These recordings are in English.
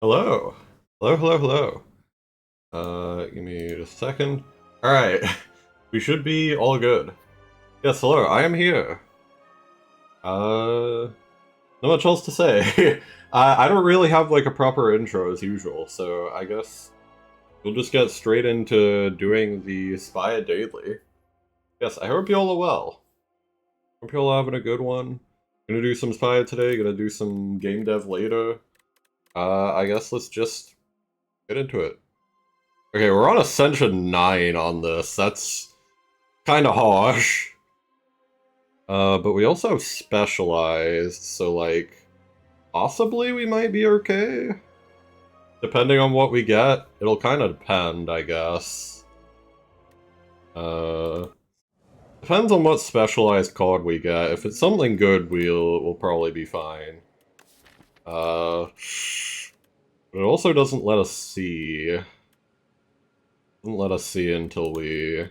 Hello. Hello, hello, hello. Give me a second. Alright. We should be all good. Yes, hello, I am here. Not much else to say. I don't really have like a proper intro as usual, so I guess we'll just get straight into doing the Spire Daily. Yes, I hope you all are well. Hope you all are having a good one. Gonna do some Spire today, gonna do some game dev later. I guess let's just get into it. Okay, we're on Ascension 9 on this. That's kind of harsh. But we also have Specialized, so like, possibly we might be okay? Depending on what we get, it'll kind of depend, I guess. Uh, Depends on what Specialized card we get. If it's something good, we'll probably be fine. But it also doesn't let us see. Doesn't let us see until we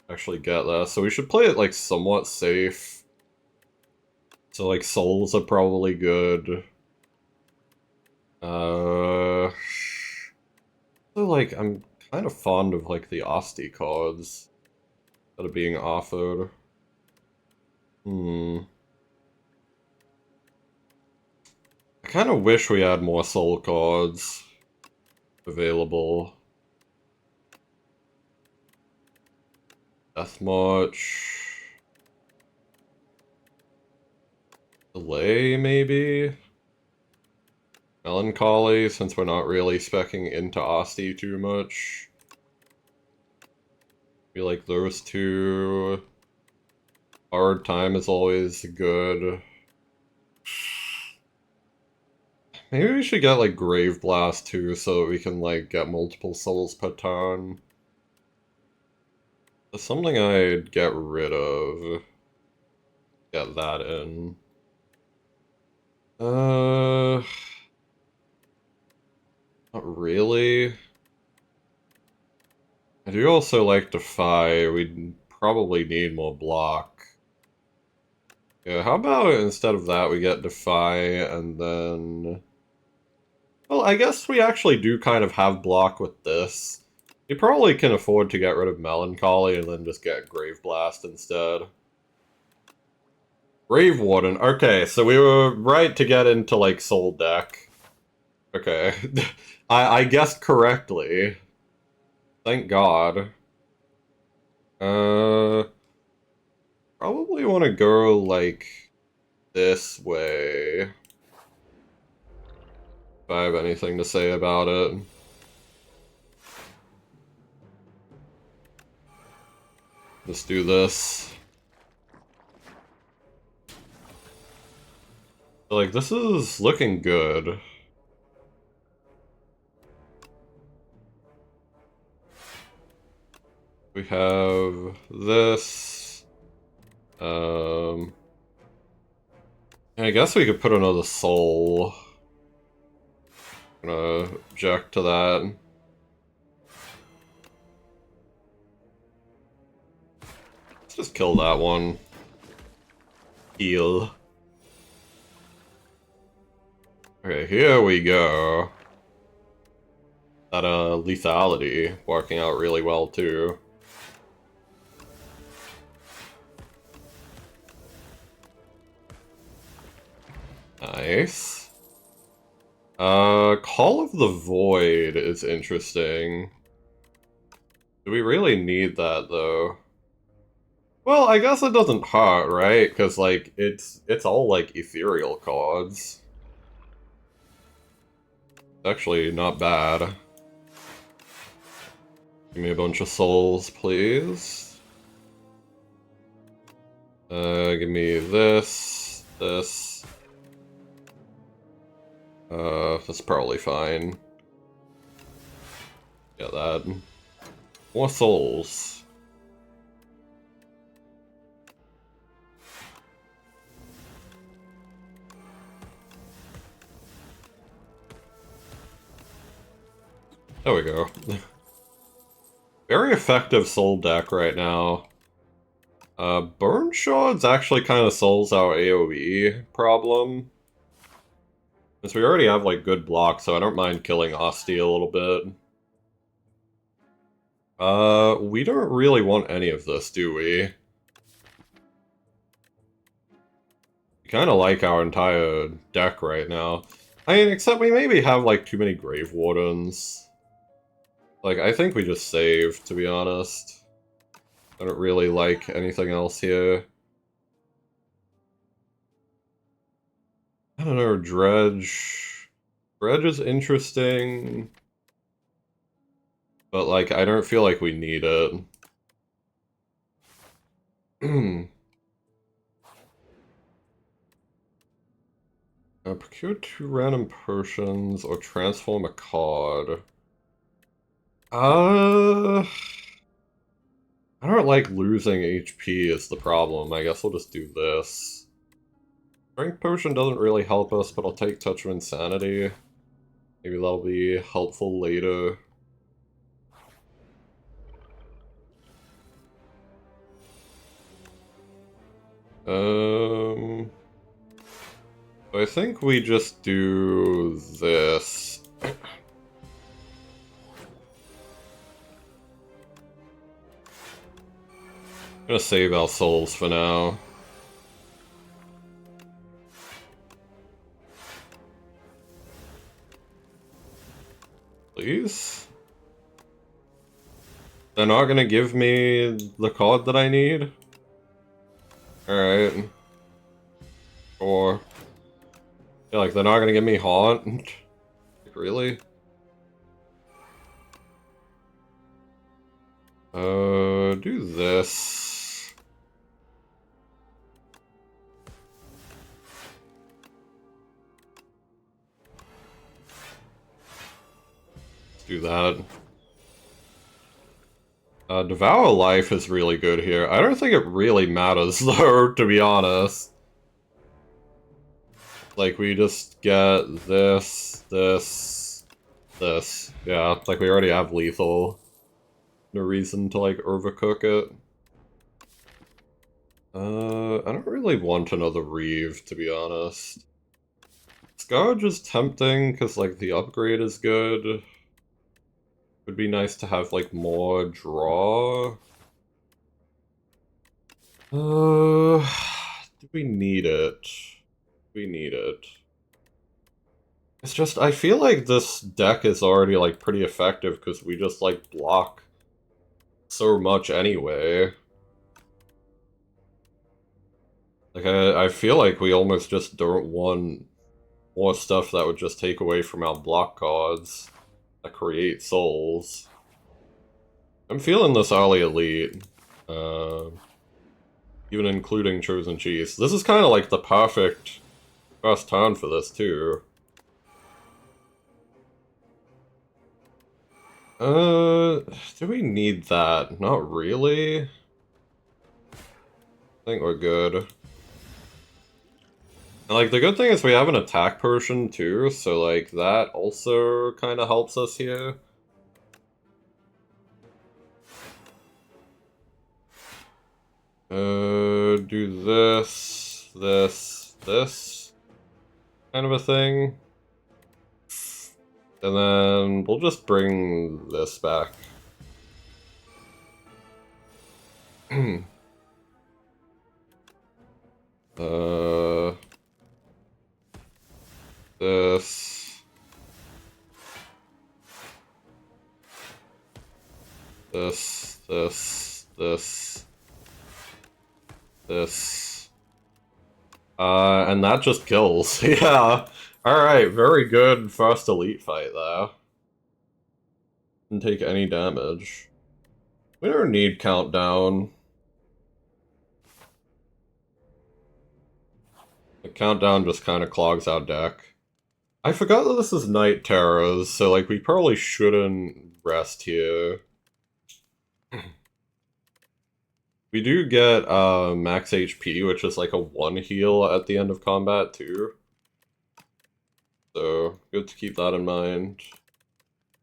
actually get that, so we should play it like somewhat safe. So like souls are probably good. So like I'm kind of fond of like the Asti cards that are being offered. I kind of wish we had more soul cards available. Death March. Delay, maybe? Melancholy, since we're not really speccing into Asti too much. I feel like those two. Hard Time is always good. Maybe we should get like Grave Blast too, so that we can like get multiple souls per turn. That's something I'd get rid of. Get that in. Not really. I do also like Defy. We'd probably need more block. Yeah, how about instead of that we get Defy and then... Well, I guess we actually do kind of have block with this. You probably can afford to get rid of Melancholy and then just get Grave Blast instead. Grave Warden. Okay, so we were right to get into, like, Soul Deck. Okay. I guessed correctly. Thank God. Probably want to go, like, this way. If I have anything to say about it. Let's do this. Like, this is looking good. We have this. I guess we could put another soul. I'm gonna object to that. Let's just kill that one. Heal. Okay, here we go. That lethality working out really well too. Nice. Call of the Void is interesting. Do we really need that though? Well, I guess it doesn't hurt, right? Because like it's all like ethereal cards. Actually, not bad. Give me a bunch of souls, please. Give me this, this. That's probably fine. Get that. More souls. There we go. Very effective soul deck right now. Burn Shards actually kind of solves our AoE problem. Since we already have, like, good blocks, so I don't mind killing Asti a little bit. We don't really want any of this, do we? We kind of like our entire deck right now. I mean, except we maybe have, like, too many Grave Wardens. Like, I think we just save, to be honest. I don't really like anything else here. I don't know, Dredge. Dredge is interesting. But, like, I don't feel like we need it. Procure 2 random potions or transform a card. I don't like losing HP is the problem. I guess we'll just do this. Strength potion doesn't really help us, but I'll take Touch of Insanity. Maybe that'll be helpful later. I think we just do this. I'm gonna save our souls for now. Please? They're not gonna give me the card that I need? Alright. Or... yeah, like, they're not gonna give me Haunt? Like, really? Do this. Let's do that. Devour Life is really good here. I don't think it really matters, though, to be honest. Like, we just get this, this, this. Yeah, like, we already have lethal. No reason to, like, overcook it. I don't really want another Reeve, to be honest. Scourge is tempting, because, like, the upgrade is good. Would be nice to have, like, more draw. Do we need it? We need it. It's just, I feel like this deck is already, like, pretty effective, because we just, like, block so much anyway. Like, I feel like we almost just don't want more stuff that would just take away from our block cards that create souls. I'm feeling this early elite. Even including Chosen Cheese. This is kind of like the perfect first turn for this, too. Do we need that? Not really. I think we're good. And, like, the good thing is we have an attack potion, too, so, like, that also kind of helps us here. Do this, this kind of a thing. And then we'll just bring this back. This. This. And that just kills. Yeah. Alright, very good first elite fight there. Didn't take any damage. We don't need countdown. The countdown just kind of clogs our deck. I forgot that this is Night Terrors, so like we probably shouldn't rest here. We do get max HP, which is like a 1 heal at the end of combat too. So, good to keep that in mind.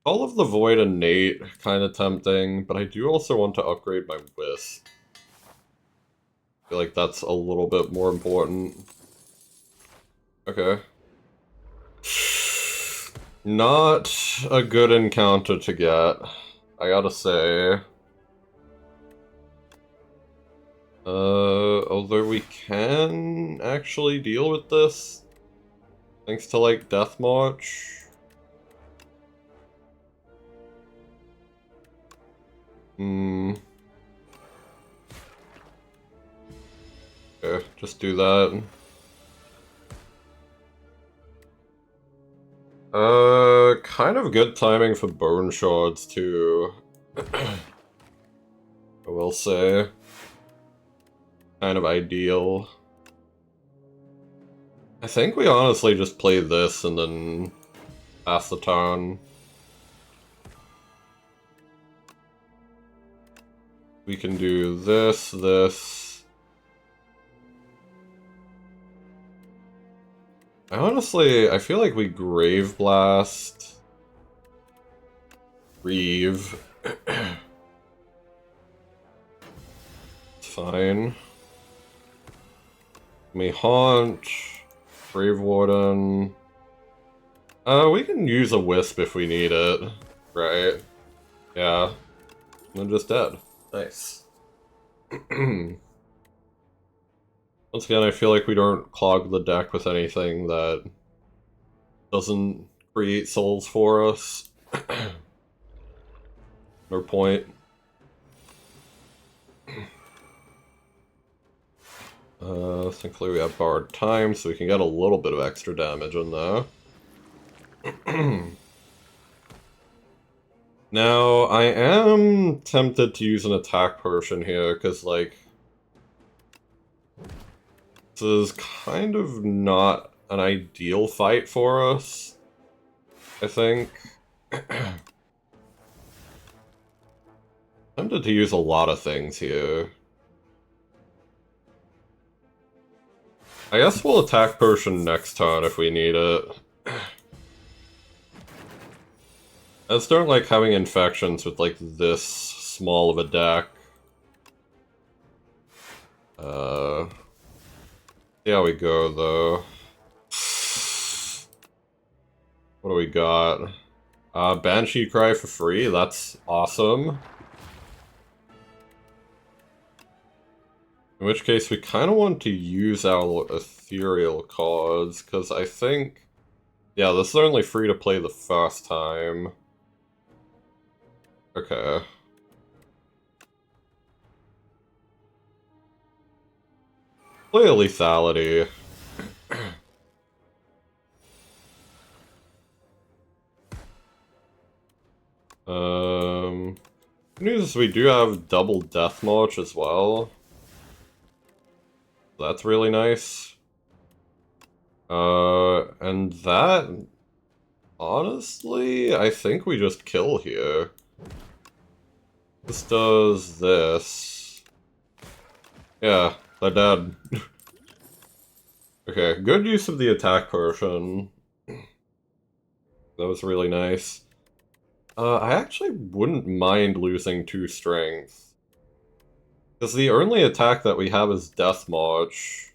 Call of the Void and Nate, kind of tempting, but I do also want to upgrade my Wisp. I feel like that's a little bit more important. Okay. Not a good encounter to get, I gotta say. Although we can actually deal with this, thanks to, like, Death March. Okay, just do that. Kind of good timing for bone shards, too. I will say. Kind of ideal. I think we honestly just play this and then pass the turn. We can do this, this. I feel like we Grave Blast. Reeve. It's fine. Me Haunt. Grave Warden. We can use a Wisp if we need it. Right. Yeah. I'm just dead. Nice. Once again, I feel like we don't clog the deck with anything that doesn't create souls for us. No point. Thankfully we have Borrowed Time, so we can get a little bit of extra damage in there. Now, I am tempted to use an attack potion here, because, like, this is kind of not an ideal fight for us, I think. Tempted to use a lot of things here. I guess we'll attack potion next turn if we need it. I just don't like having infections with, like, this small of a deck. See how we go, though. What do we got? Banshee Cry for free, that's awesome. In which case, we kind of want to use our ethereal cards, because I think... Yeah, this is only free to play the first time. Okay. Play a lethality. Good news is we do have double Death March as well. That's really nice. And that... Honestly, I think we just kill here. This does this. Yeah, they're dead. Okay, good use of the attack potion. That was really nice. I actually wouldn't mind losing 2 strength. Because the only attack that we have is Death March.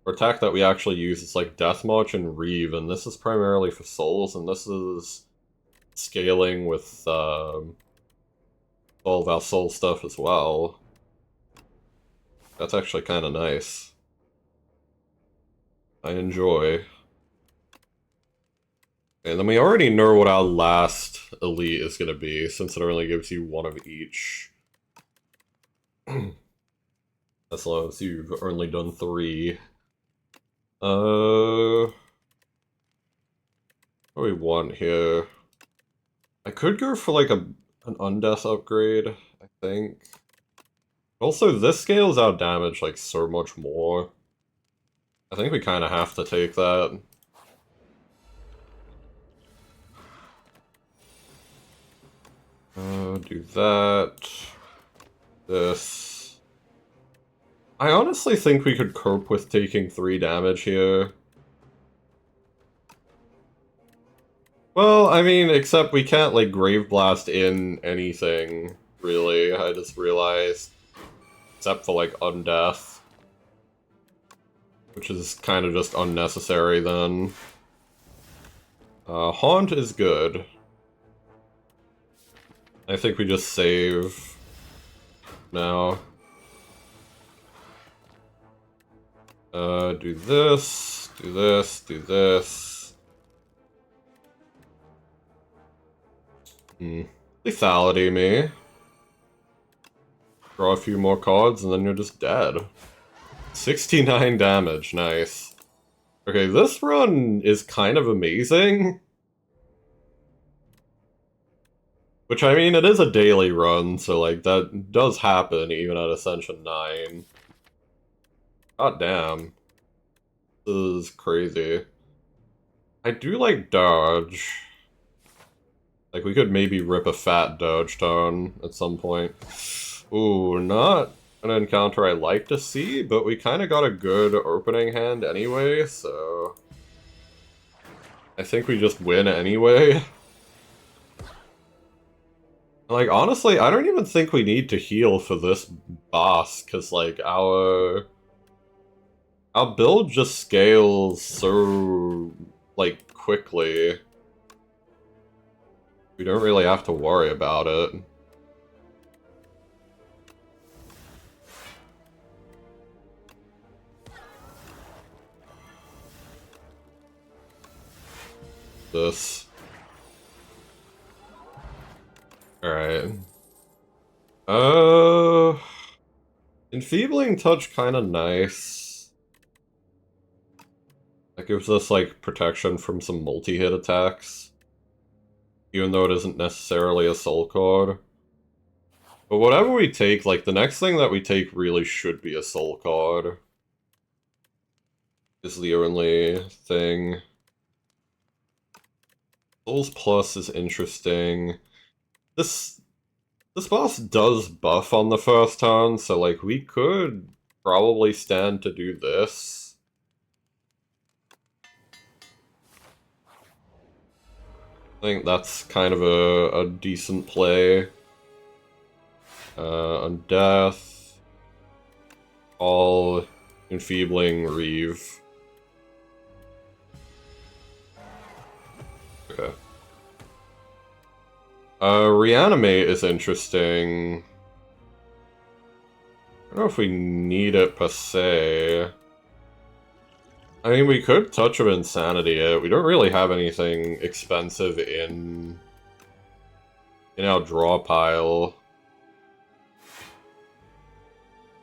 Or attack that we actually use is like Death March and Reeve, and this is primarily for souls, and this is scaling with all of our soul stuff as well. That's actually kind of nice. I enjoy. And then we already know what our last elite is going to be, since it only gives you 1 of each. As long as you've only done 3. What do we want here? I could go for like an Undeath upgrade, I think. Also, this scales our damage like so much more. I think we kind of have to take that. Do that. This. I honestly think we could cope with taking 3 damage here. Well, I mean, except we can't, like, Grave Blast in anything, really, I just realized. Except for, like, Undeath. Which is kind of just unnecessary, then. Haunt is good. I think we just save now. Do this, do this, do this. Lethality me. Draw a few more cards and then you're just dead. 69 damage, nice. Okay, this run is kind of amazing. Which, I mean, it is a daily run, so, like, that does happen even at Ascension 9. God damn. This is crazy. I do like dodge. Like, we could maybe rip a fat dodge turn at some point. Ooh, not an encounter I like to see, but we kind of got a good opening hand anyway, so... I think we just win anyway. Like, honestly, I don't even think we need to heal for this boss, because, like, our build just scales so, like, quickly. We don't really have to worry about it. This. Alright. Enfeebling Touch kinda nice. That gives us, like, protection from some multi-hit attacks. Even though it isn't necessarily a soul card. But whatever we take, like, the next thing that we take really should be a soul card. Is the only thing. Souls Plus is interesting. This boss does buff on the first turn, so, like, we could probably stand to do this. I think that's kind of a decent play. On death. All enfeebling Reeve. Okay. Reanimate is interesting. I don't know if we need it per se. I mean, we could Touch of Insanity it. We don't really have anything expensive in our draw pile.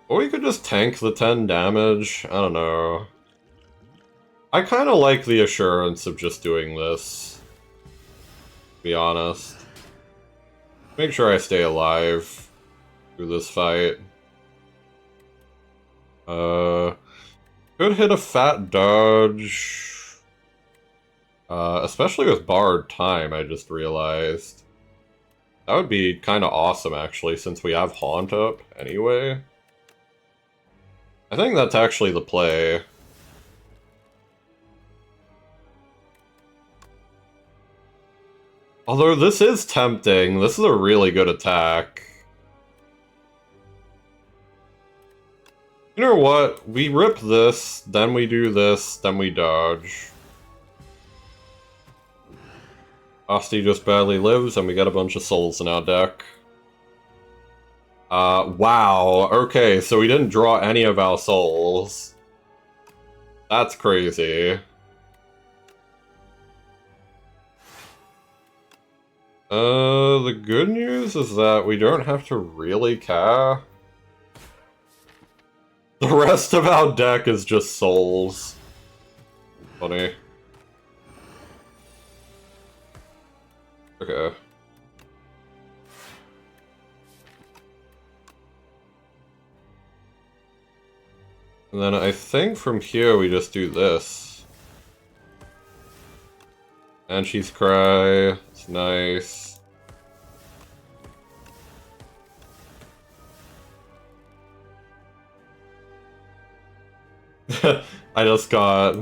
Or we could just tank the 10 damage. I don't know. I kind of like the assurance of just doing this, to be honest. Make sure I stay alive through this fight. Could hit a fat dodge. Especially with Borrowed Time, I just realized. That would be kind of awesome, actually, since we have Haunt up anyway. I think that's actually the play. Although this is tempting, this is a really good attack. You know what? We rip this, then we do this, then we dodge. Asti just barely lives, and we get a bunch of souls in our deck. Wow. Okay, so we didn't draw any of our souls. That's crazy. The good news is that we don't have to really care. The rest of our deck is just souls. Funny. Okay. And then I think from here we just do this. And she's cry. It's nice. I just got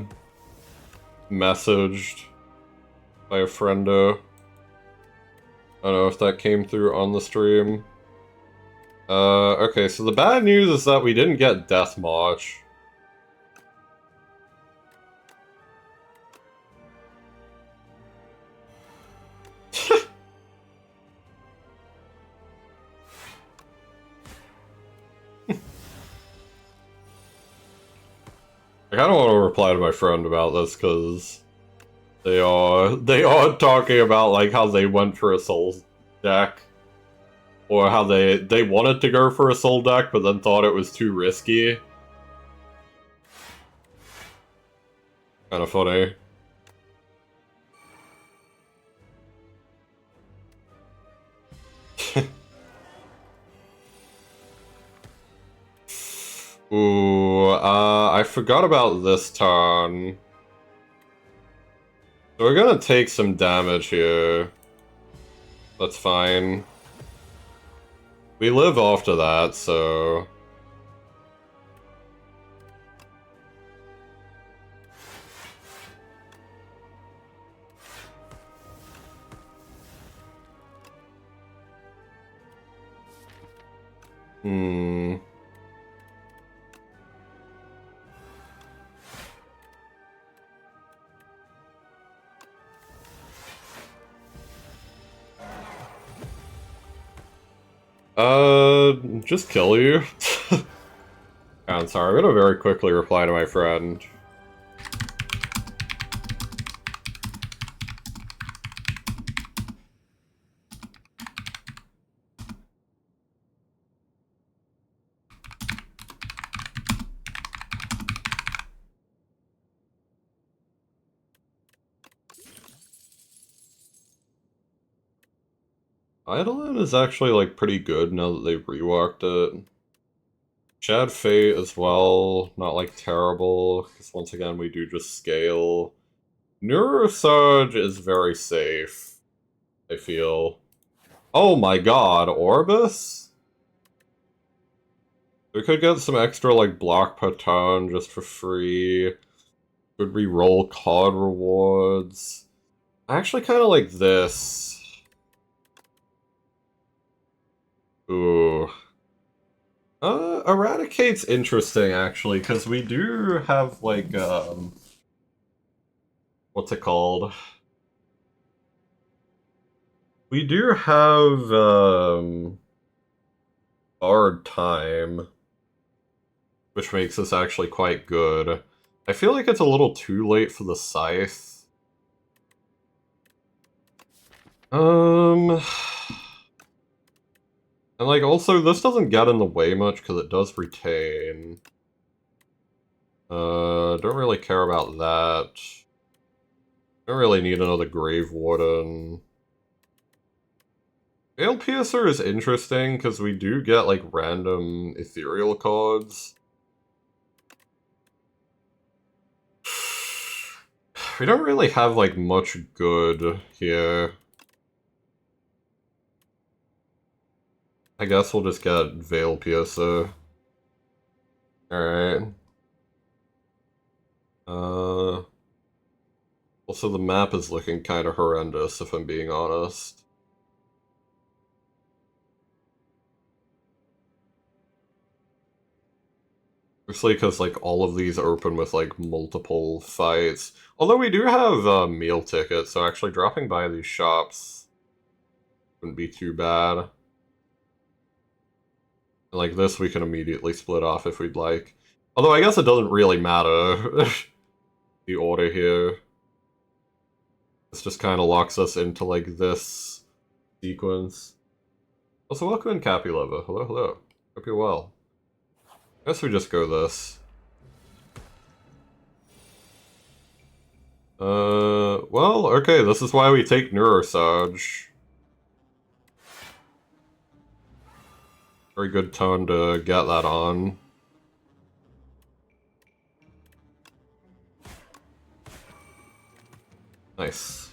messaged by a friendo. I don't know if that came through on the stream. Okay, so the bad news is that we didn't get Death March. Like, I don't want to reply to my friend about this, because they are talking about, like, how they went for a Souls deck. Or how they wanted to go for a Soul deck, but then thought it was too risky. Kind of funny. Ooh, I forgot about this turn. So we're gonna take some damage here. That's fine. We live after that, so... Just kill you. I'm sorry, I'm gonna very quickly reply to my friend. Eidolon is actually, like, pretty good now that they've reworked it. Shad Fate as well, not, like, terrible, because once again we do just scale. Neurosurge is very safe, I feel. Oh my god, Orbis? We could get some extra, like, block per turn just for free. Could re-roll card rewards. I actually kind of like this. Ooh. Eradicate's interesting, actually, because we do have, like, what's it called? We do have, Hard Time, which makes this actually quite good. I feel like it's a little too late for the Scythe. And, like, also, this doesn't get in the way much, because it does retain. Don't really care about that. Don't really need another Grave Warden. Veil Piercer is interesting, because we do get, like, random ethereal cards. We don't really have, like, much good here. I guess we'll just get Veil Piercer. Alright. Also, the map is looking kind of horrendous, if I'm being honest. Mostly because, like, all of these open with, like, multiple fights. Although we do have meal tickets, so actually dropping by these shops wouldn't be too bad. Like this, we can immediately split off if we'd like. Although I guess it doesn't really matter, the order here. This just kind of locks us into, like, this sequence. Also, welcome in, Capulova. Hello, hello. Hope you're well. I guess we just go this. Well, okay, this is why we take Neurosurge. Very good tone to get that on. Nice.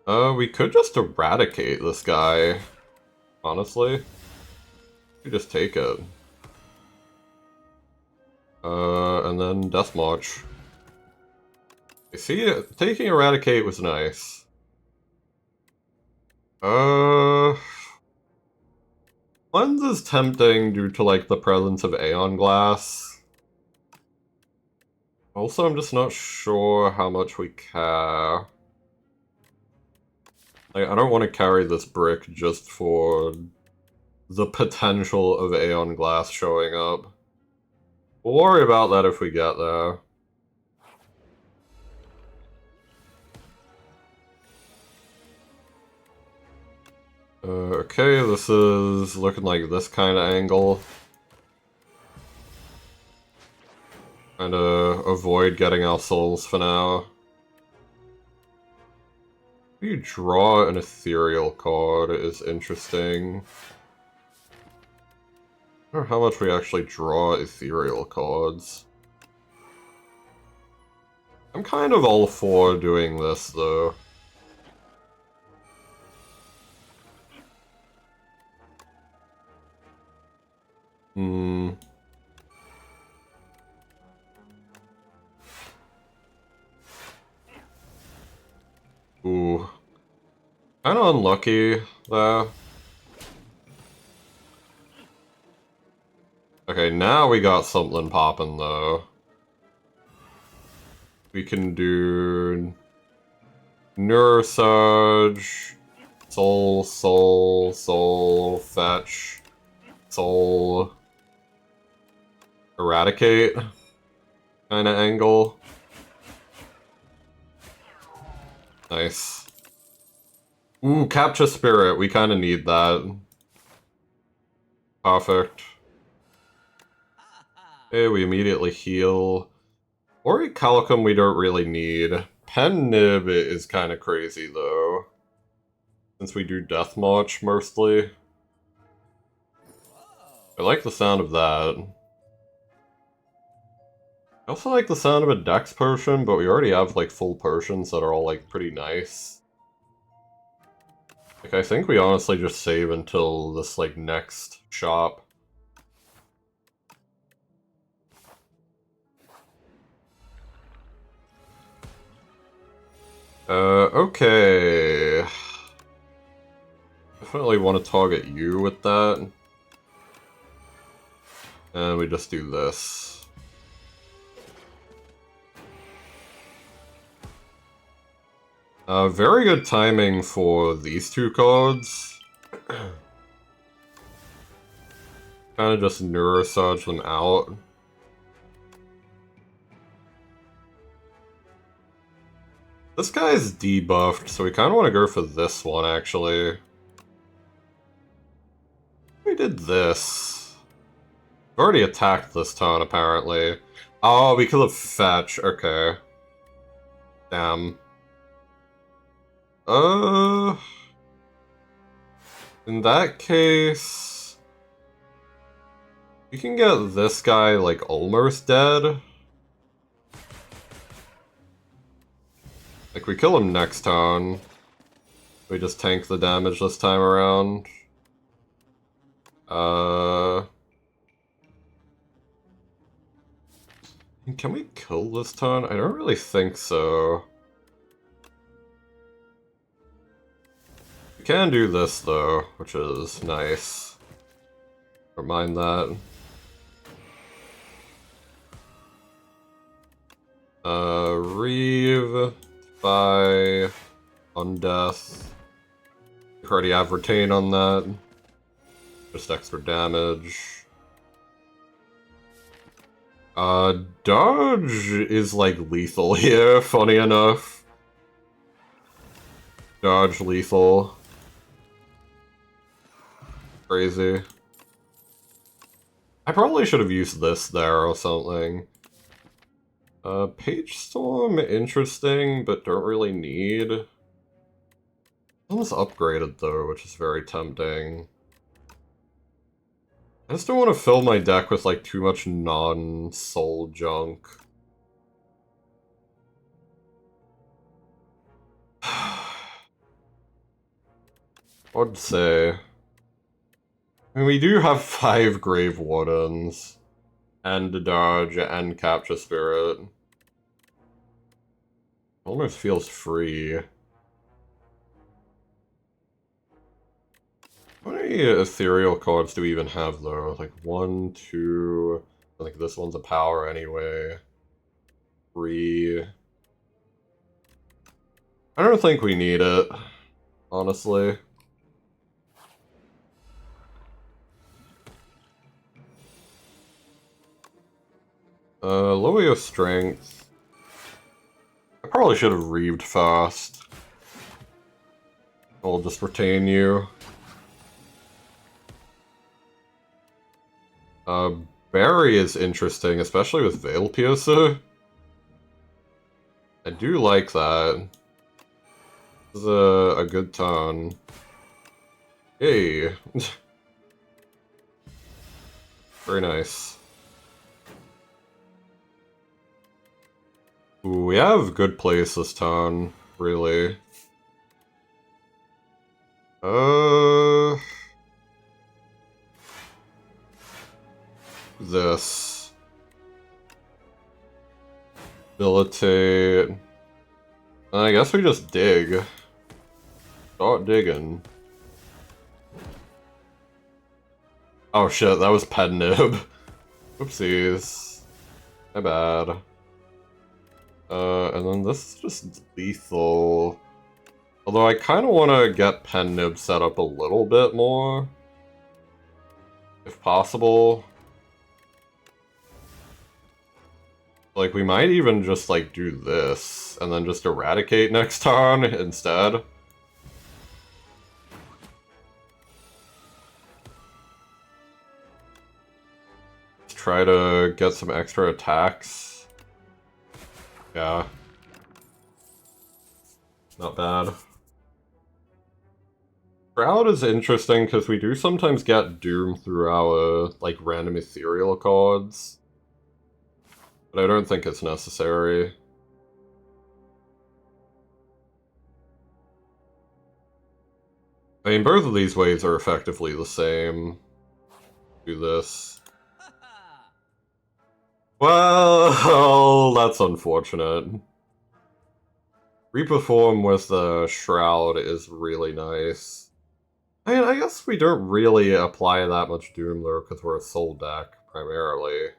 We could just eradicate this guy, honestly. We just take it. And then Death March. I see, taking Eradicate was nice. Cleanse is tempting due to, like, the presence of Aeon Glass. Also, I'm just not sure how much we care. Like, I don't want to carry this brick just for the potential of Aeon Glass showing up. We'll worry about that if we get there. Okay, this is looking like this kind of angle. Trying to avoid getting our souls for now. You draw an ethereal card is interesting. I wonder how much we actually draw ethereal cards. I'm kind of all for doing this, though. Hmm. Ooh. Kinda unlucky, there. Okay, now we got something popping, though. We can do... Neurosurge, Soul, Soul, Soul, Fetch, Soul, Eradicate kind of angle. Nice. Ooh, Capture Spirit, we kind of need that. Perfect. Okay, we immediately heal. Ori Calicum we don't really need. Pen Nib is kind of crazy, though. Since we do Death March, mostly. I like the sound of that. I also like the sound of a Dex Potion, but we already have, like, full potions that are all, like, pretty nice. Like, I think we honestly just save until this, like, next shop. Okay. Definitely want to target you with that. And we just do this. Very good timing for these two cards. Kind of just Neurosurge them out. This guy's debuffed, so we kind of want to go for this one, actually. We did this. We've already attacked this turn, apparently. Oh, because of Fetch. Okay. Damn. In that case... we can get this guy, like, almost dead. Like, we kill him next turn. We just tank the damage this time around. Can we kill this turn? I don't really think so. We can do this, though, which is nice. Don't mind that. Reeve, by Undeath. We already have Retain on that. Just extra damage. Dodge is, like, lethal here, funny enough. Dodge lethal. Crazy. I probably should have used this there or something. Page Storm, interesting, but don't really need. Almost upgraded though, which is very tempting. I just don't want to fill my deck with, like, too much non-soul junk. I'd say... I mean, we do have 5 Grave Wardens, and a Dodge, and Capture Spirit. Almost feels free. How many ethereal cards do we even have, though? Like, 1, 2... I think this one's a power anyway. 3... I don't think we need it, honestly. Lower your strength. I probably should have reaved fast. I'll just retain you. Barry is interesting, especially with Veil Piercer. I do like that. This is a good turn. Hey. Very nice. Ooh, we have good plays this turn, really. This. Militate. I guess we just dig. Start digging. Oh shit, that was Ped Nib. Oopsies. My bad. And then this is just lethal. Although I kind of want to get Pen Nib set up a little bit more. If possible. Like, we might even just, like, do this, and then just eradicate next turn instead. Let's try to get some extra attacks. Yeah. Not bad. Crowd is interesting, because we do sometimes get Doom through our, like, random ethereal cards. But I don't think it's necessary. I mean, both of these ways are effectively the same. Do this. Well, that's unfortunate. Reaper form with the Shroud is really nice. I mean, I guess we don't really apply that much Doom though, because we're a Soul deck, primarily.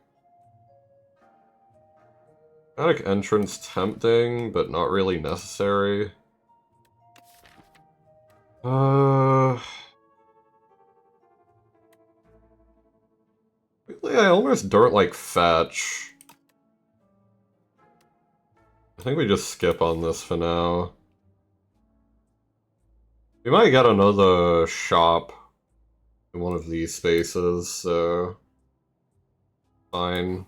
Static Entrance tempting, but not really necessary. Really, I almost don't like Fetch. I think we just skip on this for now. We might get another shop in one of these spaces, so... fine.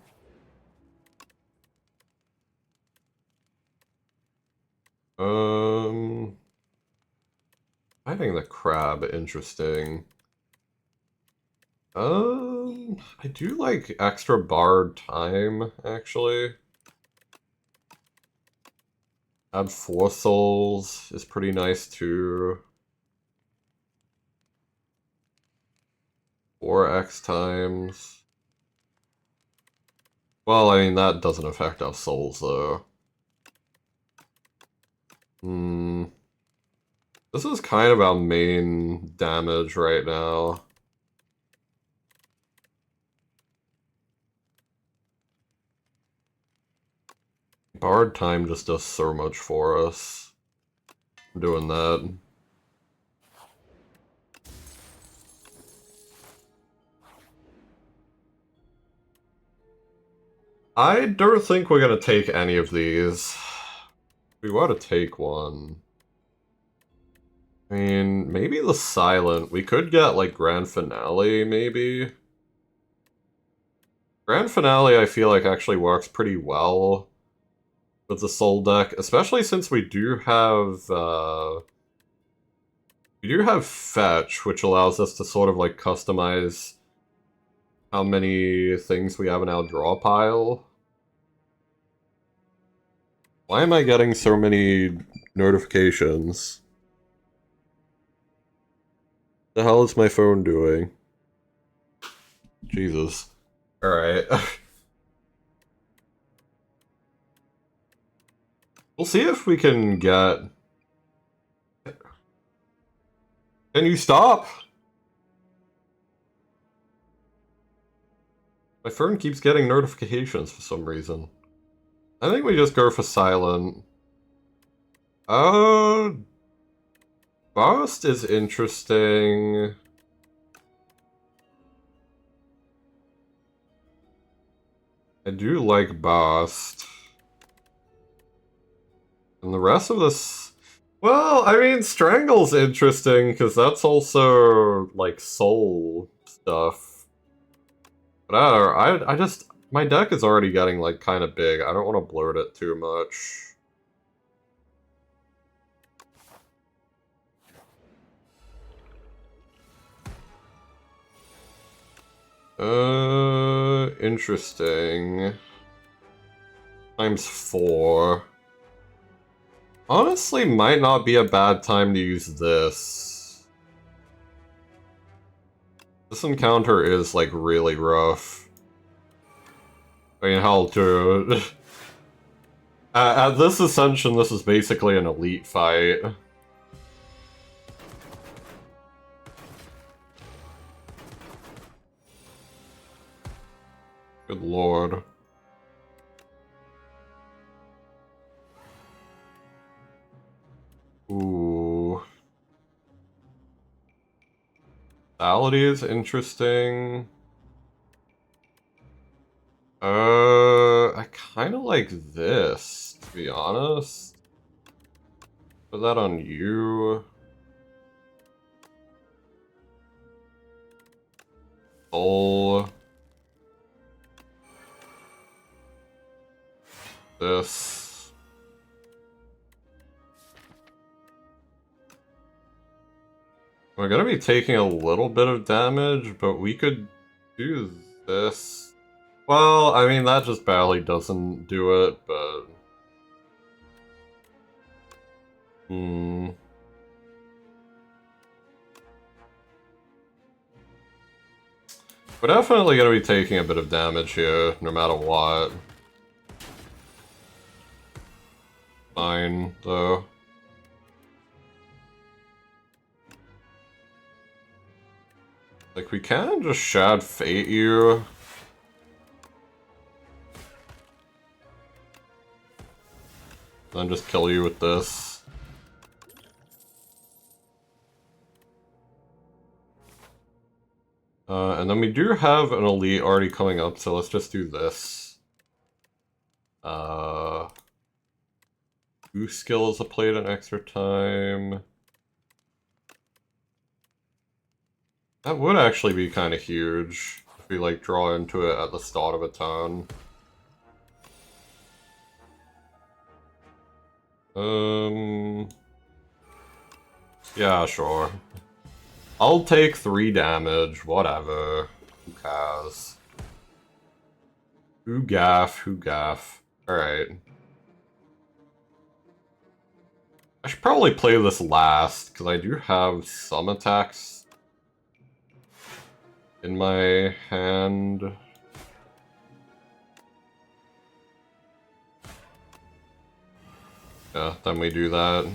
Finding the crab interesting. I do like extra barred time, actually. Add 4 souls is pretty nice too. 4x times. Well, I mean, that doesn't affect our souls, though. This is kind of our main damage right now. Bard time just does so much for us. I'm doing that. I don't think we're gonna take any of these. We want to take one. I mean, maybe the Silent. We could get, like, Grand Finale, maybe? Grand Finale, I feel like, actually works pretty well with the Soul deck, especially since we do have Fetch, which allows us to sort of, like, customize how many things we have in our draw pile. Why am I getting so many notifications? The hell is my phone doing? Jesus. Alright. We'll see if we can get... Can you stop? My phone keeps getting notifications for some reason. I think we just go for Silent. Burst is interesting. I do like Bast. And the rest of this... Well, I mean, Strangle's interesting, because that's also, like, soul stuff. But I don't know, I just... My deck is already getting, like, kind of big. I don't want to bloat it too much. Interesting. Times 4. Honestly, might not be a bad time to use this. This encounter is, like, really rough. I mean, hell, to... at this Ascension, this is basically an elite fight. Good lord. Ooh. Salady is interesting. I kind of like this, to be honest. Put that on you. Soul. This. We're gonna be taking a little bit of damage, but we could do this. Well, I mean, that just barely doesn't do it, but... We're definitely gonna be taking a bit of damage here, no matter what. Fine, though. Like, we can just Shad Fate you. Then just kill you with this. And then we do have an elite already coming up, so let's just do this. Boost skill is a played an extra time. That would actually be kind of huge if we like draw into it at the start of a turn. Yeah, sure. I'll take 3 damage, whatever. Who cares? Who gaff, who gaff. Alright. I should probably play this last, because I do have some attacks in my hand. Yeah, then we do that.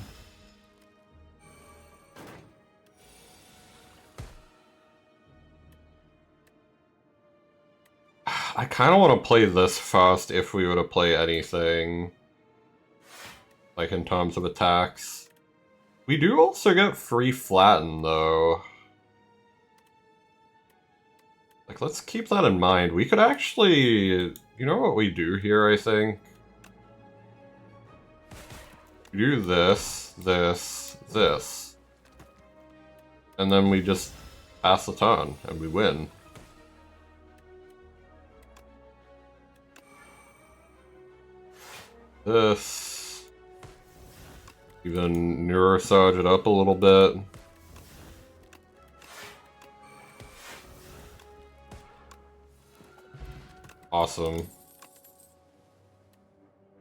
I kind of want to play this first if we were to play anything. Like in terms of attacks. We do also get free flatten though. Like, let's keep that in mind. We could actually... You know what we do here, I think? We do this, this, this. And then we just pass the turn, and we win. This. Even Neurosarge it up a little bit. Awesome.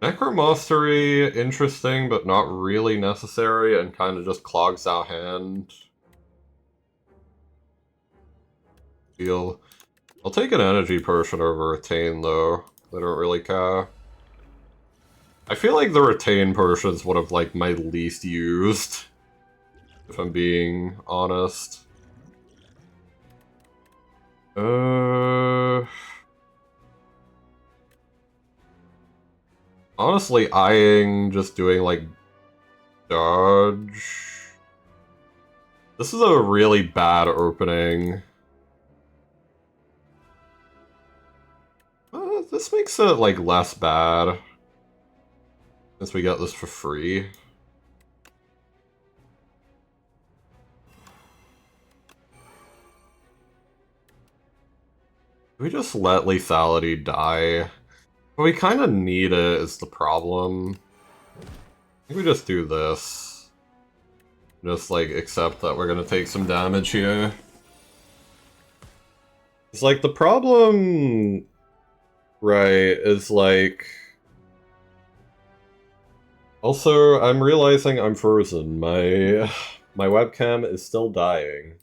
Necromastery, interesting, but not really necessary, and kind of just clogs our hand. I'll take an energy potion over Retain, though. I don't really care. I feel like the Retain potion is one of, like, my least used, if I'm being honest. Honestly, eyeing just doing, like, dodge. This is a really bad opening. This makes it, like, less bad. Since we got this for free. Do we just let lethality die? Well, we kind of need it is the problem. I think we just do this. Just, like, accept that we're gonna take some damage here. It's like, the problem... Right, is like... Also, I'm realizing I'm frozen. My webcam is still dying.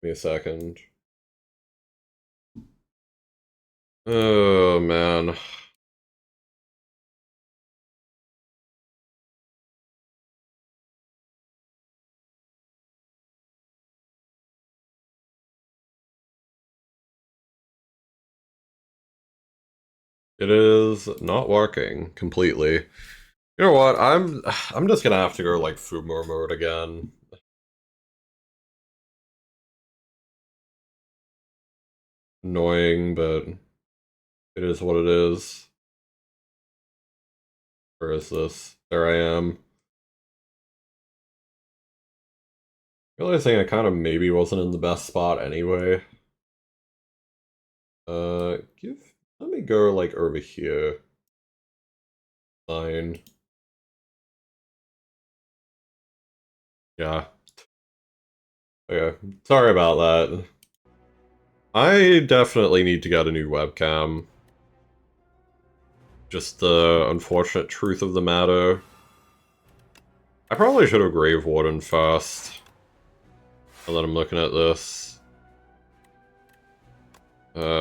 Give me a second. Oh, man. It is not working completely. You know what? I'm just gonna have to go like Fumor mode again. Annoying, but it is what it is. Where is this? There I am. Realizing I kind of maybe wasn't in the best spot anyway. Let me go like over here. Fine. Yeah. Okay. Sorry about that. I definitely need to get a new webcam. Just the unfortunate truth of the matter. I probably should have Grave Warden first. Now that I'm looking at this.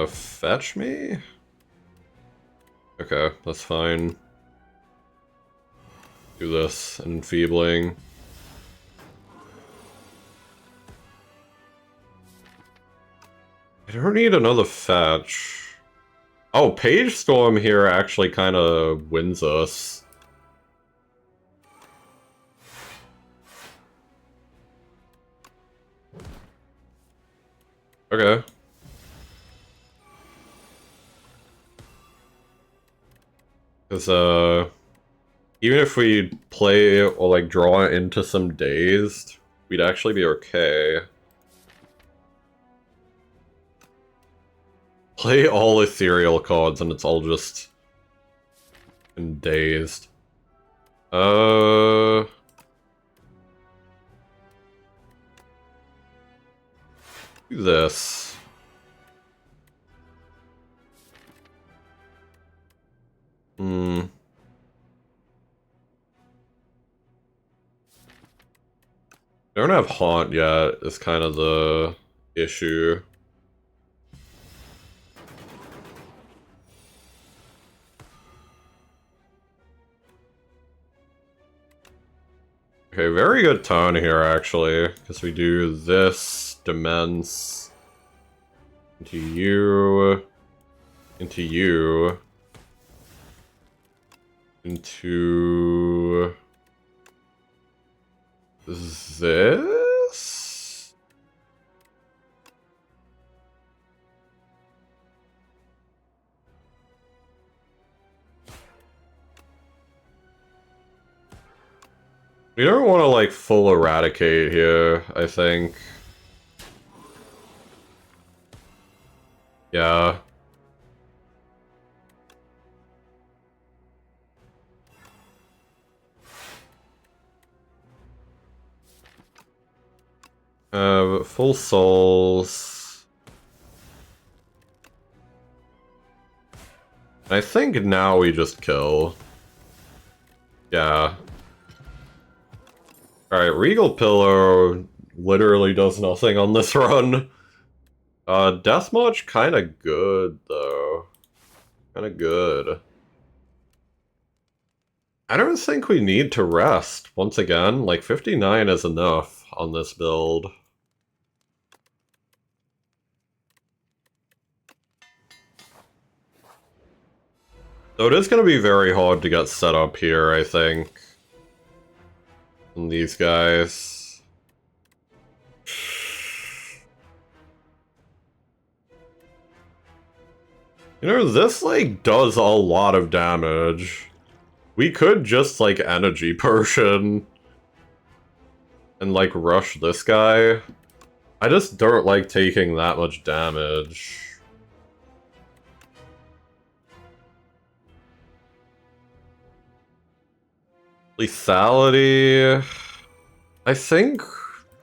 Fetch me? Okay, that's fine. Do this, enfeebling. I don't need another fetch. Oh, Page Storm here actually kind of wins us. Okay. Because, even if we play or, like, draw into some dazed, we'd actually be okay. Play all ethereal cards and it's all just... dazed. Do this. Don't have Haunt yet, is kind of the issue. Okay, very good turn here, actually, because we do this, Demence, into you, into this? We don't want to, like, full eradicate here, I think. Yeah. Full souls. I think now we just kill. Yeah. Alright, Regal Pillow literally does nothing on this run. Death March kinda good, though. Kinda good. I don't think we need to rest, once again. Like, 59 is enough on this build. So it is gonna be very hard to get set up here, I think. And these guys. You know, this, like, does a lot of damage. We could just, like, energy potion and, like, rush this guy. I just don't like taking that much damage. Lethality... I think...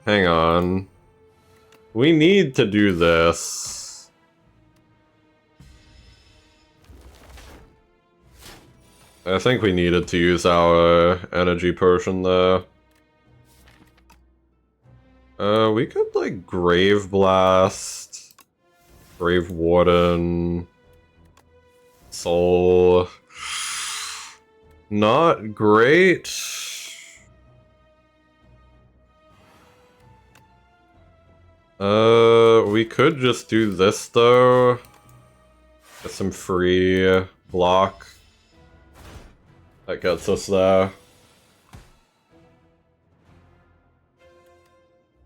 Hang on. We need to do this. I think we needed to use our energy potion there. We could, like, Grave Blast, Grave Warden, Soul. Not great. We could just do this, though. Get some free block. That gets us there.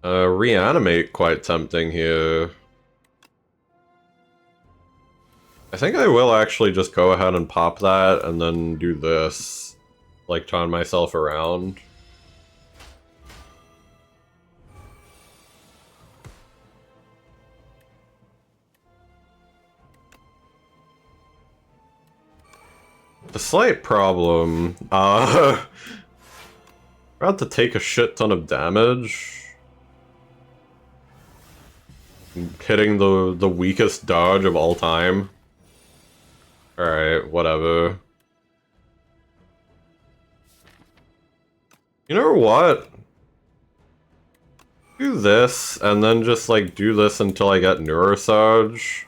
Reanimate quite tempting here. I think I will actually just go ahead and pop that and then do this. Like, turn myself around. The slight problem, about to take a shit ton of damage. Hitting the weakest dodge of all time. Alright, whatever. You know what? Do this, and then just, like, do this until I get Neurosarge.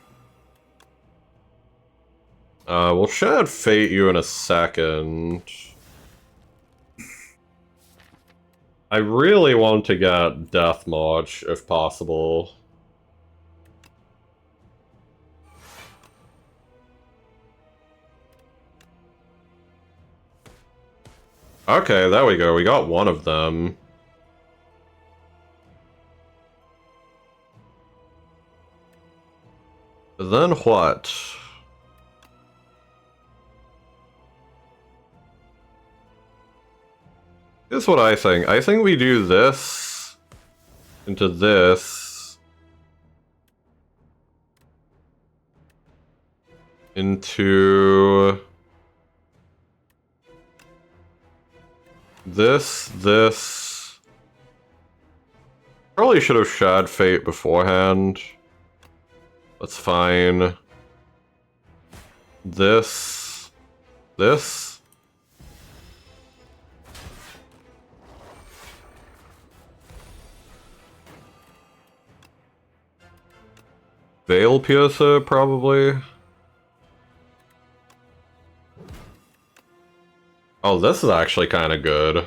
We'll Shattered Fate you in a second. I really want to get Death March, if possible. Okay, there we go. We got one of them. Then what? Here's what I think. I think we do this into this into this. Probably should have Shad Fate beforehand. That's fine. This. Veil Piercer, probably. Oh, this is actually kind of good.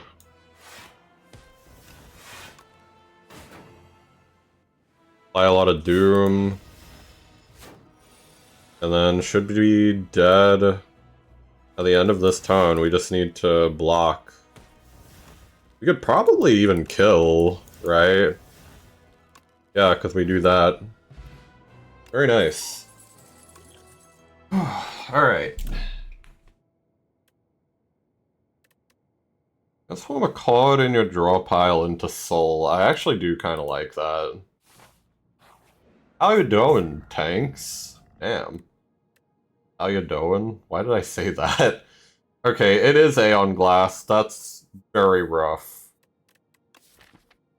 Apply a lot of Doom. And then should be dead at the end of this turn. We just need to block. We could probably even kill, right? Yeah, because we do that. Very nice. Alright. Let's form a card in your draw pile into Soul. I actually do kind of like that. How you doing, tanks? Damn. How you doing? Why did I say that? Okay, it is Aeon Glass. That's very rough.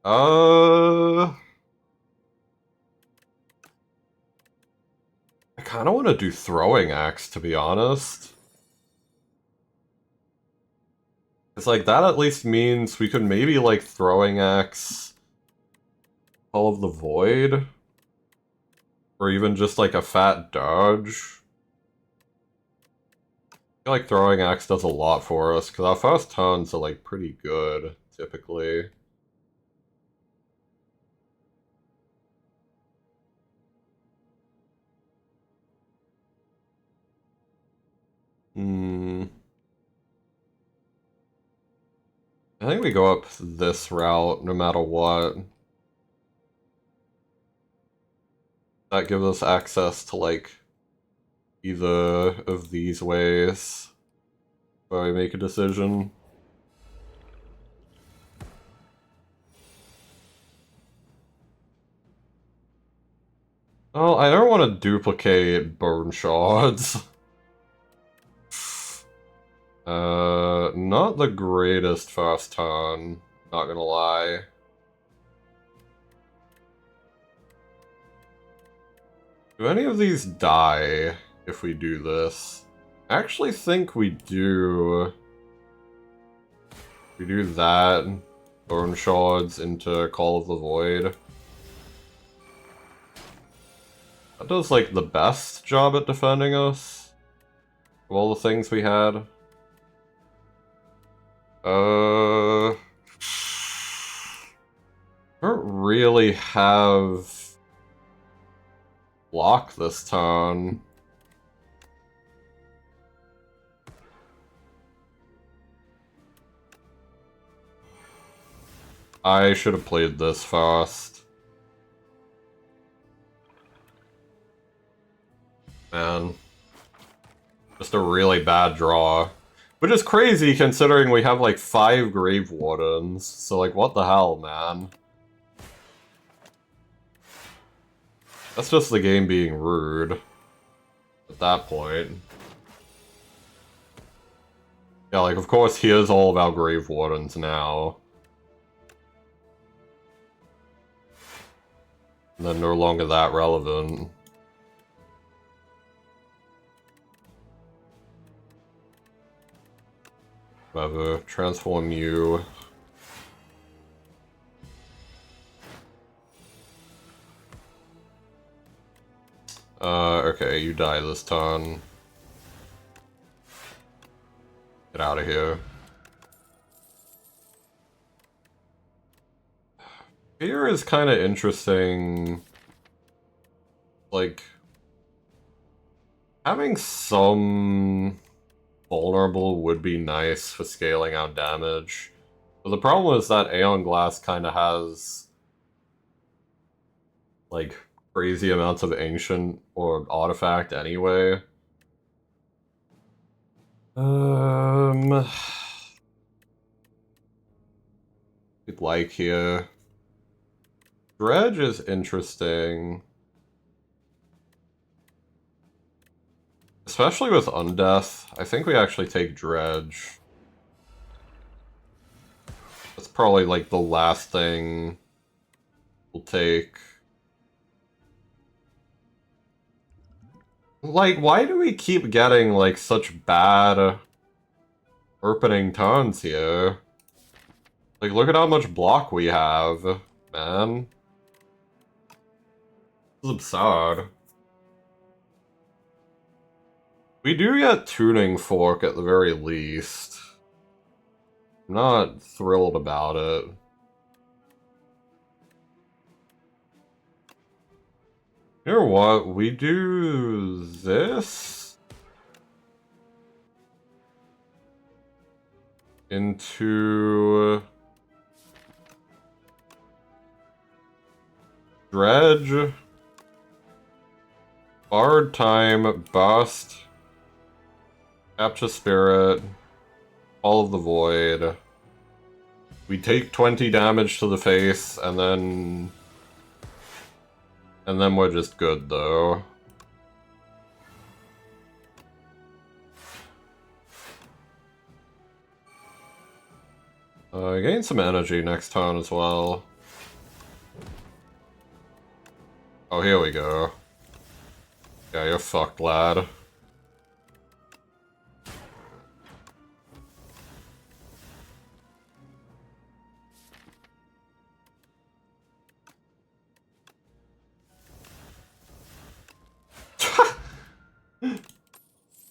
I kind of want to do Throwing Axe, to be honest. It's like, that at least means we could maybe, like, Throwing Axe Call of the Void? Or even just, like, a fat dodge. I feel like Throwing Axe does a lot for us, because our first turns are, like, pretty good, typically. I think we go up this route no matter what. That gives us access to, like, either of these ways before I make a decision. Oh, I don't want to duplicate bone shards. Not the greatest first turn, not gonna lie. Do any of these die if we do this? I actually think we do. We do that, bone shards into Call of the Void. That does, like, the best job at defending us of all the things we had. I don't really have block this turn. I should have played this first. Man. Just a really bad draw. Which is crazy considering we have like 5 Grave Wardens. So like, what the hell, man? That's just the game being rude. At that point. Yeah, like, of course, here's all of our Grave Wardens now. And then no longer that relevant. Whatever, transform you. Okay, you die this turn. Get out of here. Fear is kind of interesting. Like, having some vulnerable would be nice for scaling out damage. But the problem is that Aeon Glass kind of has, like, crazy amounts of ancient or artifact anyway. We'd like here. Dredge is interesting. Especially with Undeath, I think we actually take Dredge. That's probably like the last thing we'll take. Like, why do we keep getting like such bad opening turns here? Like, look at how much block we have, man. This is absurd. We do get Tuning Fork at the very least. I'm not thrilled about it. You know what? We do this into Dredge, Bard Time, Bust, Capture Spirit, All of the Void. We take 20 damage to the face, and then we're just good, though. Gain some energy next turn as well. Oh, here we go. Yeah, you're fucked, lad.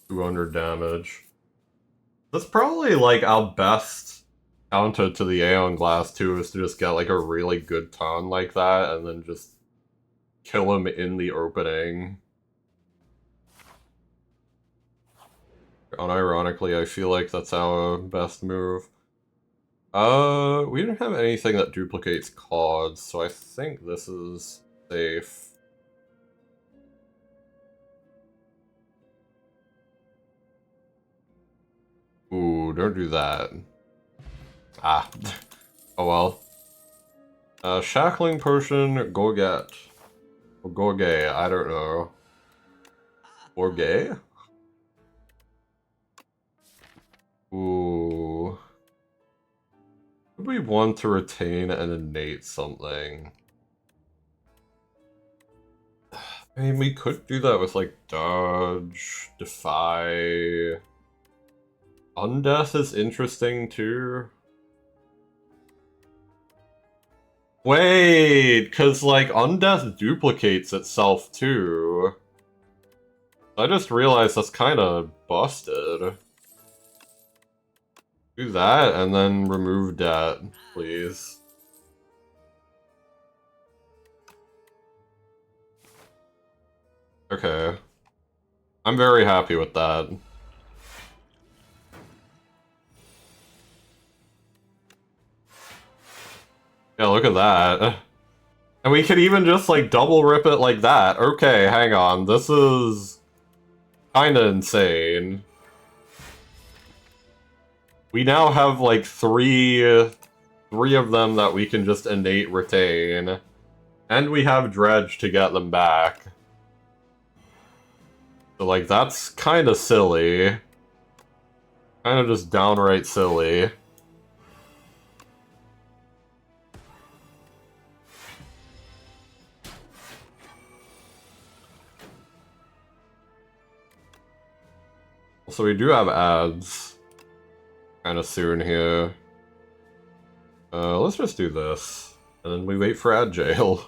$200 damage. That's probably like our best counter to the Aeon Glass too, is to just get like a really good turn like that and then just kill him in the opening. Unironically, I feel like that's our best move. We don't have anything that duplicates cards, so I think this is safe. Ooh, don't do that. Ah. Oh well. Shackling potion, Gorget. Or Gorgay, I don't know. Gorgay? Ooh. Would we want to retain and innate something? I mean, we could do that with, like, dodge, defy... Undeath is interesting, too. Wait, because, like, Undeath duplicates itself, too. I just realized that's kind of busted. Do that, and then remove that, please. Okay. I'm very happy with that. Yeah, look at that. And we could even just, like, double rip it like that. Okay, hang on. This is kinda insane. We now have, like, three of them that we can just innate retain. And we have Dredge to get them back. So, like, that's kinda silly. Kinda just downright silly. So we do have ads kind of soon here. Let's just do this. And then we wait for ad jail.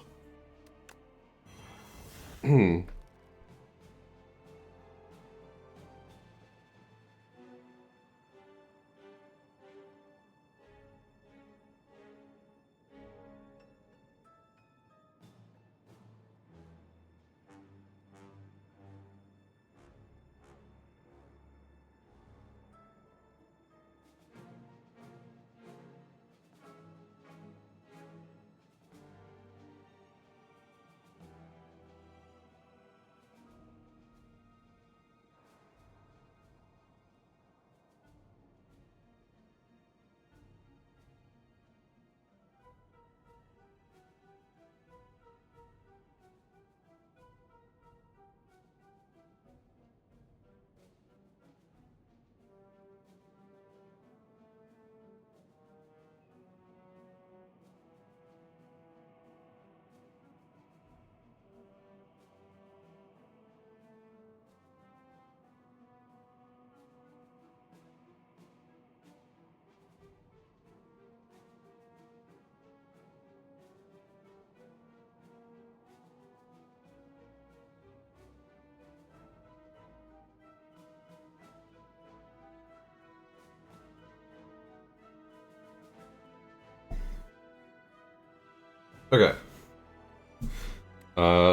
Okay.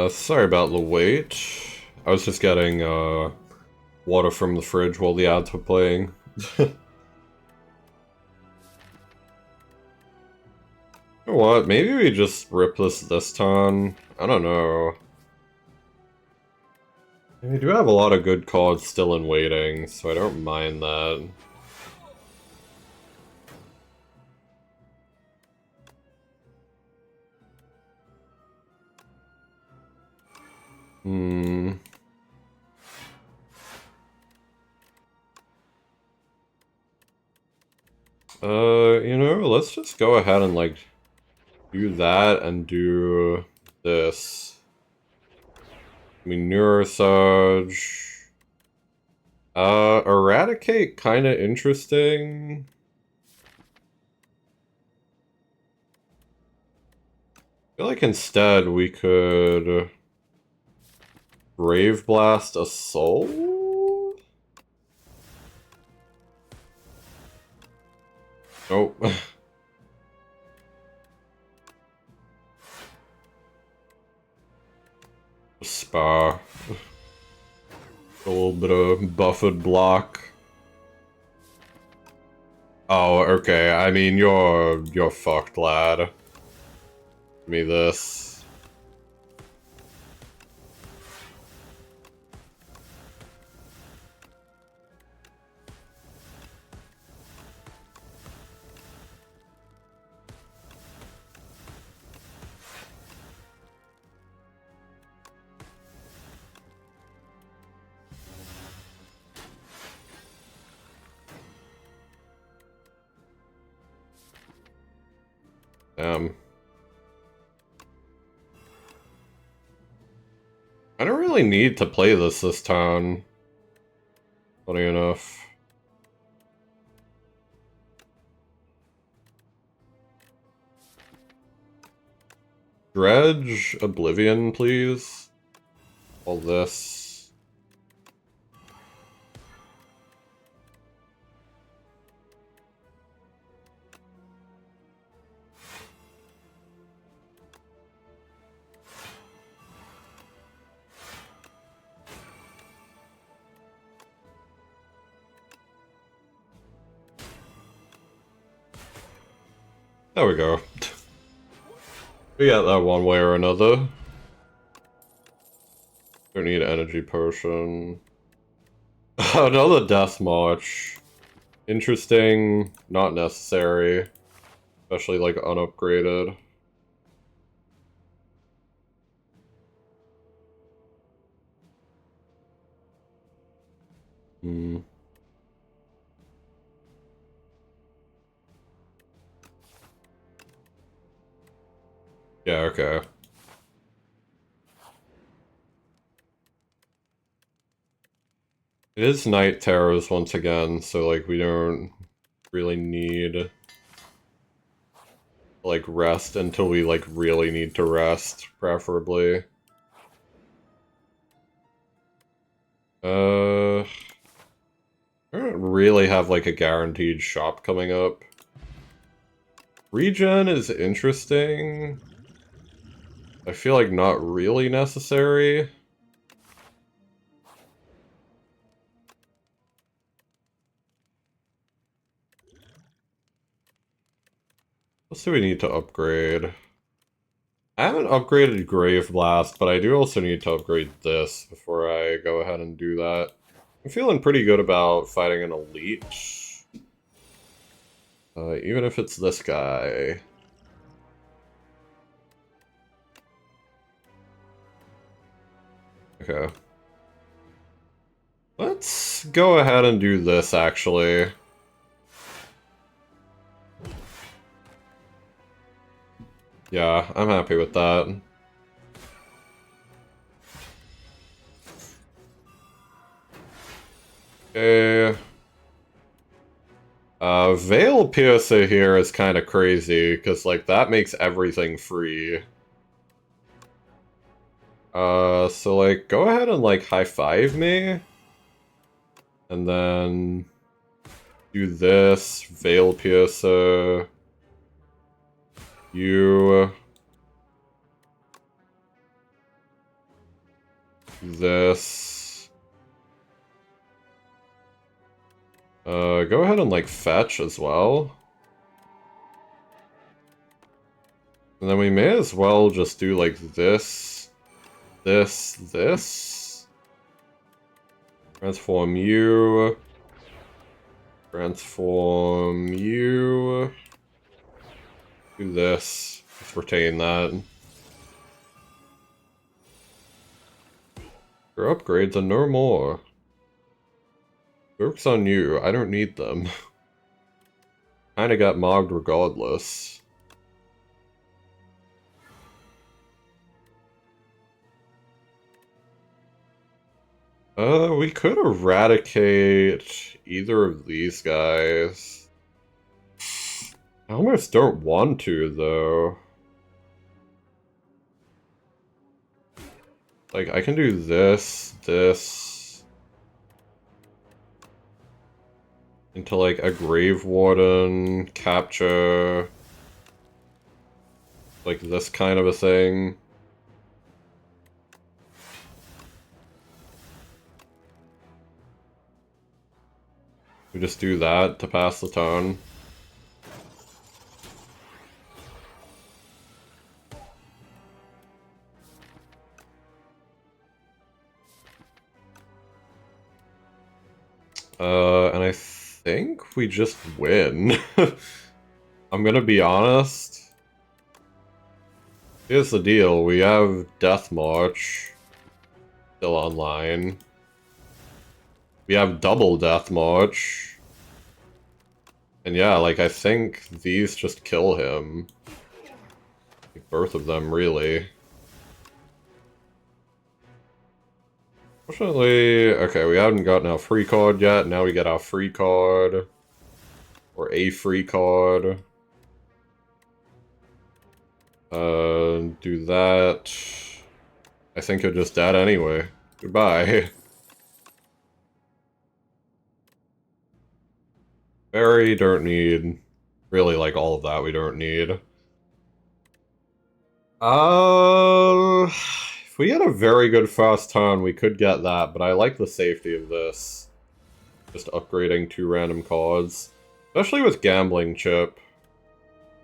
Sorry about the wait. I was just getting, water from the fridge while the ads were playing. You know what? Maybe we just rip this time. I don't know. We do have a lot of good cards still in waiting, so I don't mind that. Hmm. You know, let's just go ahead and, like, do that and do this. I mean, Neurosage. Eradicate kinda interesting. I feel like instead we could Brave Blast a soul? Nope. Spa. A little bit of buffered block. Oh, okay. I mean, you're fucked, lad. Give me this. Damn. I don't really need to play this turn. Funny enough. Dredge Oblivion, please. All this. There we go. We got that one way or another. Don't need energy potion. Another death march. Interesting, not necessary. Especially like unupgraded. Hmm. Yeah, okay. It is night terrors once again, so like we don't really need like rest until we like really need to rest, preferably. I don't really have like a guaranteed shop coming up. Regen is interesting. I feel like not really necessary. What do we need to upgrade? I haven't upgraded Grave Blast, but I do also need to upgrade this before I go ahead and do that. I'm feeling pretty good about fighting an elite. Even if it's this guy. Okay. Let's go ahead and do this, actually. Yeah, I'm happy with that. Okay. Veil Piercer here is kind of crazy, because, like, that makes everything free. So, like, go ahead and, like, high-five me. And then do this, Veil Piercer. You. This. Go ahead and, like, fetch as well. And then we may as well just do, like, this. This. Transform you. Transform you. Do this. Let's retain that. Your upgrades are no more. Joke's on you, I don't need them. Kinda got mogged regardless. We could eradicate either of these guys. I almost don't want to, though. Like, I can do this, into, like, a Grave Warden, capture, like, this kind of a thing. We just do that to pass the turn. And I think we just win. I'm gonna be honest. Here's the deal, we have Death March still online. We have double Death March. And yeah, like, I think these just kill him. Both of them, really. Fortunately, okay, we haven't gotten our free card yet. Now we get our free card. Or a free card. Do that. I think you're just dead anyway. Goodbye. Very don't need. Really, like, all of that we don't need. If we had a very good fast turn, we could get that, but I like the safety of this. Just upgrading 2 random cards. Especially with Gambling Chip.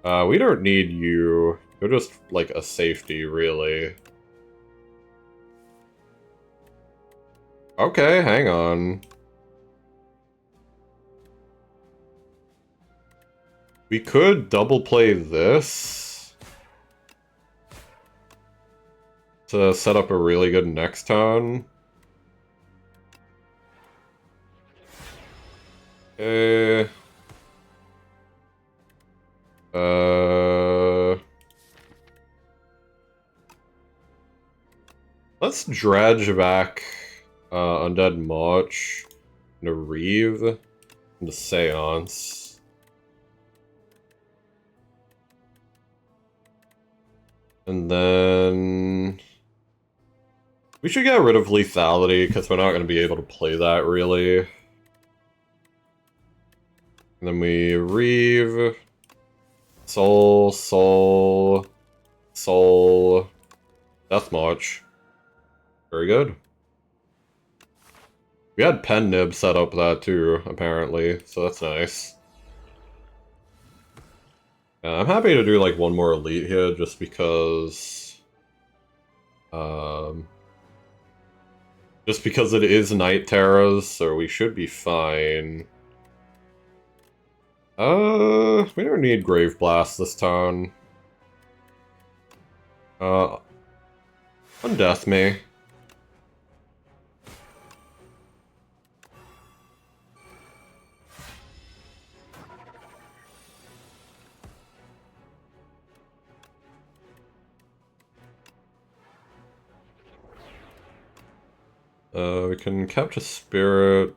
We don't need you. You're just, like, a safety, really. Okay, hang on. We could double play this to set up a really good next turn. Okay. Let's dredge back Undead March into Reeve into Seance. And then we should get rid of lethality because we're not going to be able to play that really. And then we Reeve, Soul, Soul, Soul, Death March. Very good. We had Pen Nib set up that too, apparently, so that's nice. I'm happy to do like one more elite here just because it is Night Terras, so we should be fine. We don't need Grave Blast this turn. Undeath me. We can capture Spirit.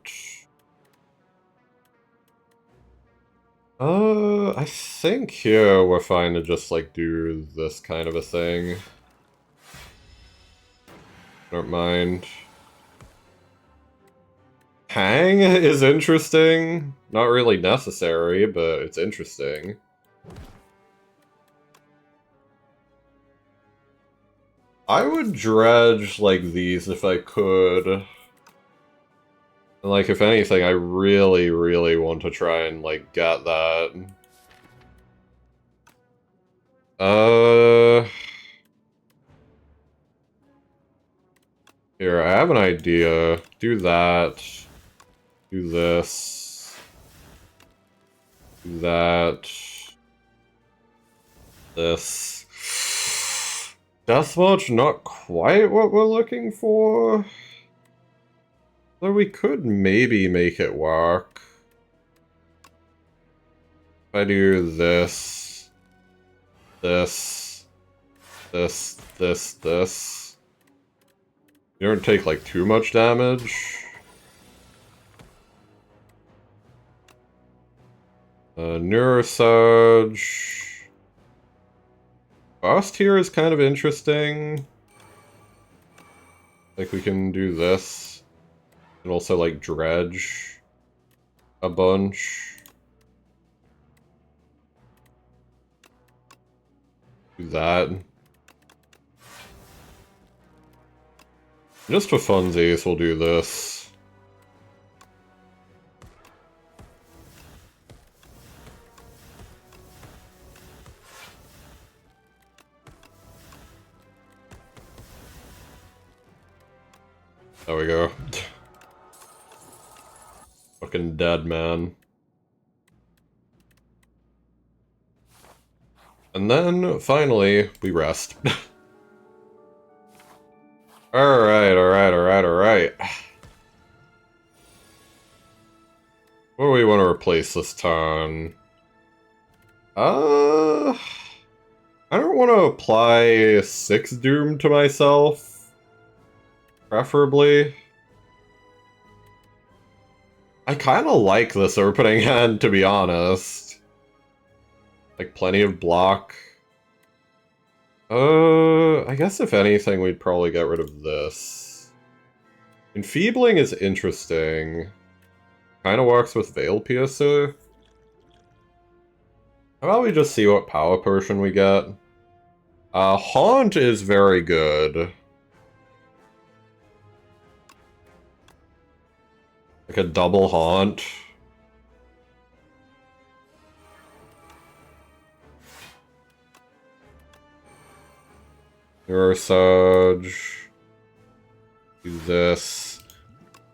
I think here we're fine to just, like, do this kind of a thing. Don't mind. Hang is interesting. Not really necessary, but it's interesting. I would dredge, like, these if I could. And, like, if anything, I really, really want to try and, like, get that. Here, I have an idea. Do that. Do this. Do that. This. Deathwatch, not quite what we're looking for. Though we could maybe make it work. If I do this. This. This. You don't take, like, too much damage. Neurosurge. Frost here is kind of interesting. Like, we can do this. And also, like, dredge a bunch. Do that. Just for funsies, we'll do this. There we go. Fucking dead, man. And then, finally, we rest. Alright. What do we want to replace this turn? I don't want to apply 6 Doom to myself, preferably. I kind of like this opening hand, to be honest. Like, plenty of block. I guess if anything, we'd probably get rid of this. Enfeebling is interesting. Kind of works with Veil Piercer. How about we just see what power potion we get? Haunt is very good. Like a double haunt. Neurosage. Do this.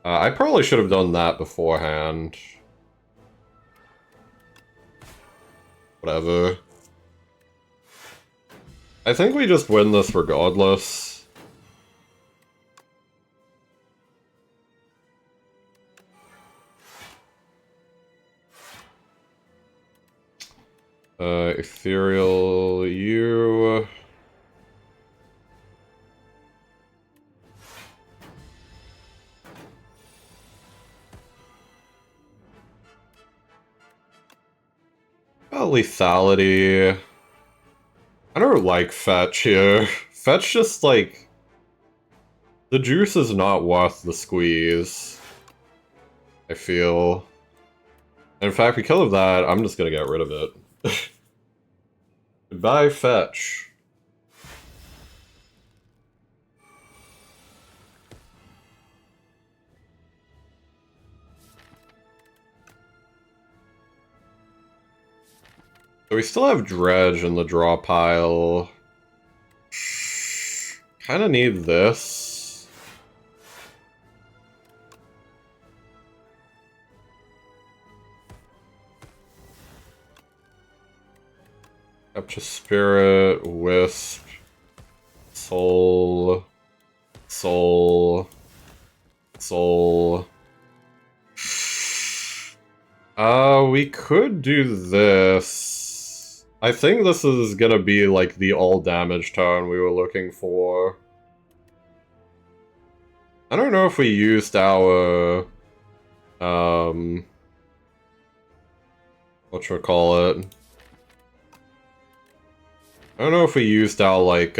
I probably should have done that beforehand. Whatever. I think we just win this regardless. Ethereal, you... lethality. I don't like fetch here. Fetch just like... The juice is not worth the squeeze. I feel. And in fact, because of that, I'm just gonna get rid of it. Goodbye, fetch. So we still have Dredge in the draw pile. Kinda need this. Up to Spirit, Wisp, Soul, Soul, Soul. We could do this. I think this is gonna be like the all damage turn we were looking for. I don't know if we used our whatchamacallit. I don't know if we used our like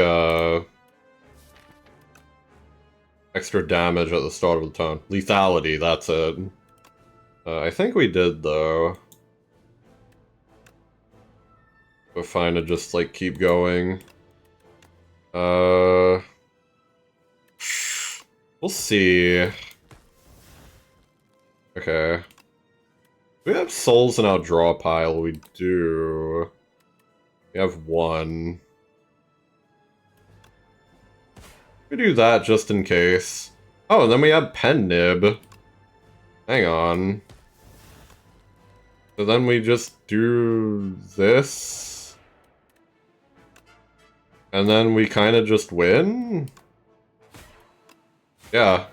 extra damage at the start of the turn. Lethality, that's it. I think we did though. We're fine to just like keep going. We'll see. Okay. We have souls in our draw pile. We do. We have 1. We do that just in case. Oh, and then we have Pen Nib. Hang on. So then we just do this. And then we kind of just win? Yeah.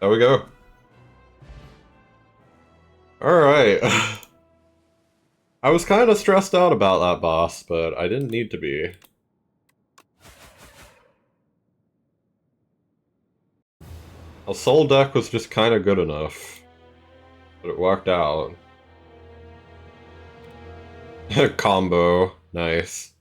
There we go. Alright. I was kind of stressed out about that boss, but I didn't need to be. A soul deck was just kind of good enough. But it worked out. Combo. Nice.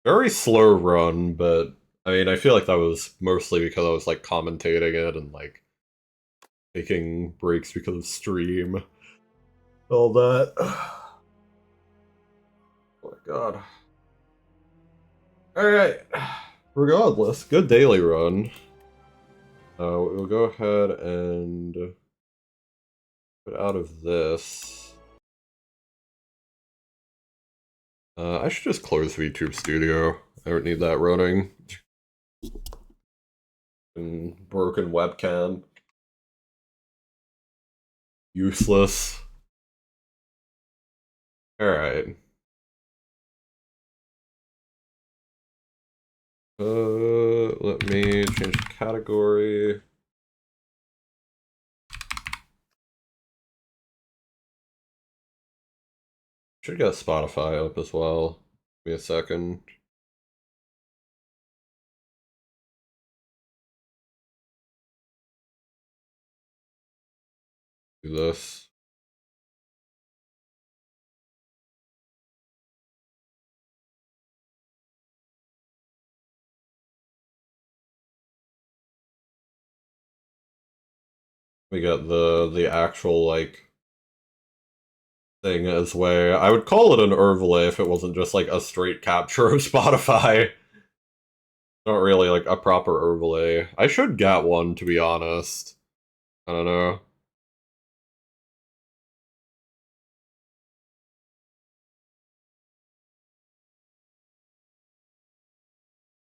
Very slow run, but I mean, I feel like that was mostly because I was like commentating it and like taking breaks because of stream. All that. Oh my god. Alright. Regardless, good daily run. We'll go ahead and put out of this. I should just close VTube Studio. I don't need that running. And broken webcam. Useless. Alright. Let me change the category. Should get Spotify up as well. Give me a second. Do this. We got the actual like thing as way. I would call it an overlay if it wasn't just like a straight capture of Spotify. Not really like a proper overlay. I should get one, to be honest. I don't know.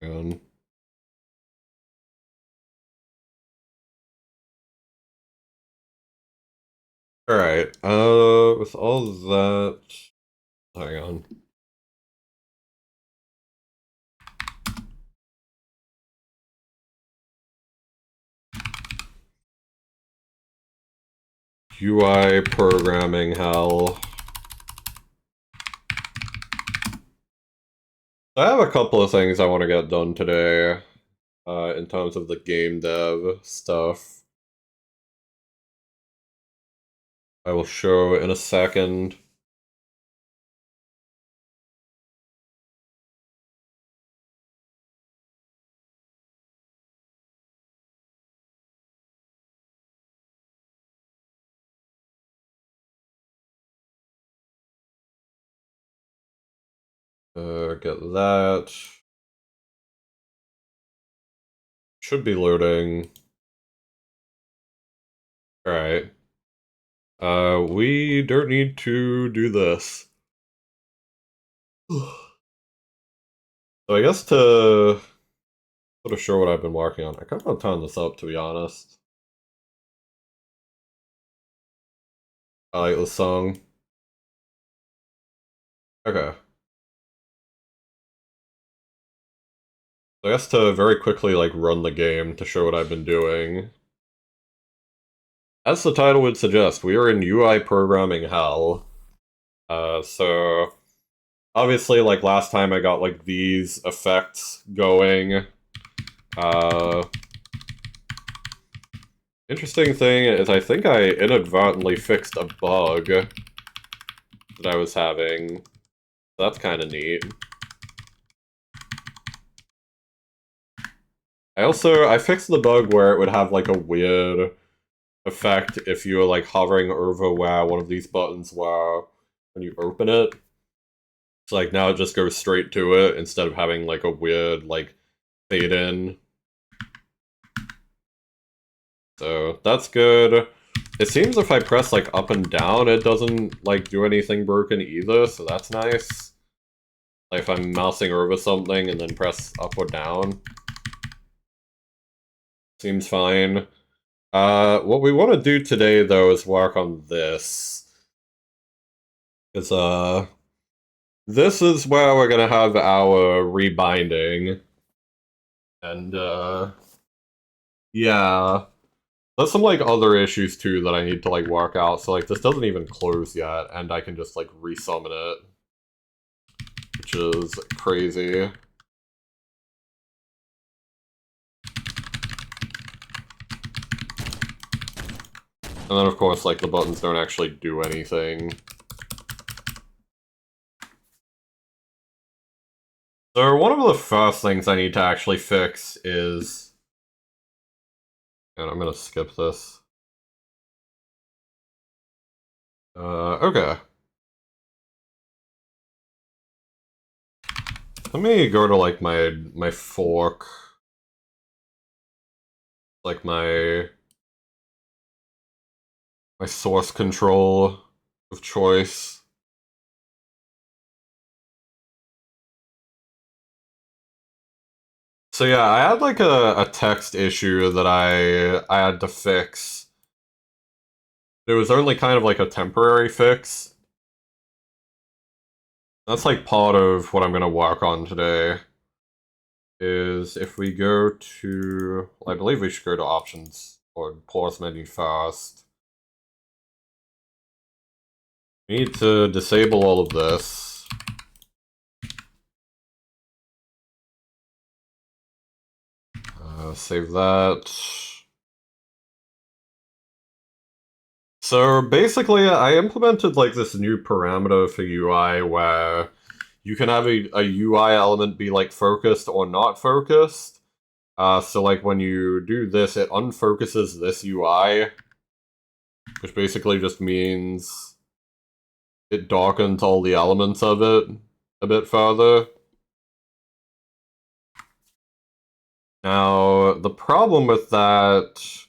And alright, with all that, hang on. UI programming hell. I have a couple of things I want to get done today, in terms of the game dev stuff. I will show in a second. Get that. Should be loading. Alright. We don't need to do this. So I guess to sort of show what I've been working on, I kind of want to turn this up, to be honest. I like this song. Okay. So I guess to very quickly like run the game to show what I've been doing. As the title would suggest, we are in UI programming hell. So obviously like last time I got like these effects going. Interesting thing is I think I inadvertently fixed a bug that I was having. That's kind of neat. I fixed the bug where it would have like a weird effect if you were like hovering over where one of these buttons were when you open it. So like now it just goes straight to it instead of having like a weird like fade in. So that's good. It seems if I press like up and down it doesn't like do anything broken either, so that's nice. Like if I'm mousing over something and then press up or down. Seems fine. What we want to do today, though, is work on this. Because, this is where we're gonna have our rebinding. And, yeah. There's some, like, other issues, too, that I need to, like, work out. So, like, this doesn't even close yet, and I can just, like, resummon it. Which is crazy. And then, of course, like, the buttons don't actually do anything. So one of the first things I need to actually fix is... And I'm gonna skip this. Okay. Let me go to, like, my fork. Like, my source control of choice. So yeah, I had, like, a text issue that I had to fix. It was only kind of, like, a temporary fix. That's, like, part of what I'm gonna work on today. Is if we go to... Well, I believe we should go to options, or pause menu first. We need to disable all of this. Save that. So basically, I implemented like this new parameter for UI where you can have a UI element be like focused or not focused. So like when you do this, it unfocuses this UI, which basically just means it darkens all the elements of it a bit further. Now, the problem with that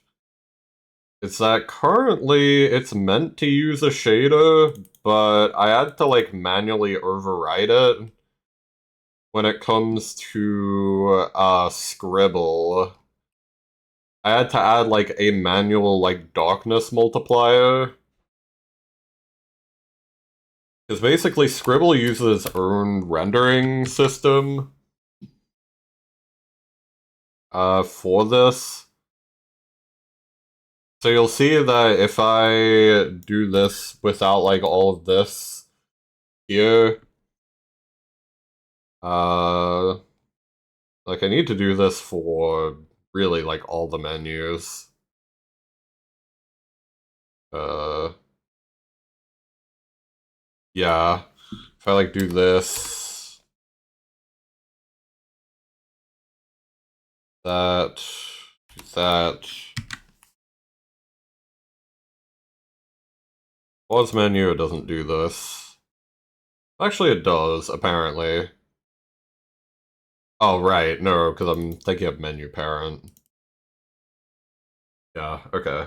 is that currently it's meant to use a shader, but I had to like manually override it when it comes to Scribble. I had to add like a manual like darkness multiplier. Because basically Scribble uses its own rendering system for this. So you'll see that if I do this without like all of this here, like I need to do this for really like all the menus. Yeah, if I like do this, that, pause menu, it doesn't do this. Actually, it does, apparently. Oh, right, no, because I'm thinking of menu parent. Yeah, okay.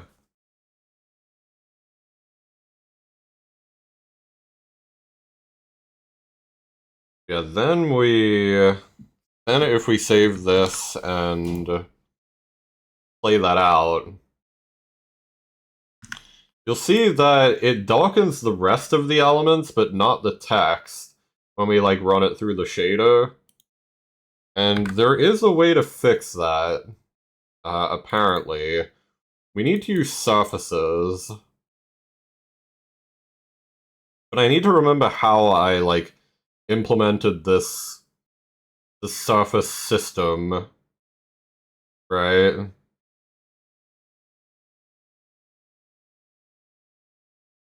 Yeah, then if we save this and play that out, you'll see that it darkens the rest of the elements, but not the text when we like run it through the shader. And there is a way to fix that, apparently. We need to use surfaces. But I need to remember how I, like, implemented the surface system, right?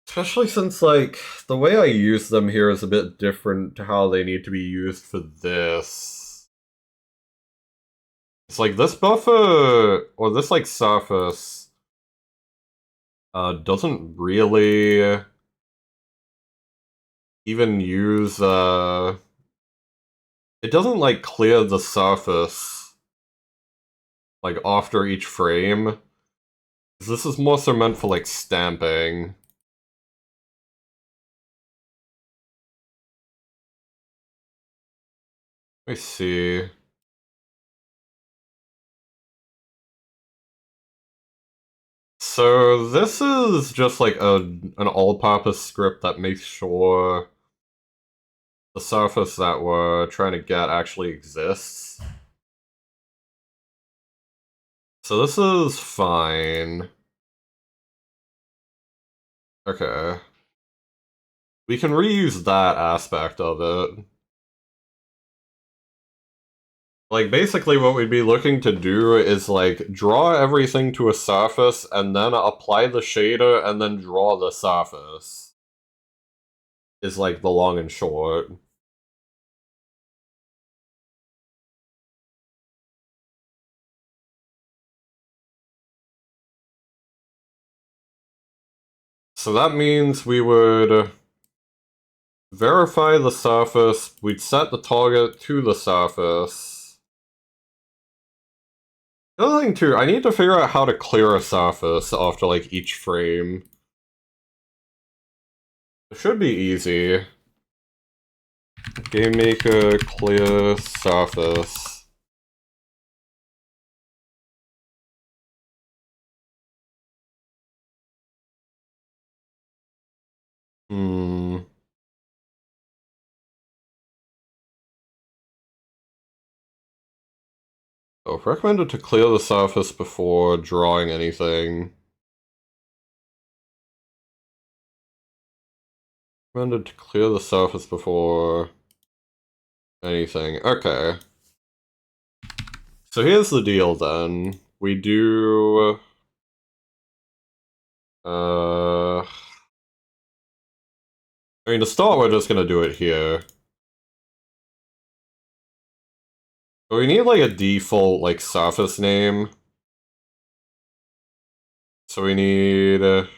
Especially since, like, the way I use them here is a bit different to how they need to be used for this. It's like this buffer, or this, like, surface, doesn't really even use, it doesn't, like, clear the surface, like, after each frame. This is more so meant for, like, stamping. Let me see. So this is just like an all-purpose script that makes sure the surface that we're trying to get actually exists. So this is fine. Okay. We can reuse that aspect of it. Like, basically what we'd be looking to do is, like, draw everything to a surface, and then apply the shader, and then draw the surface. Is, like, the long and short. So that means we would verify the surface, we'd set the target to the surface. The other thing too, I need to figure out how to clear a surface after like each frame. It should be easy. Game maker clear surface. Hmm. Oh, recommended to clear the surface before drawing anything. Recommended to clear the surface before anything. Okay. So here's the deal then. We do... I mean, to start, we're just gonna do it here. But we need, like, a default, like, surface name. So we need...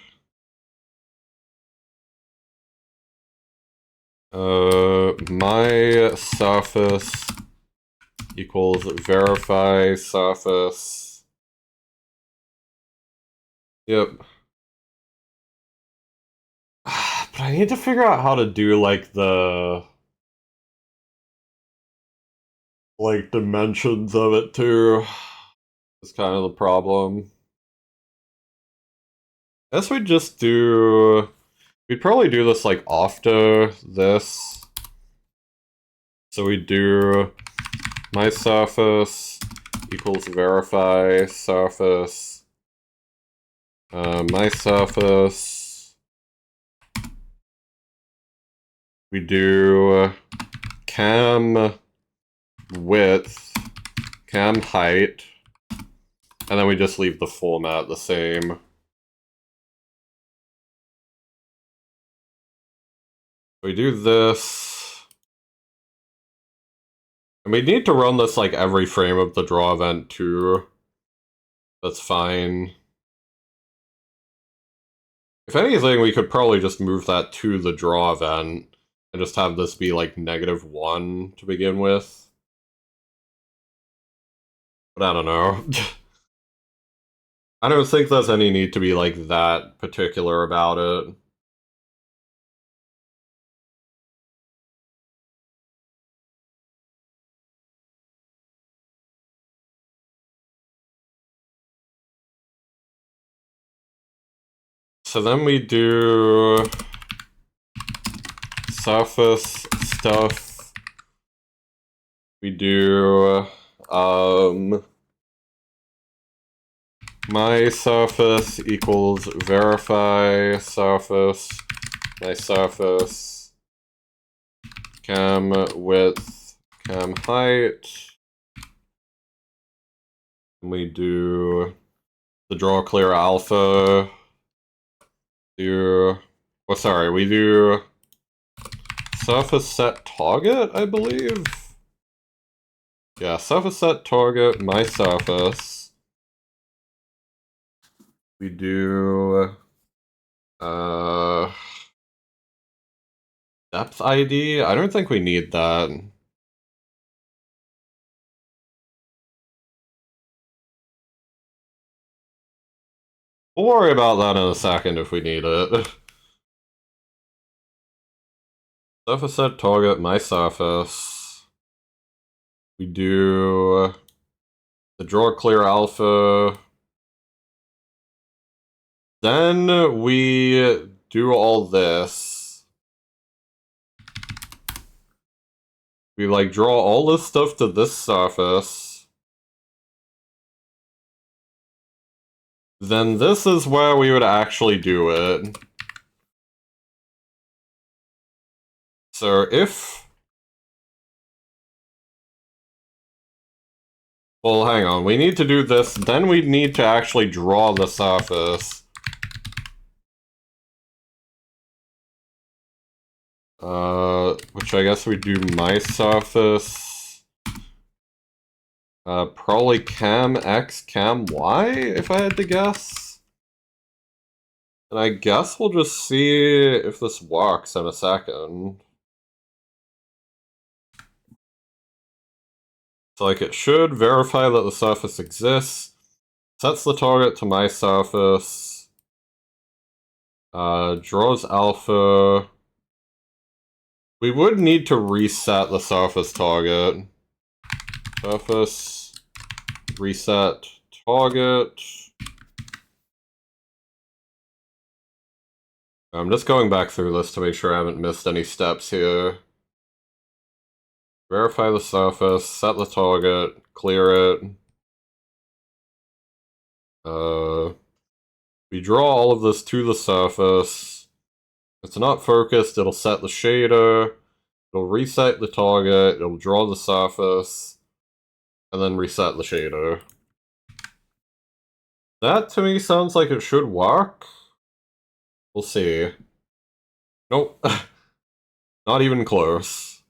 my surface equals verify surface. Yep. But I need to figure out how to do, like, the... like, dimensions of it, too. That's kind of the problem. I guess we'd just do... We'd probably do this, like, after this. So we do my surface equals verify surface. My surface. We do cam width, cam height, and then we just leave the format the same. We do this. And we need to run this like every frame of the draw event too. That's fine. If anything, we could probably just move that to the draw event and just have this be like -1 to begin with. But I don't know. I don't think there's any need to be like that particular about it. So then we do surface stuff. We do my surface equals verify surface, my surface, cam width, cam height. And we do the draw clear alpha. We do surface set target, I believe. Yeah, surface set target, my surface. We do depth ID. I don't think we need that. We'll worry about that in a second if we need it. Surface set target, my surface. We do the draw clear alpha. Then we do all this. We like draw all this stuff to this surface. Then this is where we would actually do it. So if... Well, hang on. We need to do this, then we need to actually draw the surface. Which I guess we do my surface. Probably cam X, cam Y, if I had to guess. And I guess we'll just see if this works in a second. So like it should verify that the surface exists. Sets the target to my surface. Draws alpha. We would need to reset the surface target. Surface, reset target. I'm just going back through this to make sure I haven't missed any steps here. Verify the surface, set the target, clear it. We draw all of this to the surface. If it's not focused, it'll set the shader, it'll reset the target, it'll draw the surface, and then reset the shader. That to me sounds like it should work. We'll see. Nope. Not even close.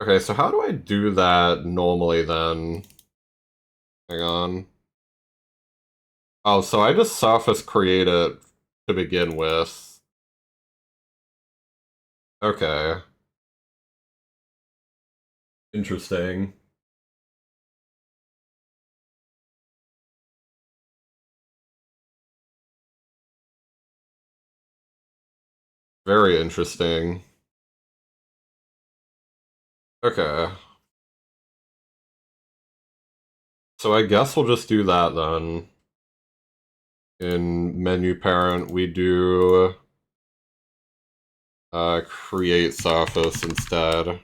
Okay, so how do I do that normally then? Hang on. Oh, so I just surface create it to begin with. Okay. Interesting. Very interesting. Okay. So I guess we'll just do that then. In menu parent, we do create surface instead.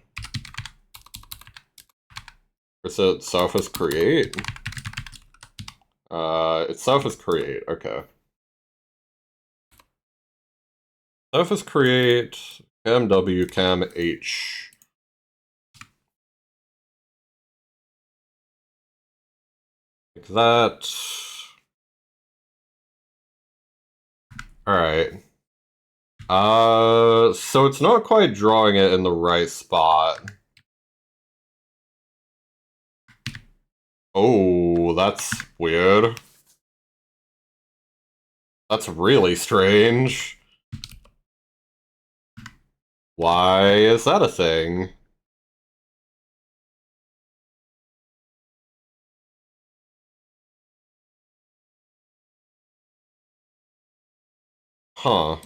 Is it surface create? It's surface create, okay. Surface create cam W cam H. Like that. Alright. So it's not quite drawing it in the right spot. Oh, that's weird. That's really strange. Why is that a thing? Huh.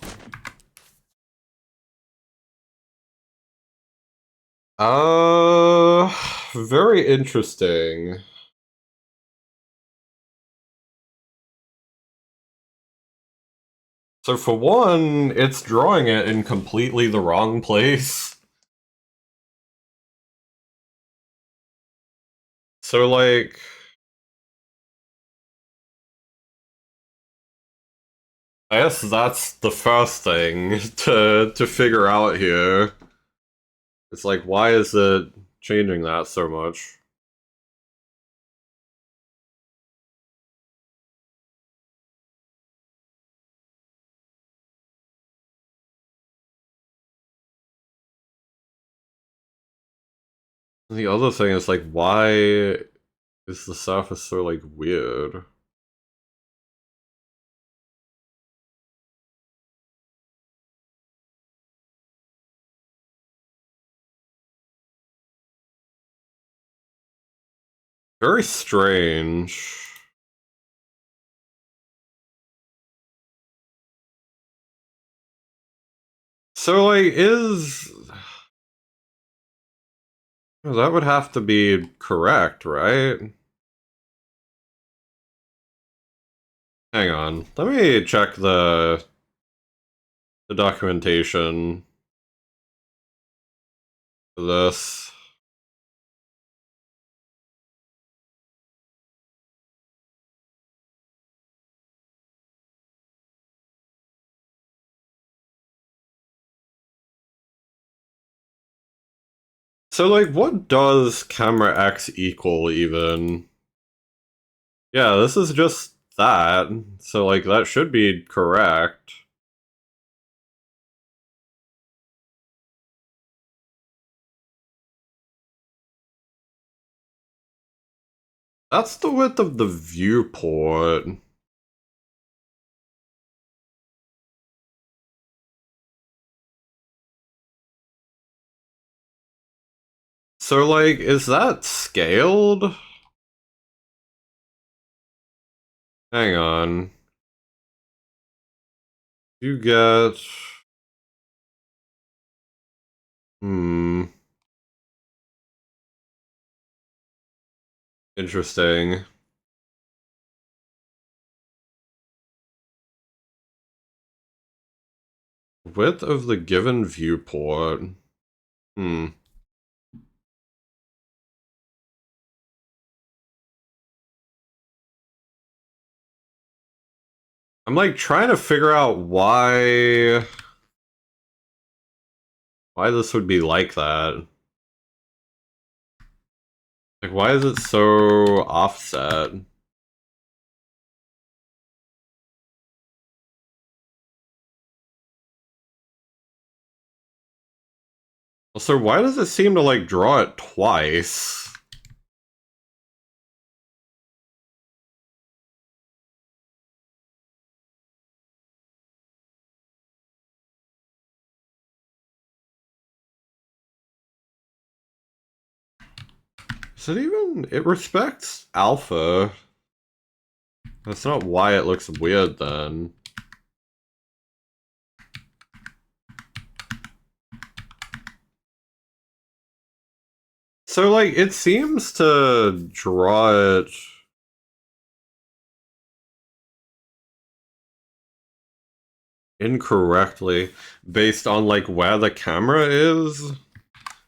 Very interesting. So for one, it's drawing it in completely the wrong place. So like... I guess that's the first thing to figure out here. It's like, why is it changing that so much? The other thing is like, why is the surface so like weird? Very strange. So like, that would have to be correct, right? Hang on. Let me check the documentation for this. So like, what does camera X equal even? Yeah, this is just that. So like, that should be correct. That's the width of the viewport. So like, is that scaled? Hang on. You get... Hmm. Interesting. Width of the given viewport. Hmm. I'm like trying to figure out why this would be like that. Like, why is it so offset? Also, why does it seem to, like, draw it twice? Is it even... It respects alpha. That's not why it looks weird, then. So, like, it seems to draw it... incorrectly, based on, like, where the camera is.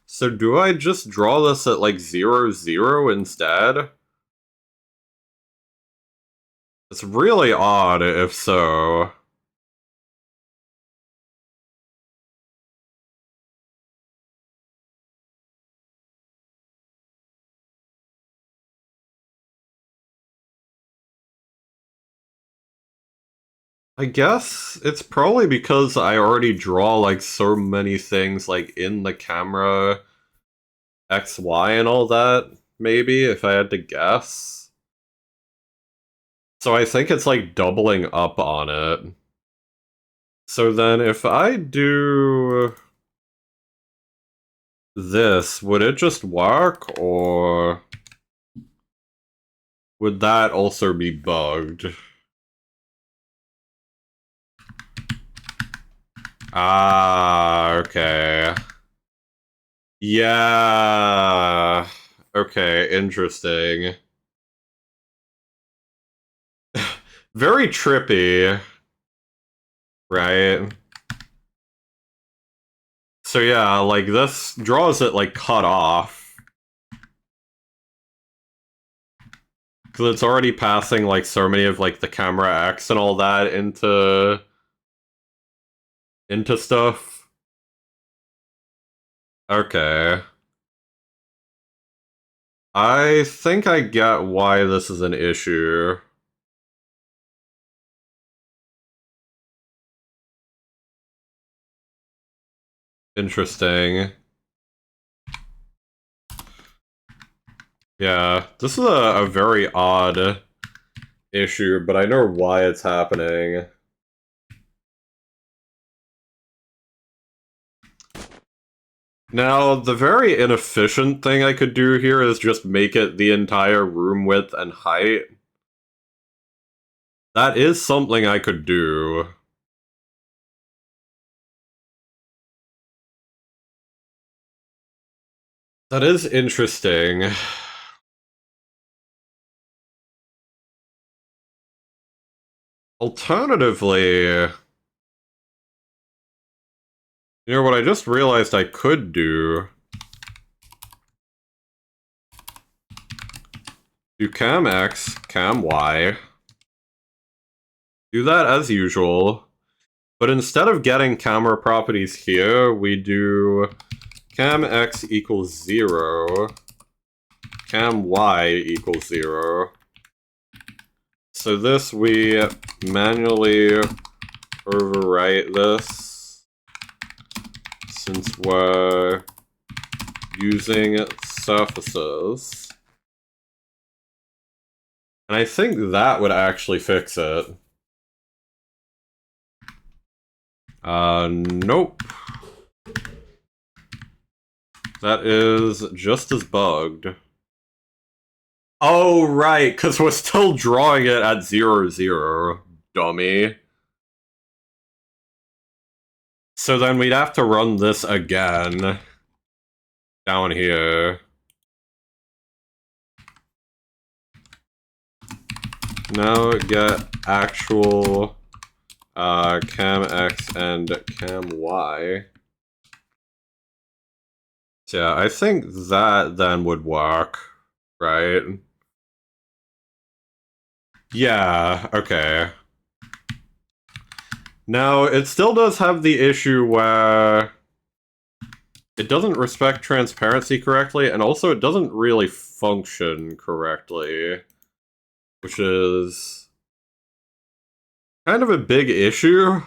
So do I just draw this at, like, 0, 0 instead? It's really odd if so. I guess it's probably because I already draw, like, so many things, like, in the camera XY and all that, maybe, if I had to guess. So I think it's, like, doubling up on it. So then if I do this, would it just work, or would that also be bugged? Ah, okay. Yeah. Okay, interesting. Very trippy, right? So yeah, like, this draws it, like, cut off. Because it's already passing, like, so many of, like, the camera X and all that into stuff. Okay. I think I get why this is an issue. Interesting. Yeah, this is a very odd issue, but I know why it's happening. Now, the very inefficient thing I could do here is just make it the entire room width and height. That is something I could do. That is interesting. Alternatively, you know what I just realized I could do? Do cam X, cam Y. Do that as usual. But instead of getting camera properties here, we do cam X equals 0, cam Y equals 0. So this, we manually overwrite this since we're using surfaces. And I think that would actually fix it. Nope. That is just as bugged. Oh, right, because we're still drawing it at 0, 0, dummy. So then we'd have to run this again. Down here. Now get actual cam X and cam Y. So yeah, I think that then would work, right? Yeah, okay. Now, it still does have the issue where it doesn't respect transparency correctly, and also it doesn't really function correctly, which is kind of a big issue.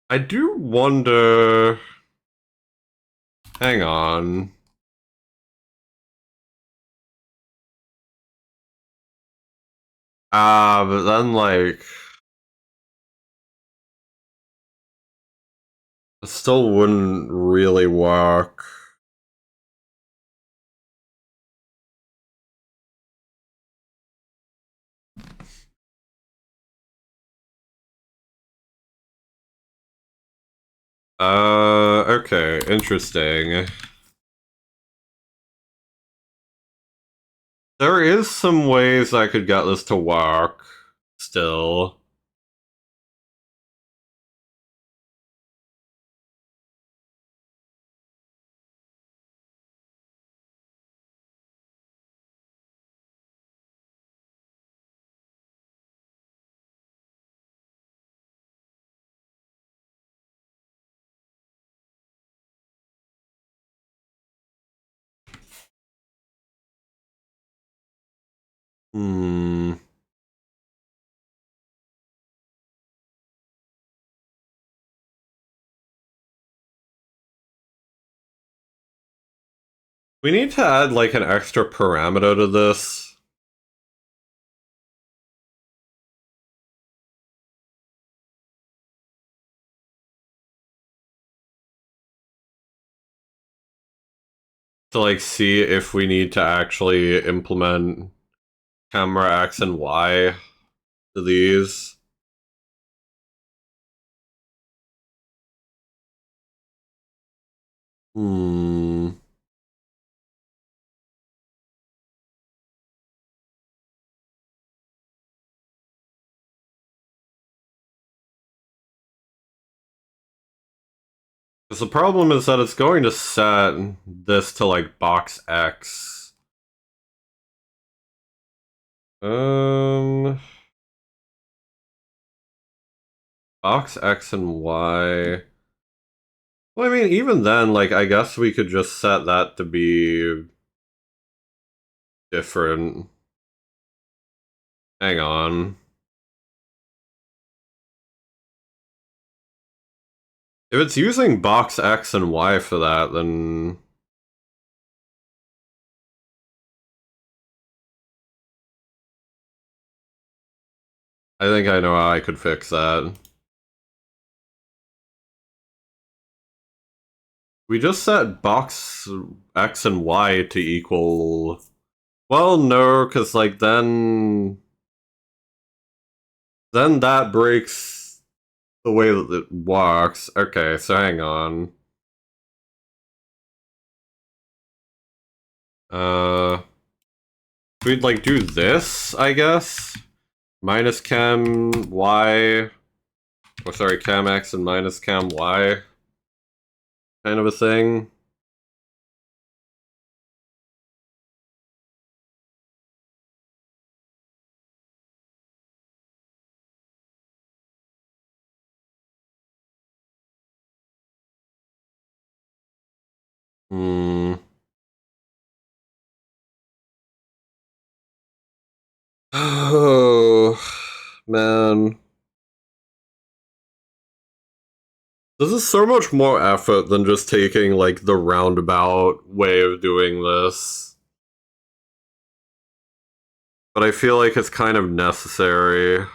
I do wonder... Hang on. But then, like... it still wouldn't really work. Okay, interesting. There is some ways I could get this to work, still. Hmm... We need to add, like, an extra parameter to this. To, like, see if we need to actually implement camera X and Y to these. Hmm... Because the problem is that it's going to set this to, like, box X. Um... Box X and Y... Well, I mean, even then, like, I guess we could just set that to be different. Hang on. If it's using box X and Y for that, then... I think I know how I could fix that. We just set box X and Y to equal... Well, no, because, like, then that breaks the way that it works. Okay, so hang on. We'd, like, do this, I guess? Minus cam Y... Or, sorry, cam X and minus cam Y. Kind of a thing. Hmm... Oh, man. This is so much more effort than just taking, like, the roundabout way of doing this. But I feel like it's kind of necessary.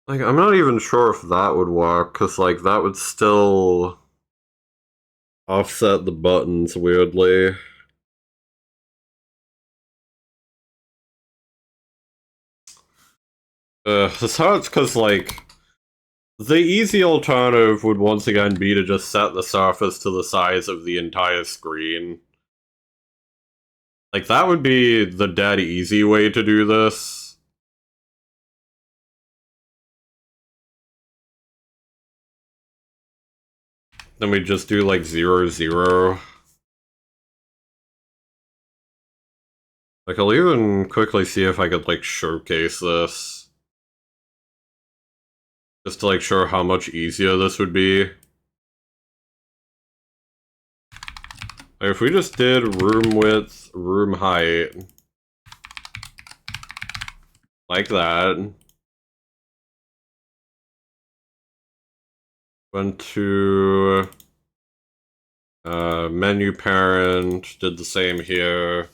Like, I'm not even sure if that would work, because, like, that would still offset the buttons weirdly. This hurts because, like, the easy alternative would once again be to just set the surface to the size of the entire screen. Like, that would be the dead easy way to do this. Then we just do, like, 0, 0. Like, I'll even quickly see if I could, like, showcase this. Just to, like, show how much easier this would be. Like, if we just did room width, room height. Like that. Went to... menu parent, did the same here.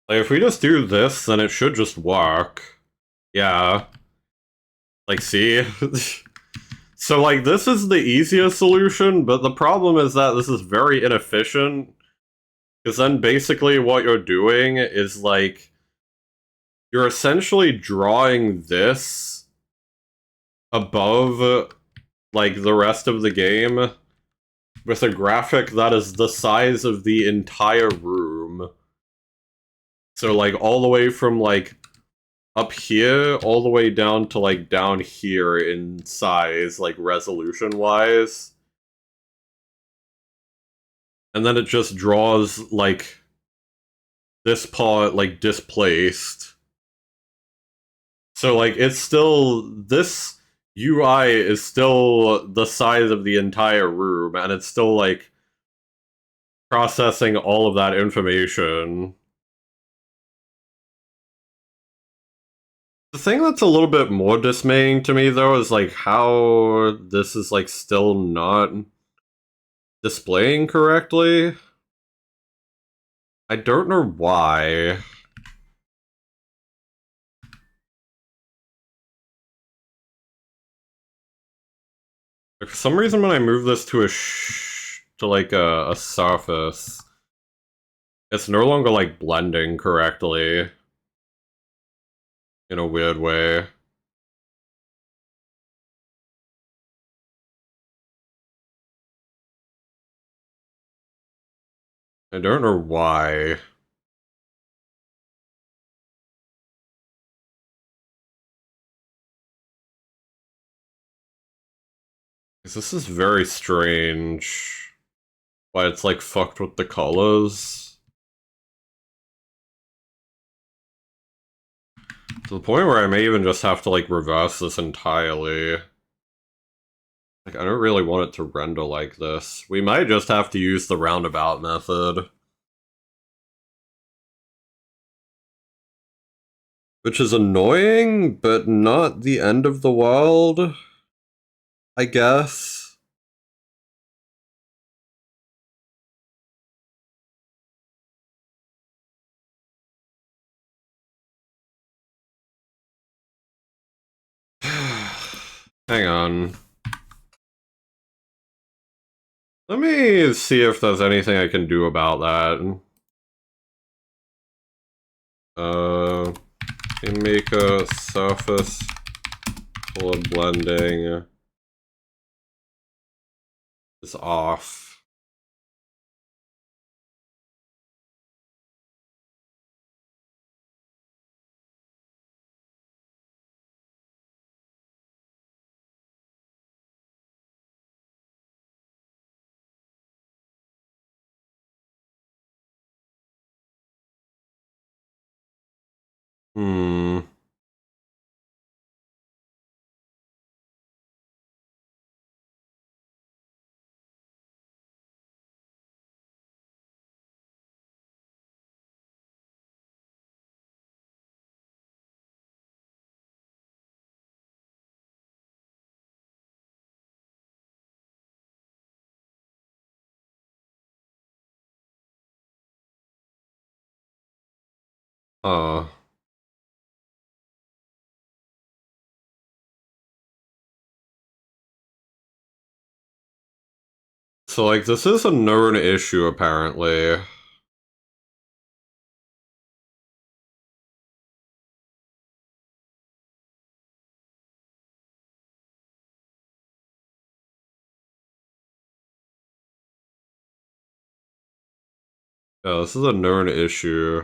Like, if we just do this, then it should just work. Yeah. Like, see? So, like, this is the easiest solution, but the problem is that this is very inefficient. Because then basically what you're doing is, like, you're essentially drawing this above, like, the rest of the game with a graphic that is the size of the entire room. So, like, all the way from, like, up here, all the way down to, like, down here in size, like, resolution-wise. And then it just draws, like, this part, like, displaced. So, like, it's still... This UI is still the size of the entire room, and it's still, like, processing all of that information. The thing that's a little bit more dismaying to me, though, is, like, how this is, like, still not displaying correctly. I don't know why. Like, for some reason, when I move this to a surface, it's no longer, like, blending correctly. In a weird way. I don't know why. This is very strange. Why it's, like, fucked with the colors. To the point where I may even just have to, like, reverse this entirely. Like, I don't really want it to render like this. We might just have to use the roundabout method. Which is annoying, but not the end of the world, I guess. Hang on. Let me see if there's anything I can do about that. Make a surface color blending is off. Hmm. Uh. So, like, this is a known issue, apparently. Yeah, this is a known issue.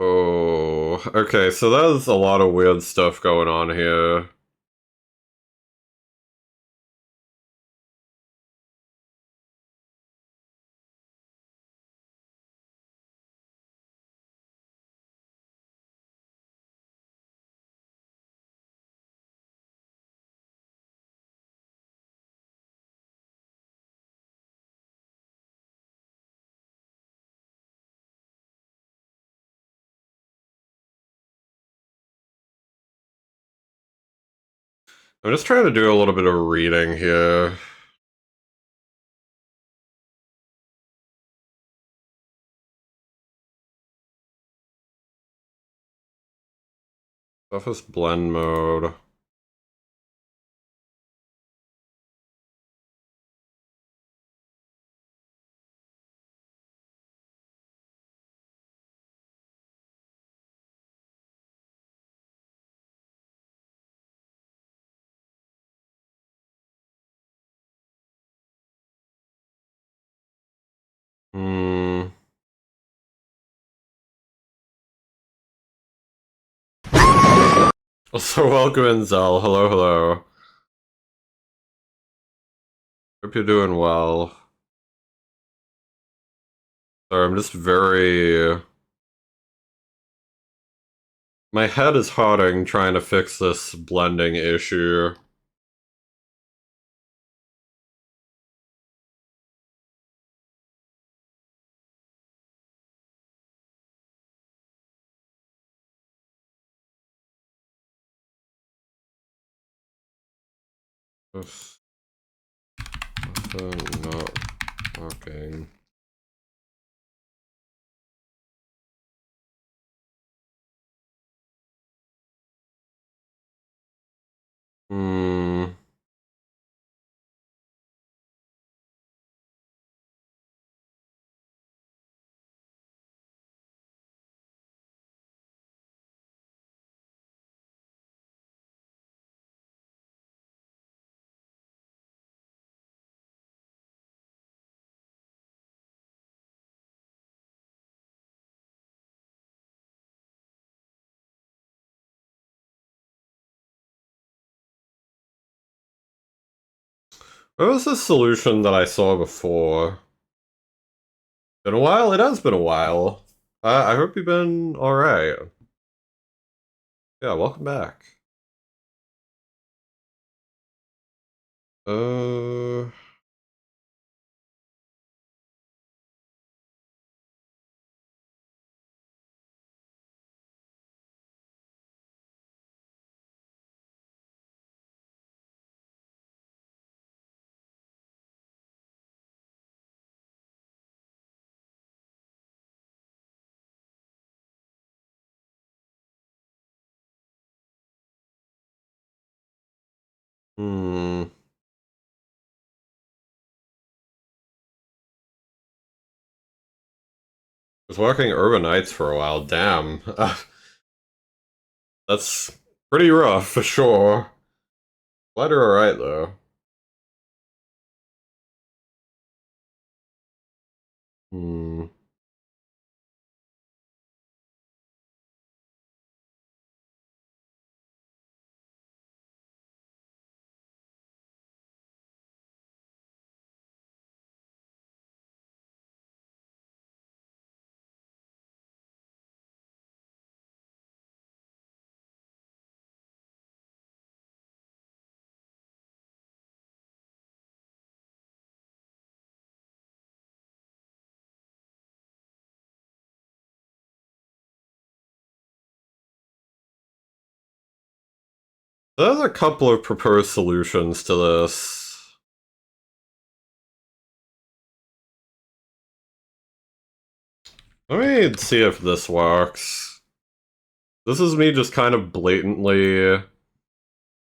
Oh, okay, so there's a lot of weird stuff going on here. I'm just trying to do a little bit of reading here. Surface blend mode. Hmm. Also, welcome in, Zell. Hello, hello. Hope you're doing well. Sorry, I'm just very... My head is hurting trying to fix this blending issue. Not working. Hmm. What was the solution that I saw before? Been a while? It has been a while. I hope you've been alright. Yeah, welcome back. Uh... Hmm... I was working Urban Nights for a while, damn. That's pretty rough, for sure. Glad you're alright, though. Hmm... There's a couple of proposed solutions to this. Let me see if this works. This is me just kind of blatantly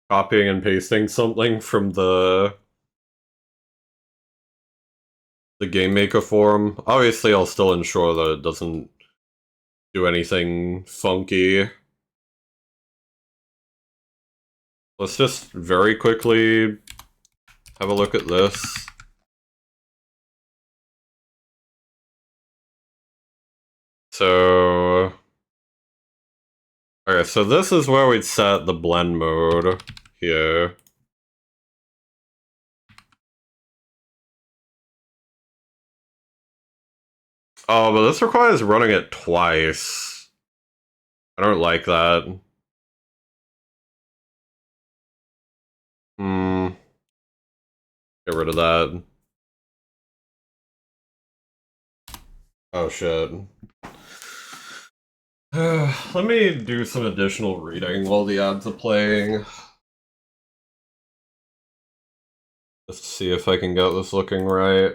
copying and pasting something from the Game Maker forum. Obviously, I'll still ensure that it doesn't do anything funky. Let's just very quickly have a look at this. So... Okay, so this is where we'd set the blend mode here. Oh, but this requires running it twice. I don't like that. Get rid of that. Oh shit. Let me do some additional reading while the ads are playing. Just to see if I can get this looking right.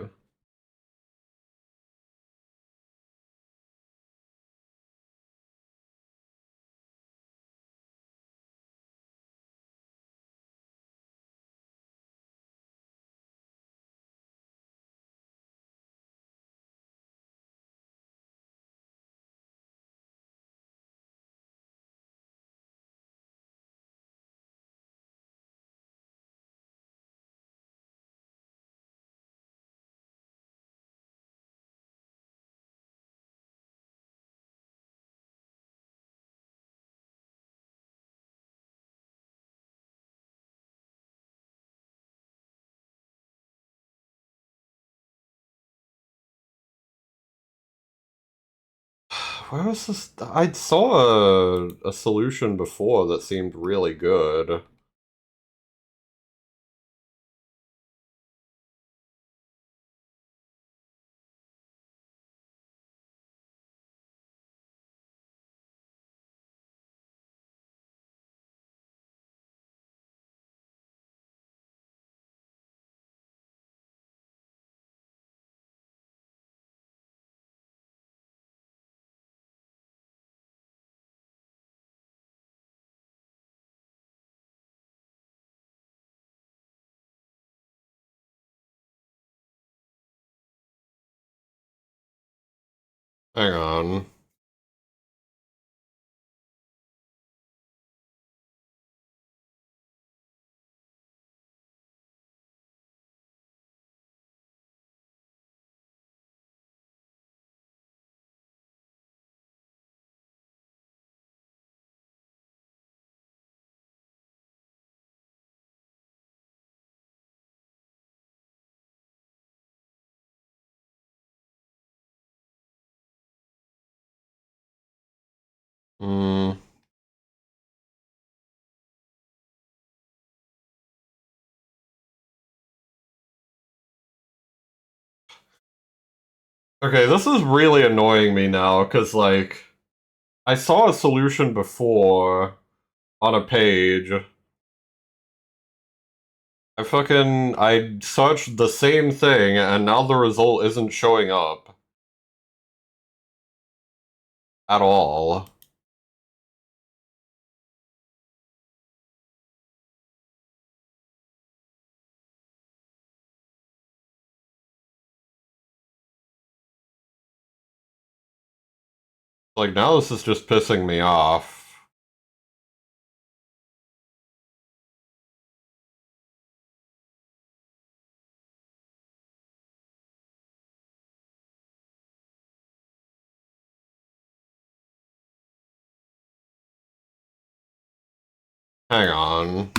Where was this? I saw a solution before that seemed really good. Hang on. Hmm. Okay, this is really annoying me now, because, like, I saw a solution before on a page. I searched the same thing, and now the result isn't showing up. At all. Like, now this is just pissing me off. Hang on.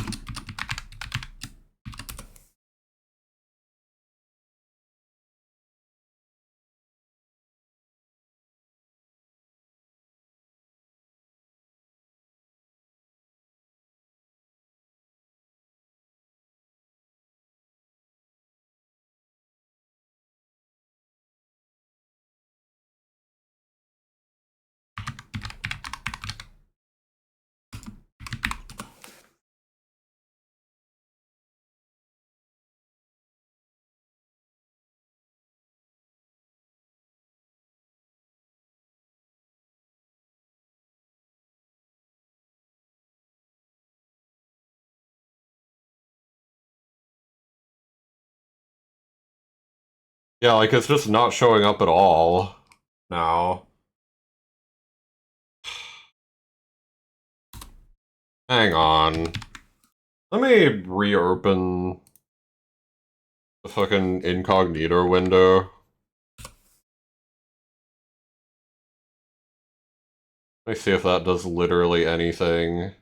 Yeah, like, it's just not showing up at all now. Hang on. Let me reopen the fucking incognito window. Let me see if that does literally anything.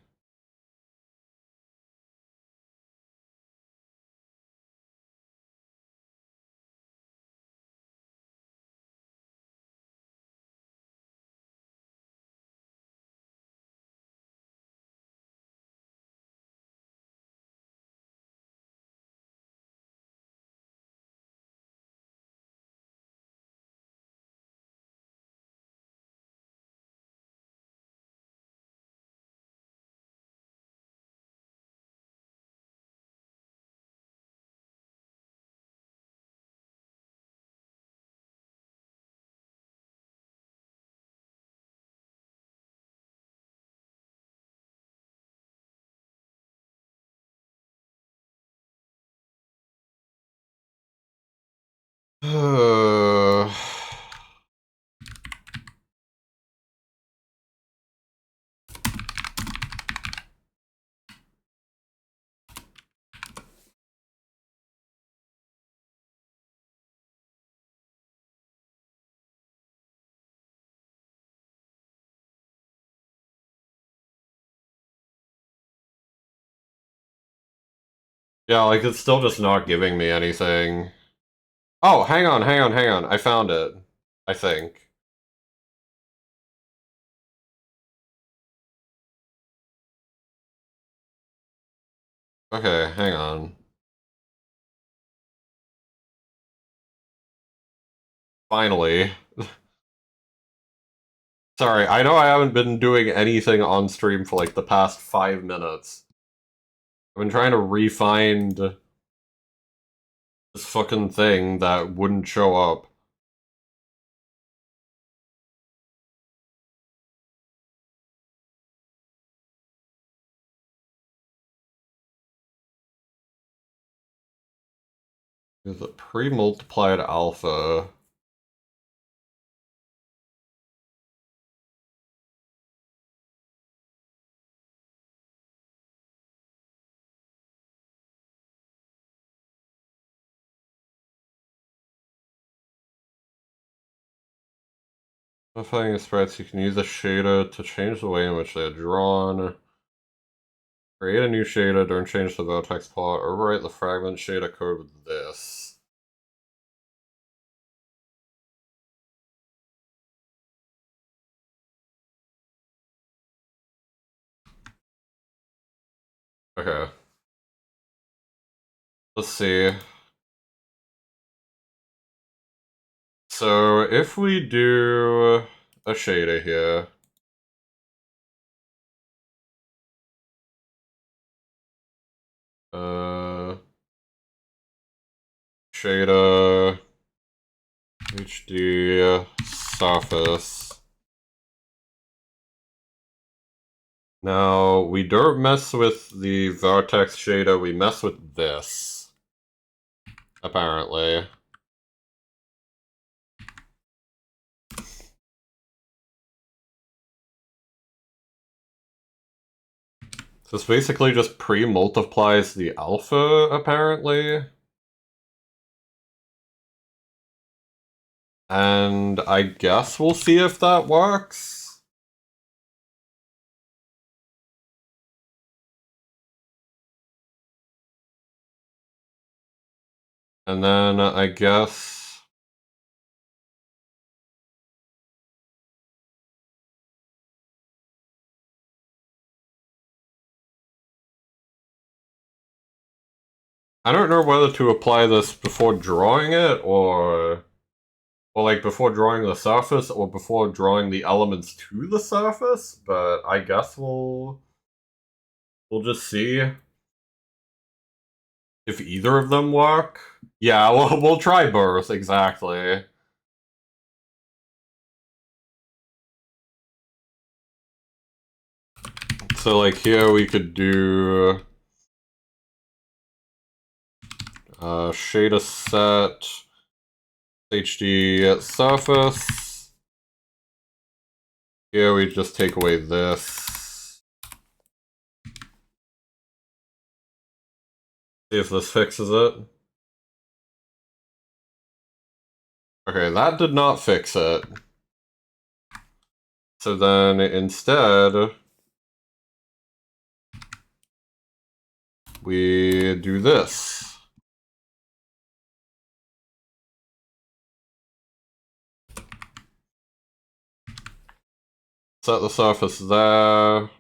Yeah, like, it's still just not giving me anything. Oh, hang on. I found it. I think. Okay, hang on. Finally. Sorry, I know I haven't been doing anything on stream for like the past 5 minutes. I've been trying to re-find this fucking thing that wouldn't show up. Is it pre-multiplied alpha? Modifying sprites, you can use a shader to change the way in which they are drawn. Create a new shader, don't change the vertex plot, overwrite the fragment shader code with this. Okay. Let's see. So, if we do a shader here, shader, HD, surface. Now, we don't mess with the vertex shader, we mess with this. Apparently. This basically just pre-multiplies the alpha, apparently. And I guess we'll see if that works. And then I guess... I don't know whether to apply this before drawing it, or like before drawing the surface, or before drawing the elements to the surface, but I guess we'll just see if either of them work. Yeah, we'll try both, exactly. So like here we could do shader set, HD surface. Here we just take away this. See if this fixes it. Okay, that did not fix it. So then instead, we do this. Set the surface there.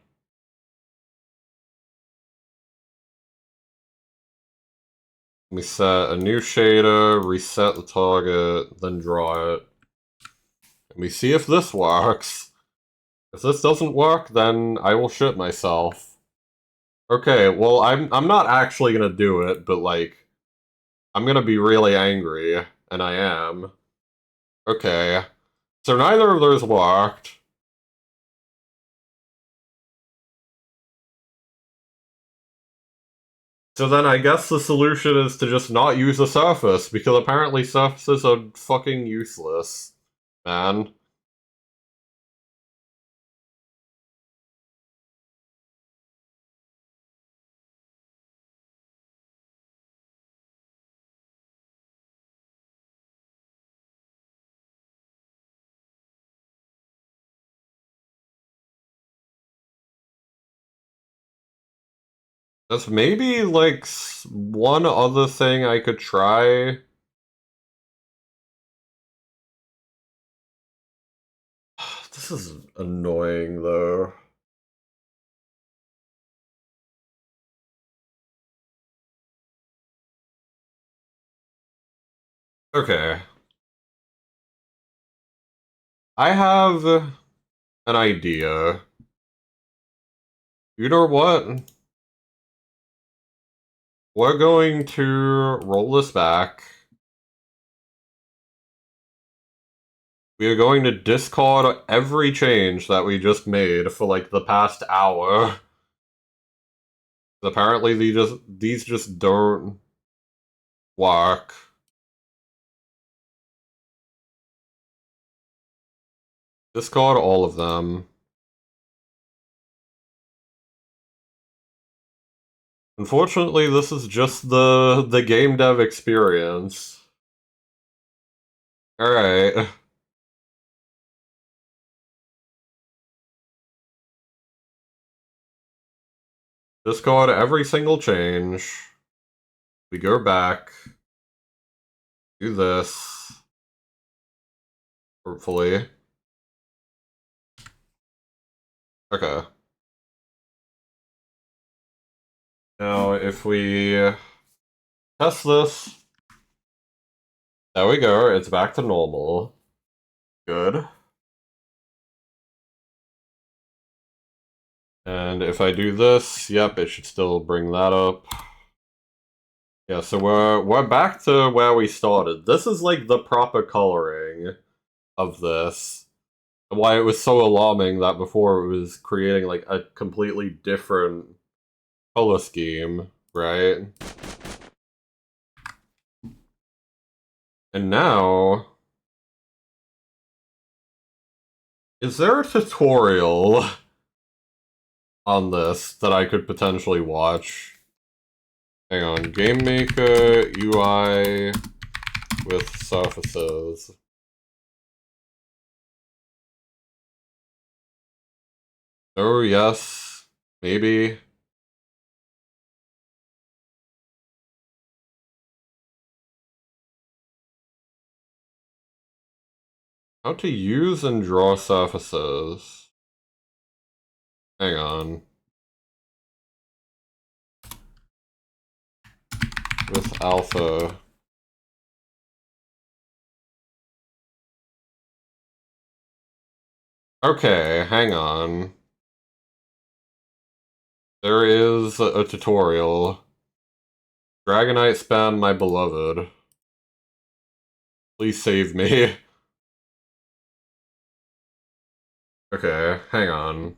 We set a new shader, reset the target, then draw it. And we see if this works. If this doesn't work, then I will shit myself. Okay, well, I'm not actually gonna do it, but, like, I'm gonna be really angry, and I am. Okay. So neither of those worked. So then I guess the solution is to just not use a surface, because apparently surfaces are fucking useless, man. There's maybe, like, one other thing I could try. This is annoying, though. Okay. I have an idea. You know what? We're going to roll this back. We are going to discard every change that we just made for, like, the past hour. Apparently these just don't work. Discard all of them. Unfortunately, this is just the game dev experience. Alright. Discard every single change. We go back. Do this. Hopefully. Okay. Now, if we test this, there we go, it's back to normal. Good. And if I do this, yep, it should still bring that up. Yeah, so we're back to where we started. This is like the proper coloring of this. And why it was so alarming that before it was creating like a completely different color scheme, right? And now, is there a tutorial on this that I could potentially watch? Hang on, Game Maker UI with surfaces. Oh, yes, maybe. How to use and draw surfaces. Hang on. With alpha. Okay, hang on. There is a tutorial. Dragonite spam my beloved. Please save me. Okay, hang on.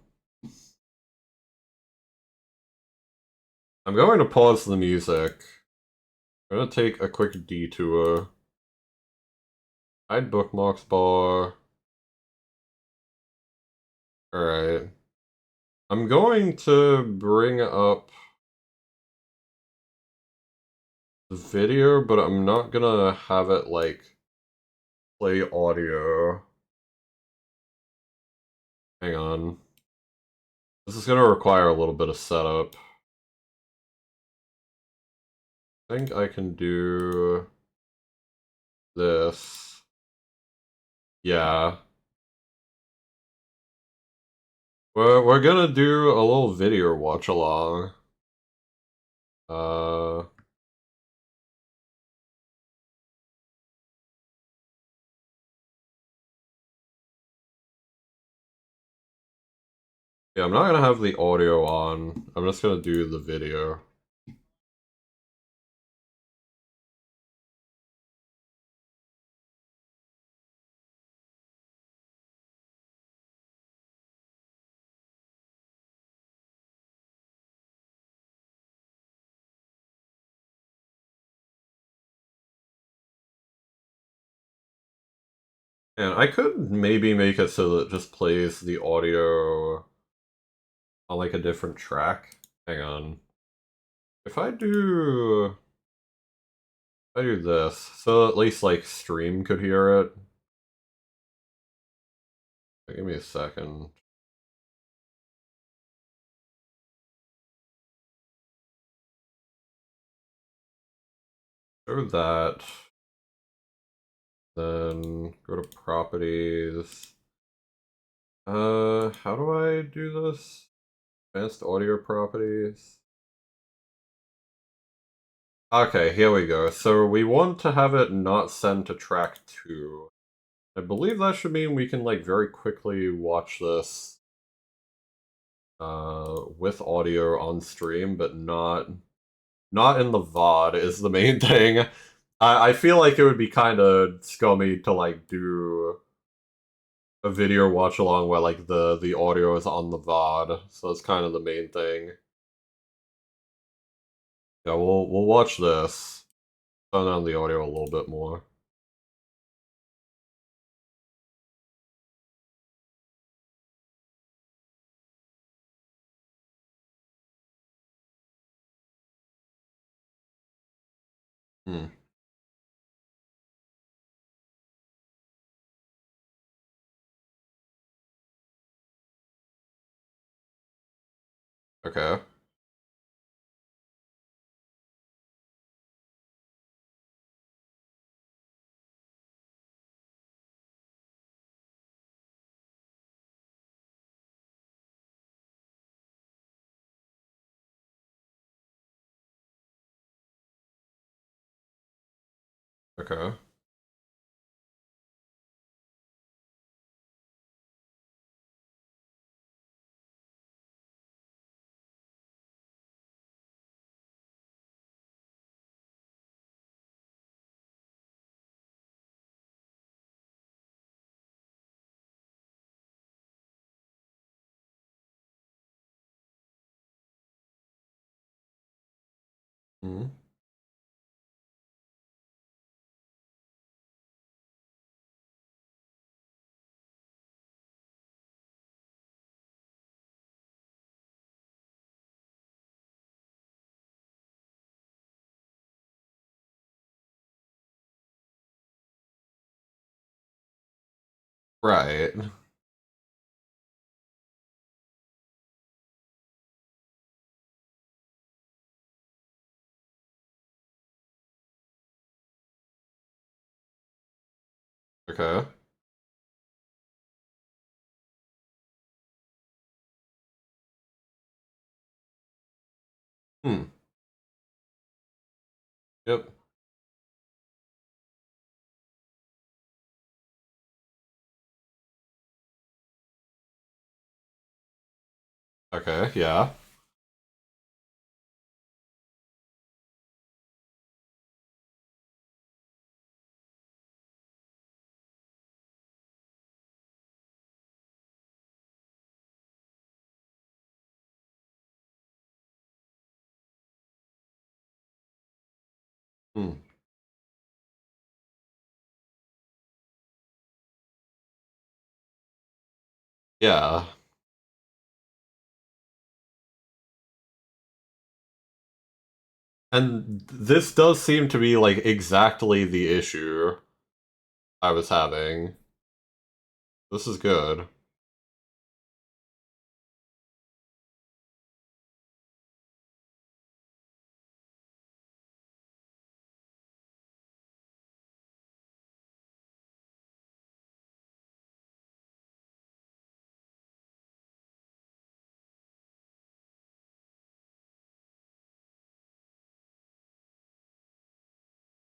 I'm going to pause the music. I'm gonna take a quick detour. Hide bookmarks bar. Alright. I'm going to bring up the video, but I'm not gonna have it, like, play audio. Hang on. This is gonna require a little bit of setup. I think I can do this. Yeah. We're gonna do a little video watch along. Uh yeah, I'm not gonna have the audio on. I'm just gonna do the video. And I could maybe make it so that it just plays the audio on like a different track. Hang on. If I do this, so at least like stream could hear it. Give me a second. Show that. Then go to properties. How do I do this? Advanced audio properties. Okay, here we go. So we want to have it not send to track 2. I believe that should mean we can like very quickly watch this with audio on stream, but not in the VOD is the main thing. I feel like it would be kind of scummy to like do a video watch along where like the audio is on the VOD, so that's kind of the main thing. Yeah, we'll watch this. Turn down the audio a little bit more. Hmm. Okay. Okay. Hmm. Right. Okay. Hmm. Yep. Okay, yeah. Hmm. Yeah. And this does seem to be, like, exactly the issue I was having. This is good.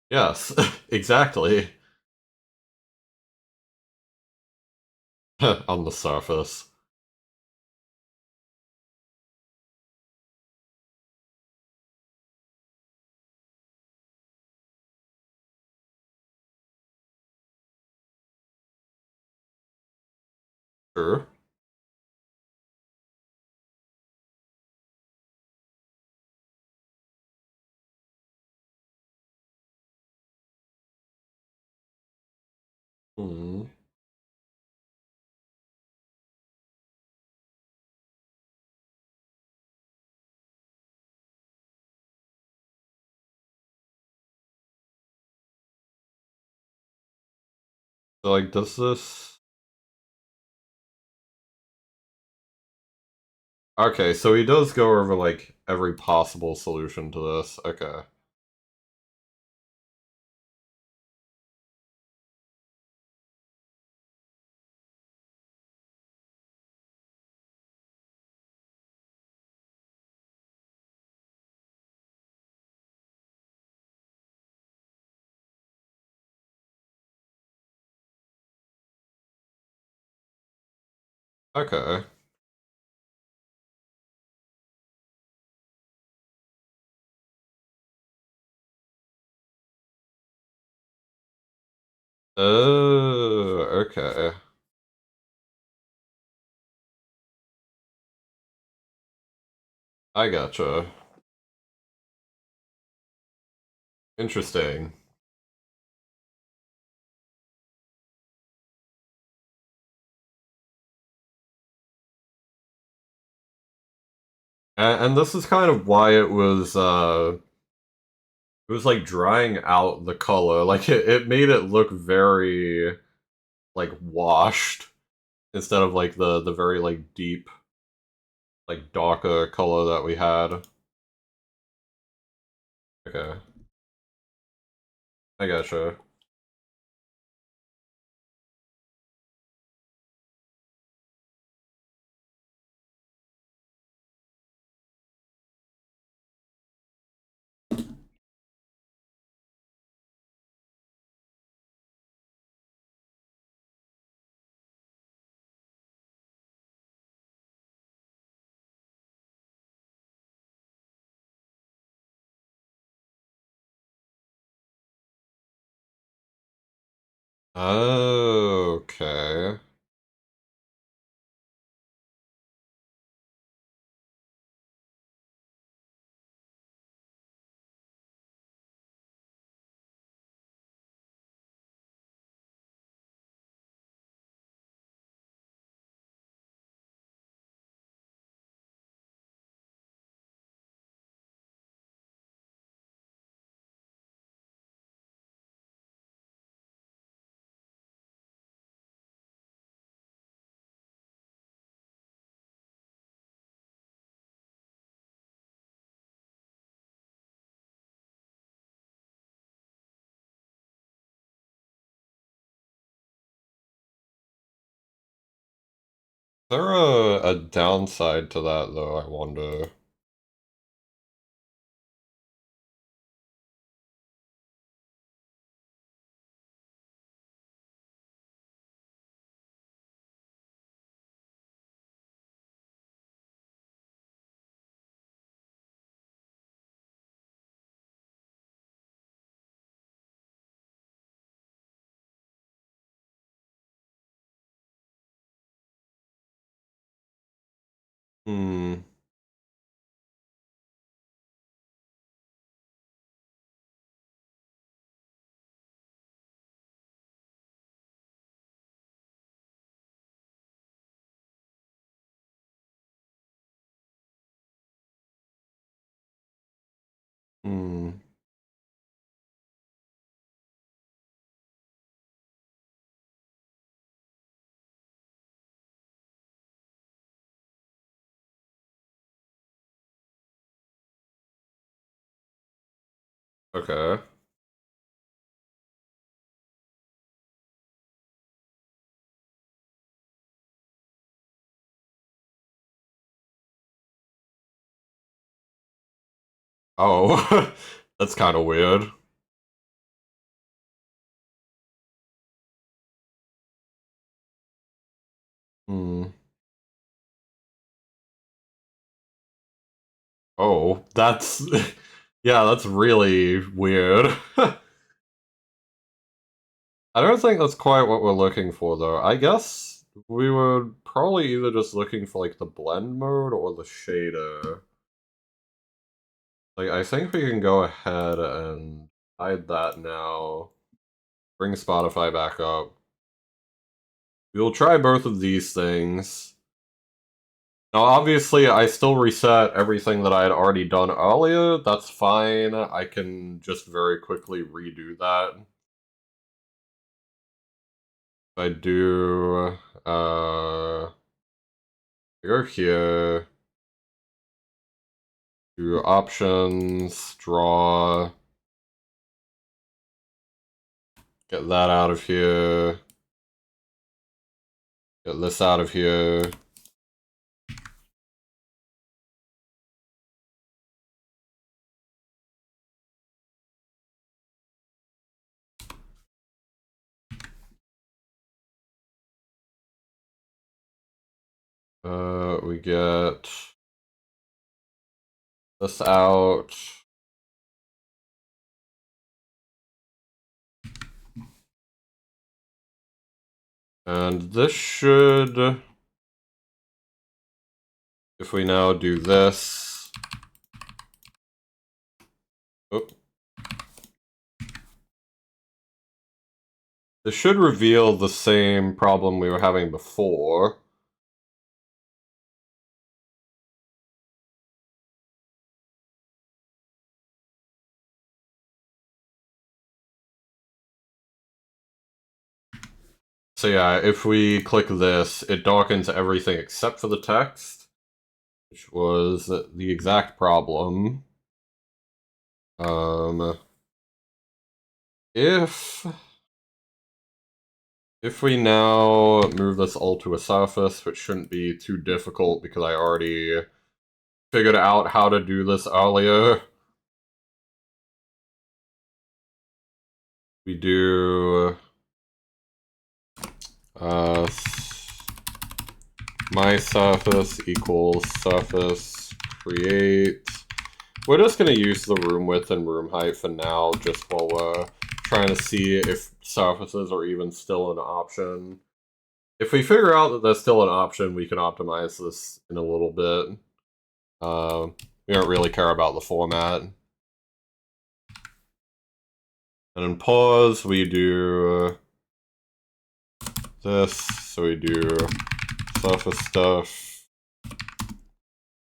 Yes, exactly. On the surface. Sure. Hmm. So, like, does this... Okay, so he does go over, like, every possible solution to this. Okay. Okay. Oh, okay. I gotcha. Interesting. And this is kind of why it was like drying out the color. Like it made it look very like washed instead of like the very like deep like darker color that we had. Okay, I gotcha. Okay. Is there a downside to that though, I wonder? Hmm. Okay. Oh, that's kind of weird. Hmm. Oh, that's... yeah, that's really weird. I don't think that's quite what we're looking for, though. I guess we were probably either just looking for, like, the blend mode or the shader. Like, I think we can go ahead and hide that now. Bring Spotify back up. We'll try both of these things. Now, obviously, I still reset everything that I had already done earlier. That's fine. I can just very quickly redo that. If I do, go here, do options, draw, get that out of here, get this out of here. We get this out. And this should, if we now do this, oh, this should reveal the same problem we were having before. So yeah, if we click this, it darkens everything except for the text, which was the exact problem. If we now move this all to a surface, which shouldn't be too difficult because I already figured out how to do this earlier. We do my surface equals surface create. We're just going to use the room width and room height for now, just while we're trying to see if surfaces are even still an option. If we figure out that there's still an option, we can optimize this in a little bit. We don't really care about the format. And in pause, we do this, so we do surface stuff.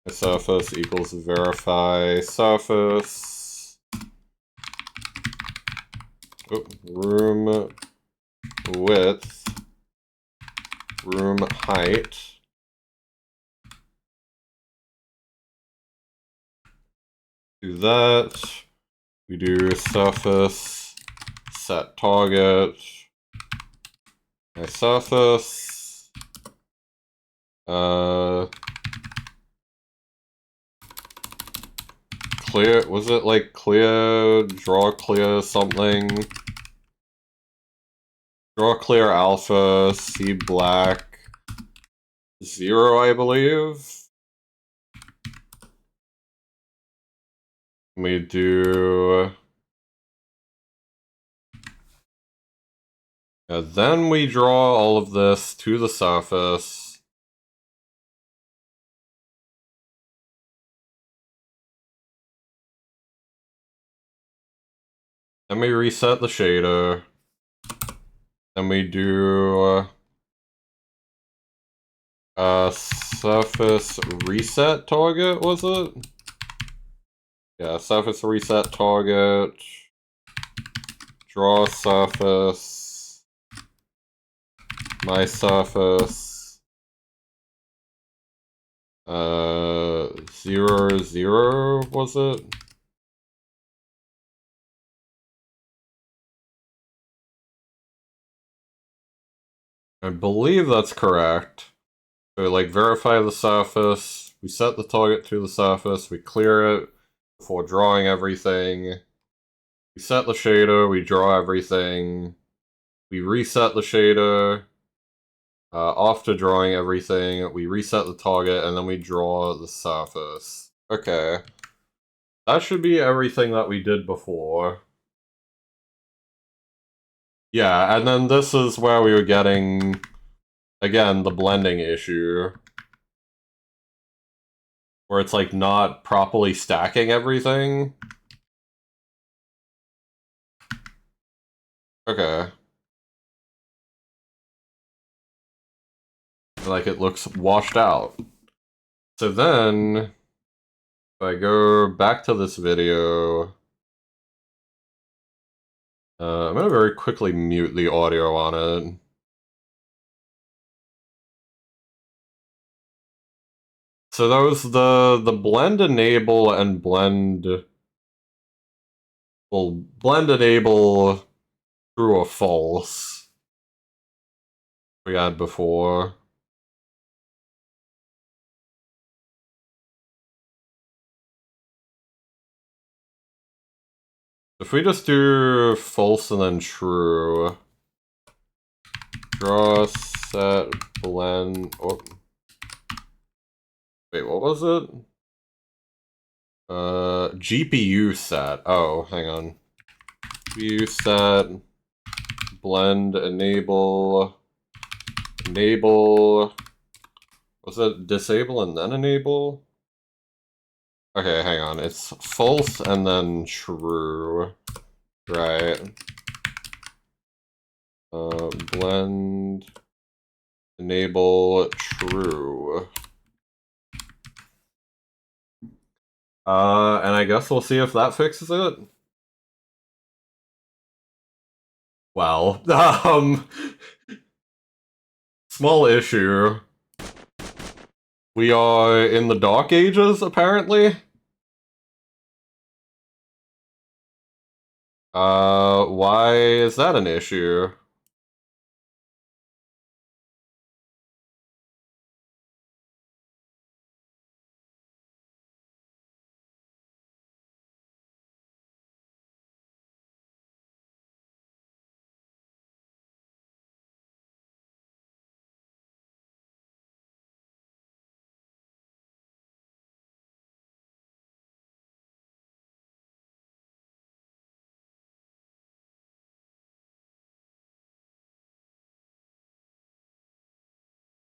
Surface equals verify surface. Oh, room width, room height. Do that. We do surface set target. My surface. Clear, was it like clear, draw clear something? Draw clear alpha, C black, 0, I believe. We do... then we draw all of this to the surface. Then we reset the shader. Then we do surface reset target, was it? Yeah, surface reset target. Draw surface. My surface. 0, 0, was it? I believe that's correct. So, like, verify the surface, we set the target to the surface, we clear it before drawing everything, we set the shader, we draw everything, we reset the shader, after drawing everything, we reset the target, and then we draw the surface. Okay. That should be everything that we did before. Yeah, and then this is where we were getting, again, the blending issue. Where it's, like, not properly stacking everything. Okay. Like, it looks washed out. So then, if I go back to this video, I'm gonna very quickly mute the audio on it. So that was the blend enable and blend... Well, blend enable true or false we had before. If we just do false and then true, draw, set, blend, oh. Wait, what was it? GPU set. Oh, hang on. GPU set, blend, enable, was it disable and then enable? Okay, hang on. It's false and then true. Right. Blend, enable, true. And I guess we'll see if that fixes it. Well, small issue. We are in the Dark Ages, apparently. Why is that an issue?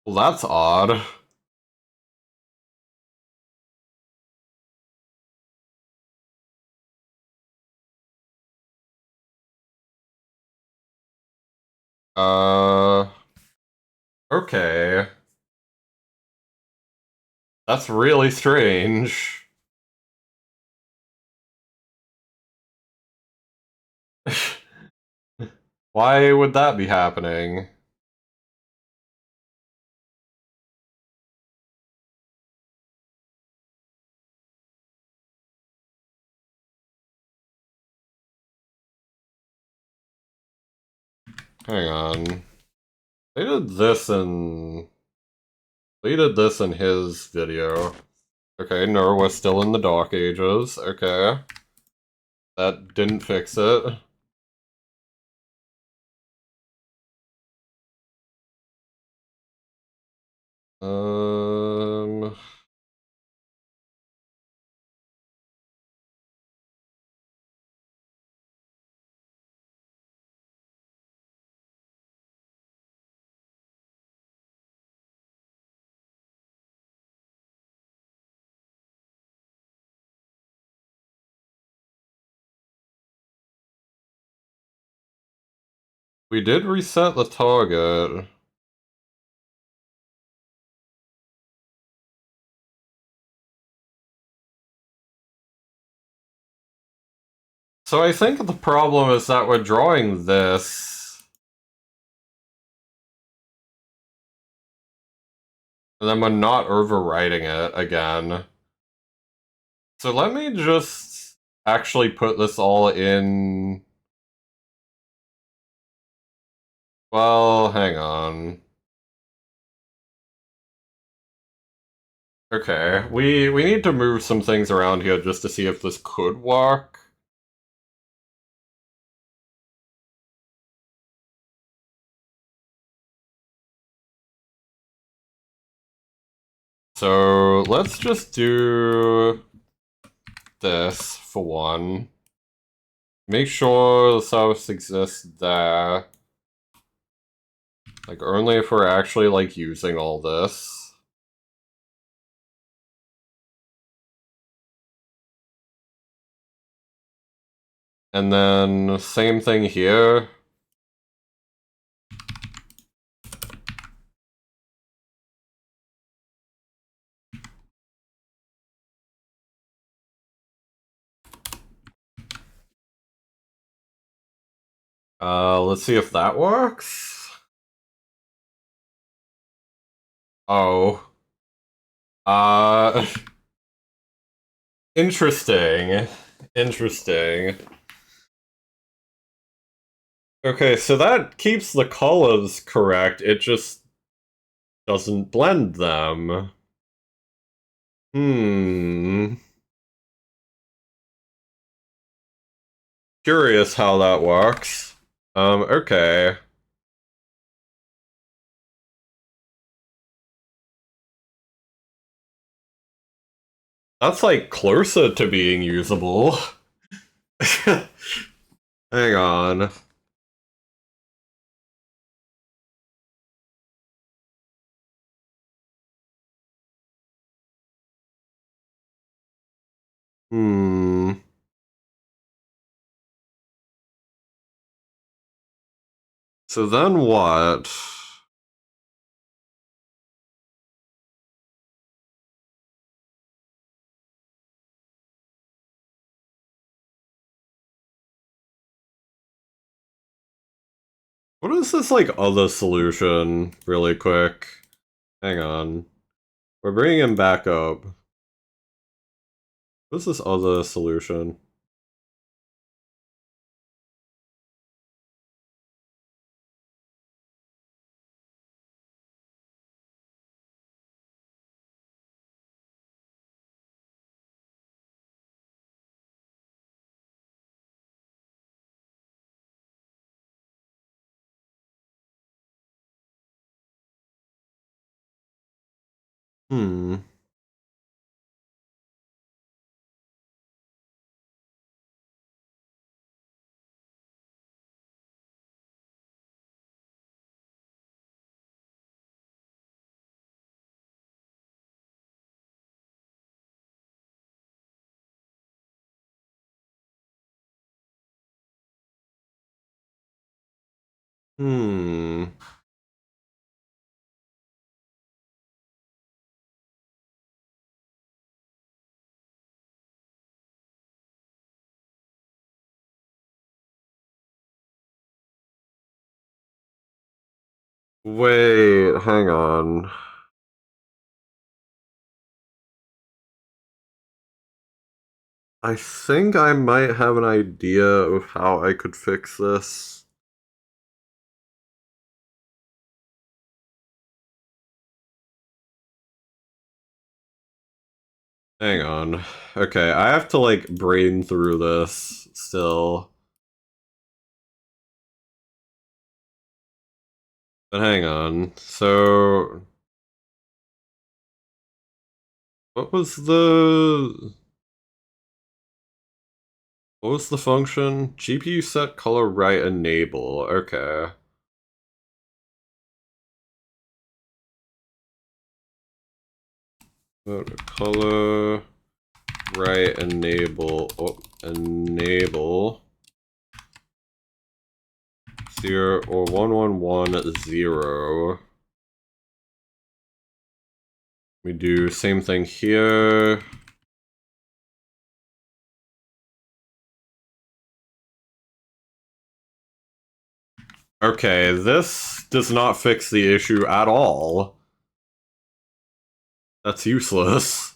Well, that's odd. Okay. That's really strange. Why would that be happening? Hang on. They did this in... They did this in his video. Okay, no, we're still in the Dark Ages. Okay. That didn't fix it. Um... We did reset the target. So I think the problem is that we're drawing this, and then we're not overwriting it again. So let me just actually put this all in Well, hang on. Okay, we need to move some things around here just to see if this could work. So let's just do this for one. Make sure the service exists there. Like, only if we're actually, like, using all this. And then, same thing here. Let's see if that works. Oh. Interesting. Interesting. Okay, so that keeps the colors correct, it just doesn't blend them. Curious how that works. Okay. That's, like, closer to being usable. Hang on. So then what? What is this, like, other solution, really quick? Hang on. We're bringing him back up. What's this other solution? Hmm. Hmm. Wait, hang on. I think I might have an idea of how I could fix this. Hang on. Okay, I have to, like, brain through this still. But hang on. So, what was the... What was the function? GPU set color right enable. Okay. Color right enable. Oh, enable 0 or 1110. We do same thing here. Okay, this does not fix the issue at all. That's useless.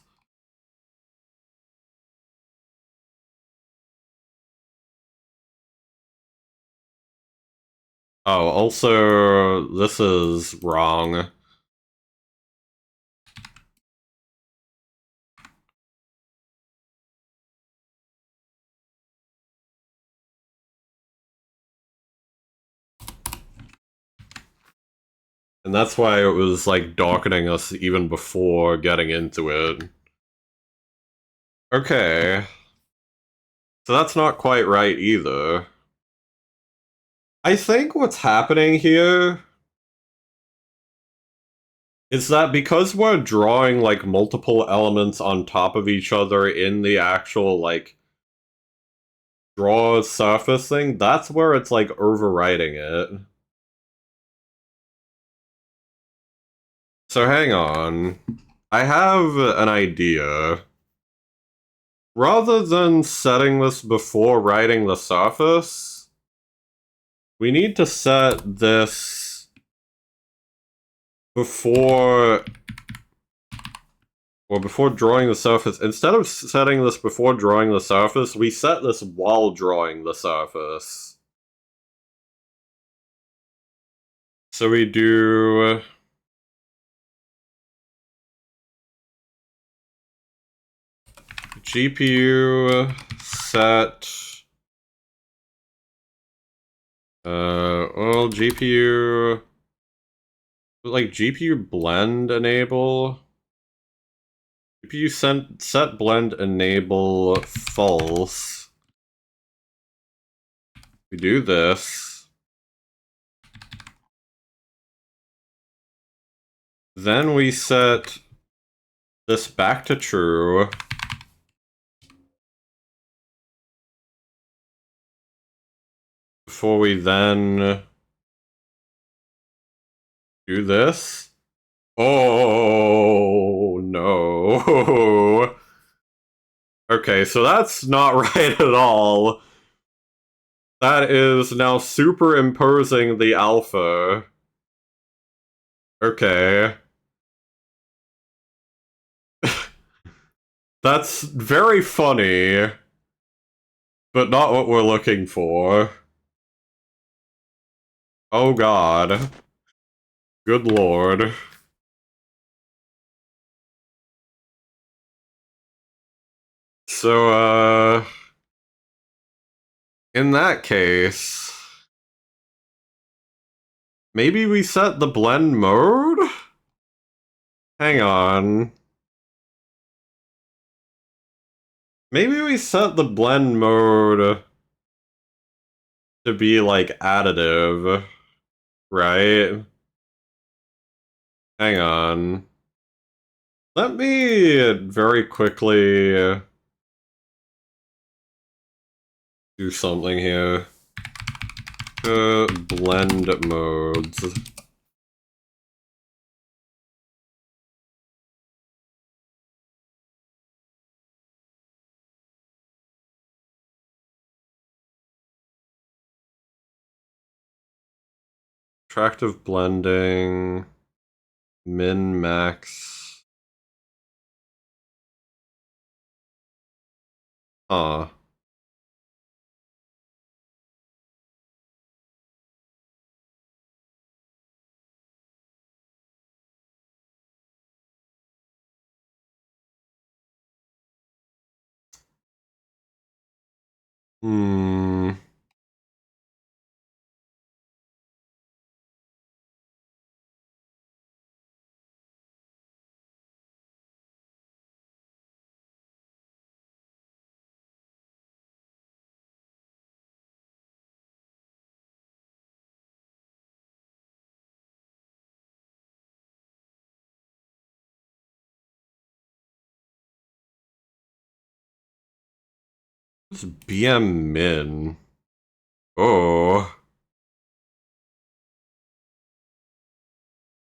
Oh, also, this is wrong. And that's why it was, like, darkening us even before getting into it. Okay. So that's not quite right either. I think what's happening here is that because we're drawing, like, multiple elements on top of each other in the actual, like, draw surface thing, that's where it's, like, overwriting it. So hang on. I have an idea. Rather than setting this before writing the surface, we need to set this before, or before drawing the surface. Instead of setting this before drawing the surface, we set this while drawing the surface. So we do GPU set, well, GPU, like GPU blend enable, GPU set blend enable false. We do this. Then we set this back to true. Before we then do this. Oh, no. Okay, so that's not right at all. That is now superimposing the alpha. Okay. That's very funny, but not what we're looking for. Oh god. Good lord. So, in that case, maybe we set the blend mode? Hang on. Maybe we set the blend mode to be, like, additive, right? Hang on. Let me very quickly do something here. Blend modes. Attractive blending. Min, max. Huh. Hmm. What's BM min? Oh.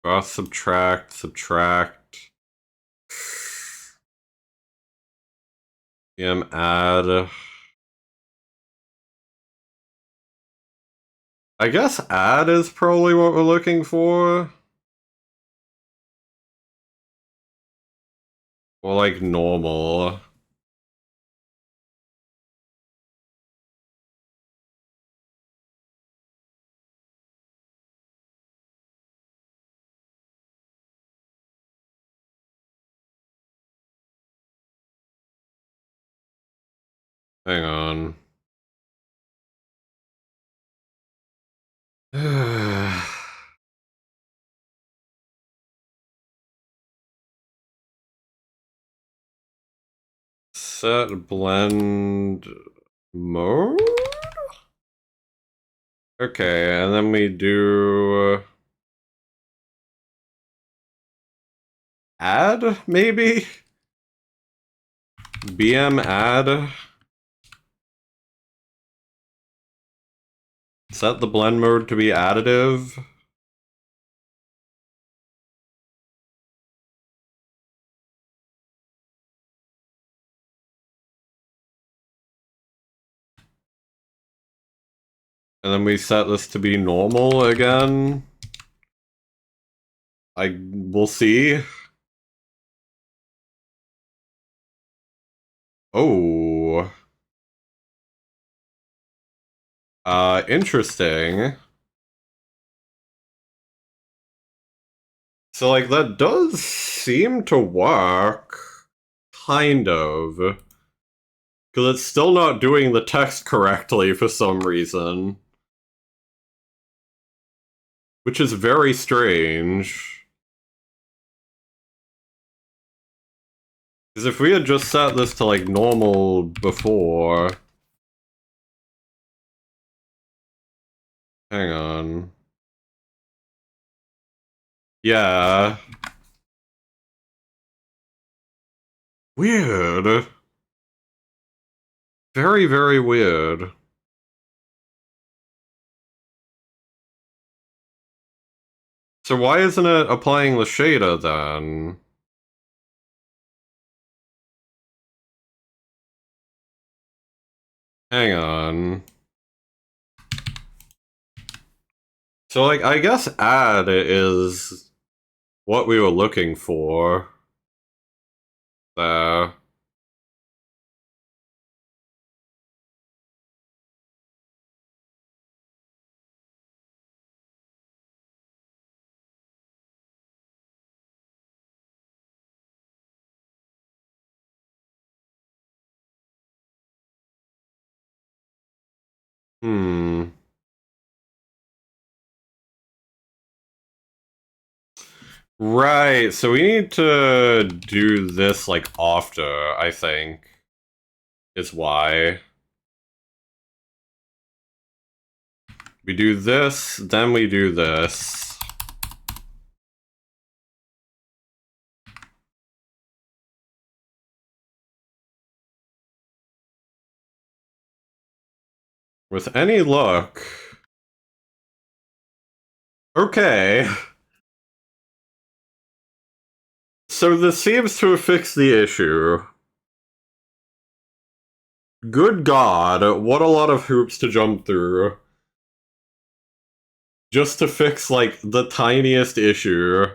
Cross subtract, subtract. BM add. I guess add is probably what we're looking for. Or like normal. Hang on. Set blend mode? Okay, and then we do add, maybe? BM add. Set the blend mode to be additive. And then we set this to be normal again. We'll see. Oh. Interesting. So, like, that does seem to work. Kind of. Because it's still not doing the text correctly for some reason. Which is very strange. Because if we had just set this to, like, normal before... Hang on. Yeah. Weird. Very, very weird. So why isn't it applying the shader then? Hang on. So, like, I guess add is what we were looking for. There. Hmm. Right, so we need to do this, like, after, I think. Is why. We do this, then we do this. With any luck... Okay. So this seems to have fixed the issue. Good God, what a lot of hoops to jump through. Just to fix, like, the tiniest issue.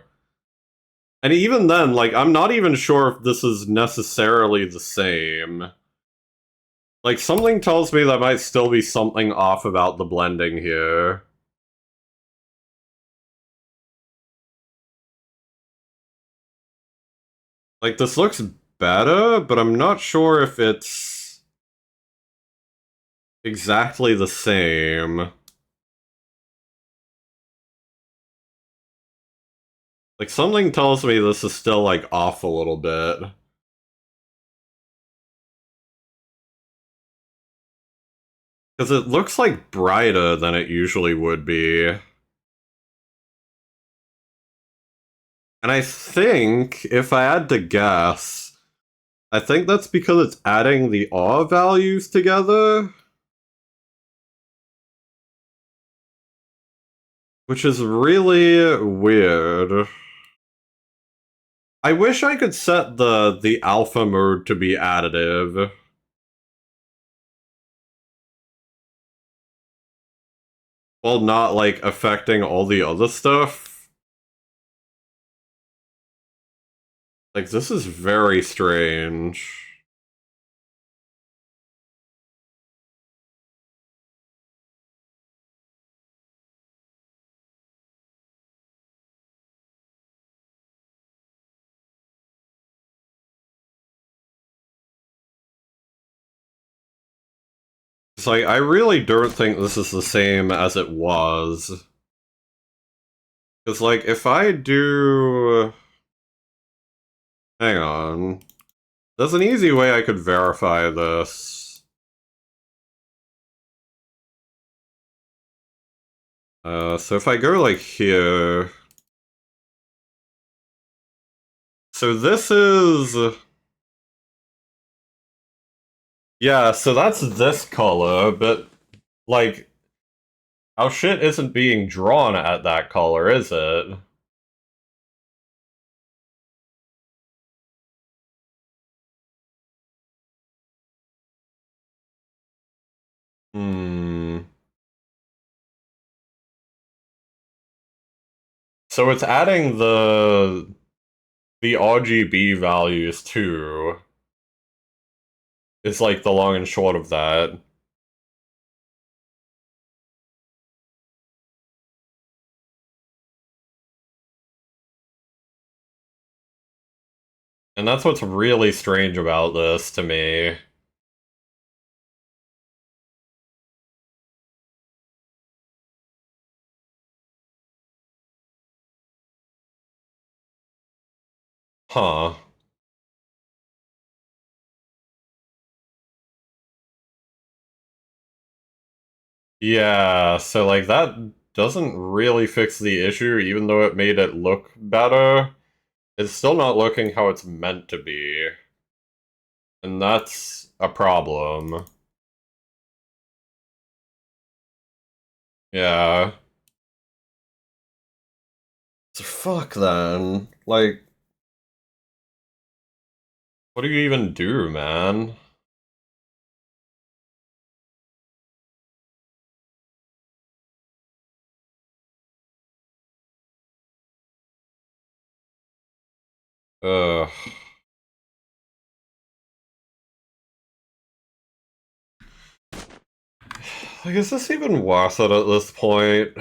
And even then, like, I'm not even sure if this is necessarily the same. Like, something tells me there might still be something off about the blending here. Like, this looks better, but I'm not sure if it's exactly the same. Like, something tells me this is still, like, off a little bit. Because it looks, like, brighter than it usually would be. And I think, if I had to guess, I think that's because it's adding the R values together. Which is really weird. I wish I could set the alpha mode to be additive. While not, like, affecting all the other stuff. Like, this is very strange. It's like, I really don't think this is the same as it was. Because, like, if I do... Hang on. There's an easy way I could verify this. So if I go, like, here... So this is... Yeah, so that's this color, but, like, our shit isn't being drawn at that color, is it? Hmm... So it's adding the RGB values too. Is like the long and short of that. And that's what's really strange about this to me. Huh. Yeah, so like that doesn't really fix the issue, even though it made it look better. It's still not looking how it's meant to be. And that's a problem. Yeah. So fuck then. Like, what do you even do, man? Ugh. Like, is this even worth it at this point?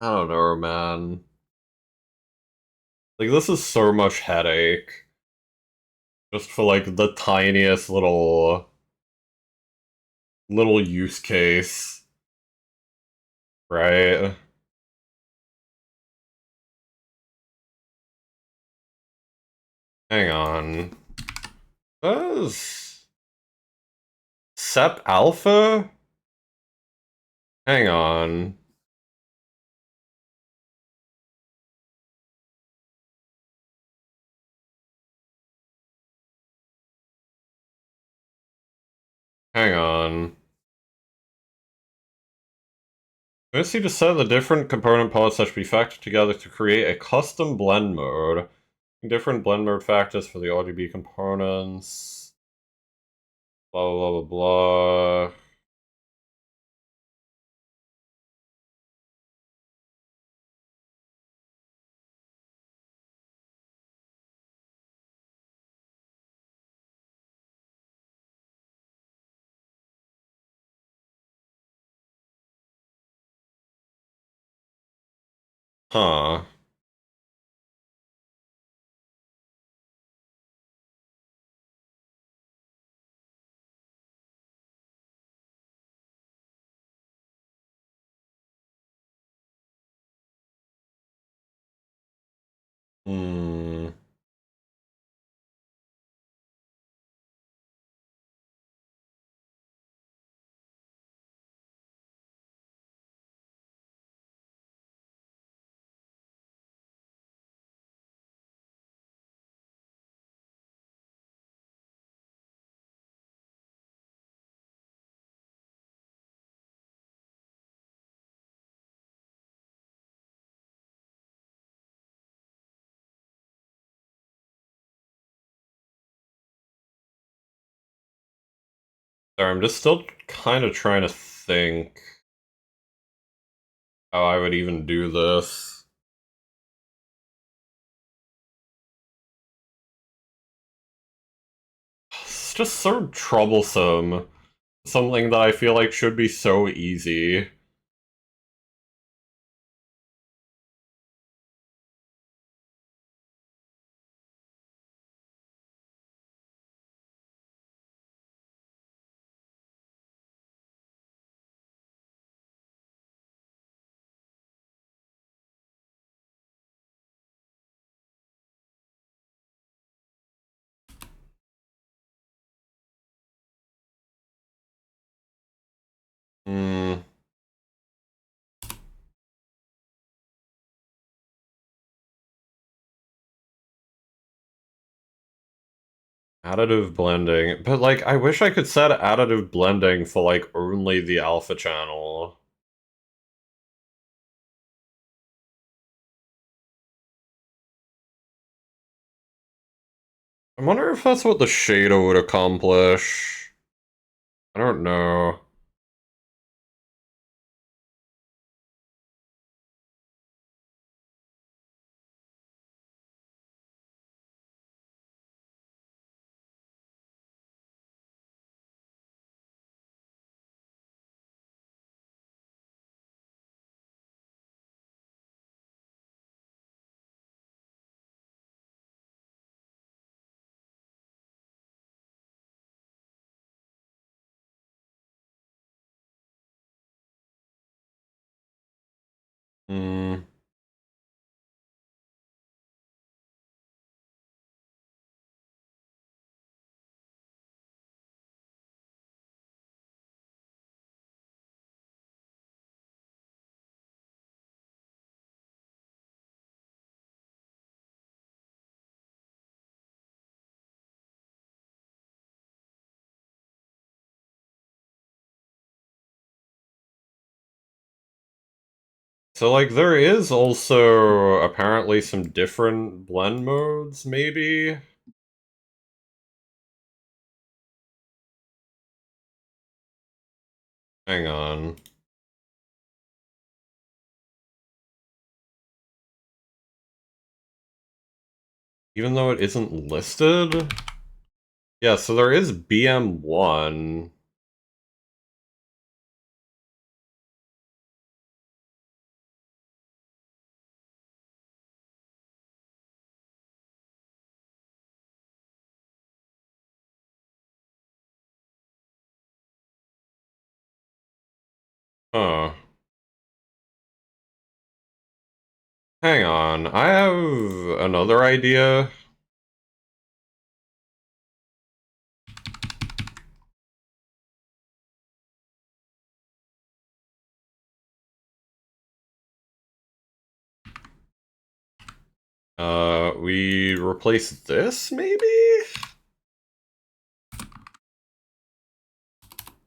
I don't know, man. Like, this is so much headache. Just for, like, the tiniest little use case. Right? Hang on. What is... Sep Alpha? Hang on. Hang on. Notice you just set the different component parts that should be factored together to create a custom blend mode. Different blend mode factors for the RGB components. Blah, blah, blah, blah, blah. Huh. Hmm. Sorry, I'm just still kind of trying to think how I would even do this. It's just so troublesome. Something that I feel like should be so easy. Additive blending. But, like, I wish I could set additive blending for, like, only the alpha channel. I wonder if that's what the shader would accomplish. I don't know. Hmm. So, like, there is also apparently some different blend modes, maybe? Hang on. Even though it isn't listed? Yeah, so there is BM1. Huh. Hang on, I have another idea. We replace this, maybe?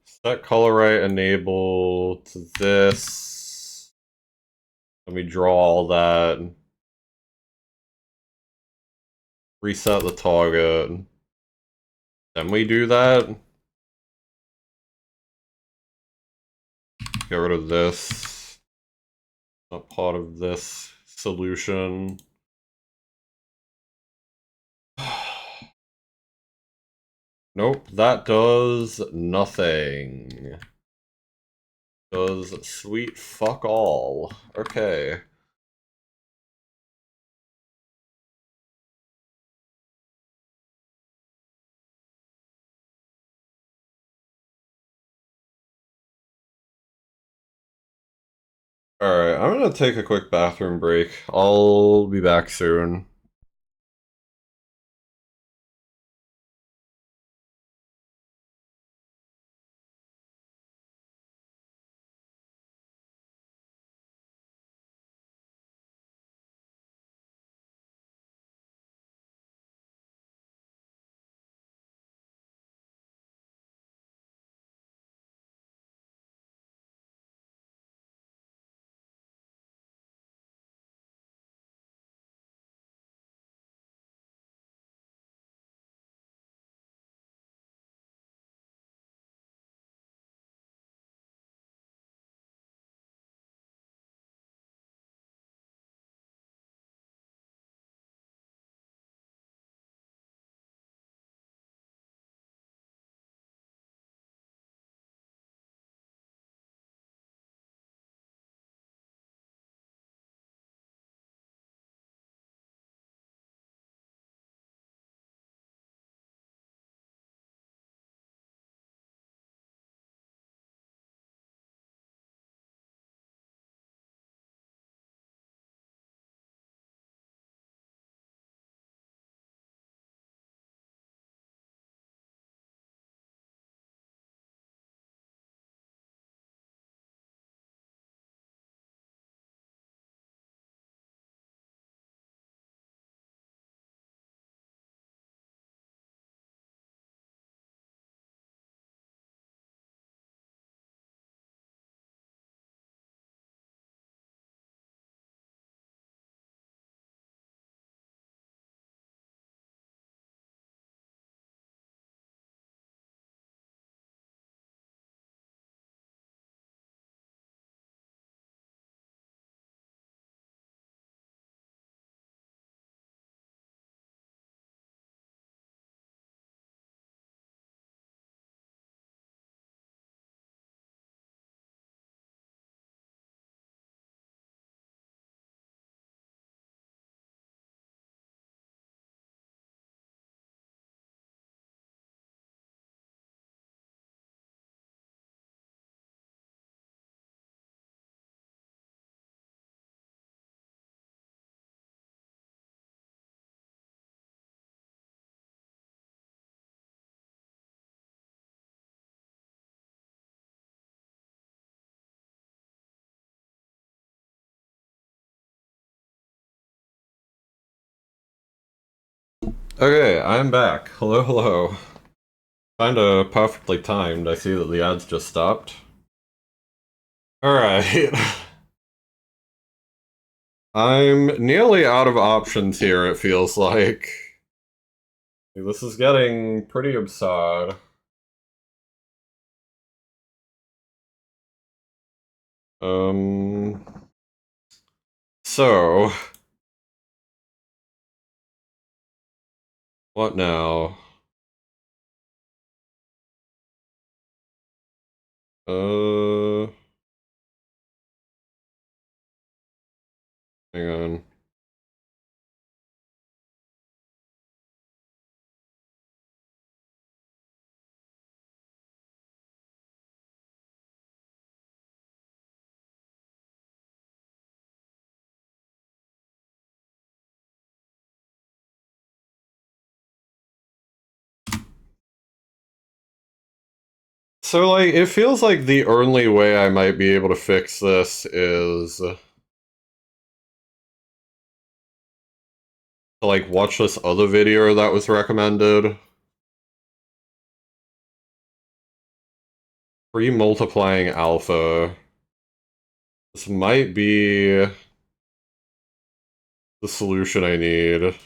Set color right enable to this. Let me draw all that. Reset the target. Then we do that. Get rid of this. Not part of this solution. Nope, that does nothing. Does sweet fuck all. Okay. Alright, I'm gonna take a quick bathroom break. I'll be back soon. Okay, I'm back. Hello, hello. Kinda perfectly timed. I see that the ads just stopped. Alright. I'm nearly out of options here, it feels like. This is getting pretty absurd. Um... So... What now? Hang on. So, like, it feels like the only way I might be able to fix this is to, like, watch this other video that was recommended. Pre-multiplying alpha. This might be the solution I need.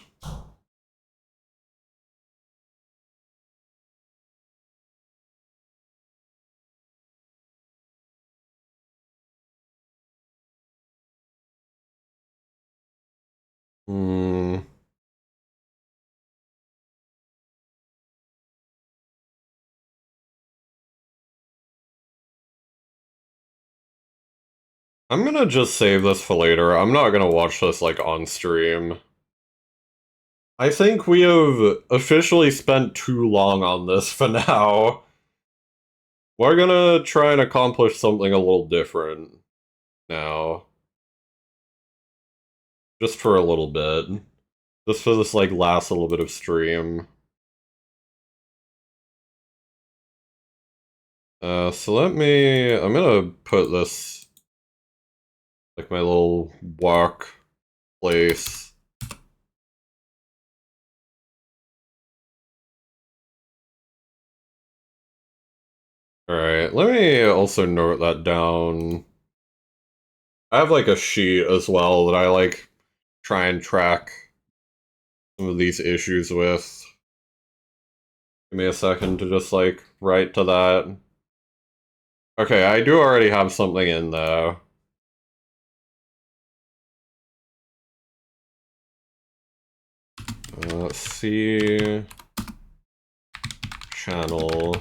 Hmm. I'm gonna just save this for later. I'm not gonna watch this, like, on stream. I think we have officially spent too long on this for now. We're gonna try and accomplish something a little different now. Just for a little bit. Just for this, like, last little bit of stream. So I'm gonna put this, like, my little walk place. Alright, let me also note that down. I have, like, a sheet as well that I, like, try and track some of these issues with. Give me a second to just, like, write to that. Okay, I do already have something in there. Let's see... Channel...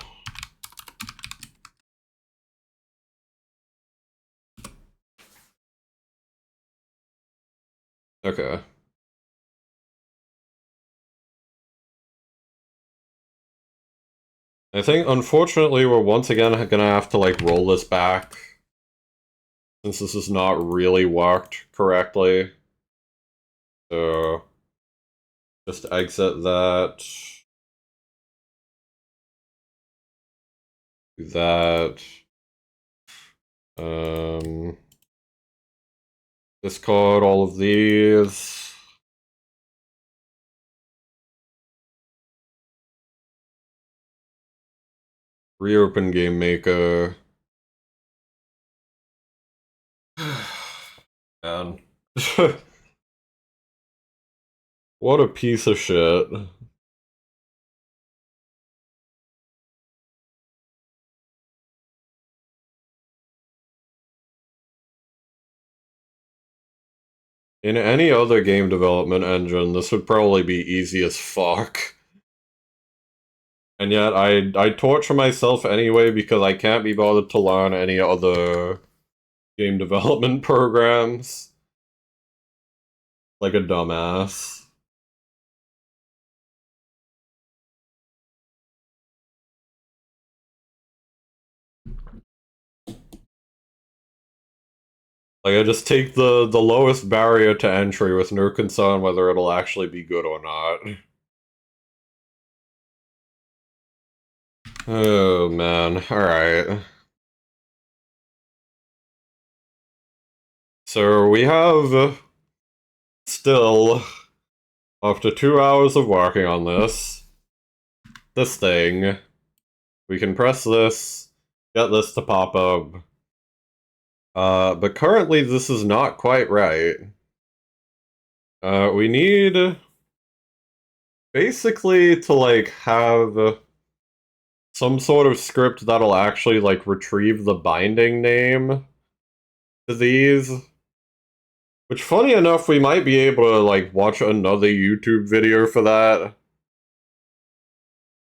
Okay. I think, unfortunately, we're once again gonna have to, like, roll this back. Since this has not really worked correctly. So... Just exit that. Do that. Discard all of these. Reopen Game Maker. Man. What a piece of shit. In any other game development engine, this would probably be easy as fuck. And yet, I torture myself anyway because I can't be bothered to learn any other game development programs. Like a dumbass. Like, I just take the lowest barrier to entry with no concern whether it'll actually be good or not. Oh, man. Alright. So, we have... still After 2 hours of working on this thing, we can press this, get this to pop up. But currently this is not quite right. We need basically to like have some sort of script that'll actually like retrieve the binding name to these. Which, funny enough, we might be able to like watch another YouTube video for that.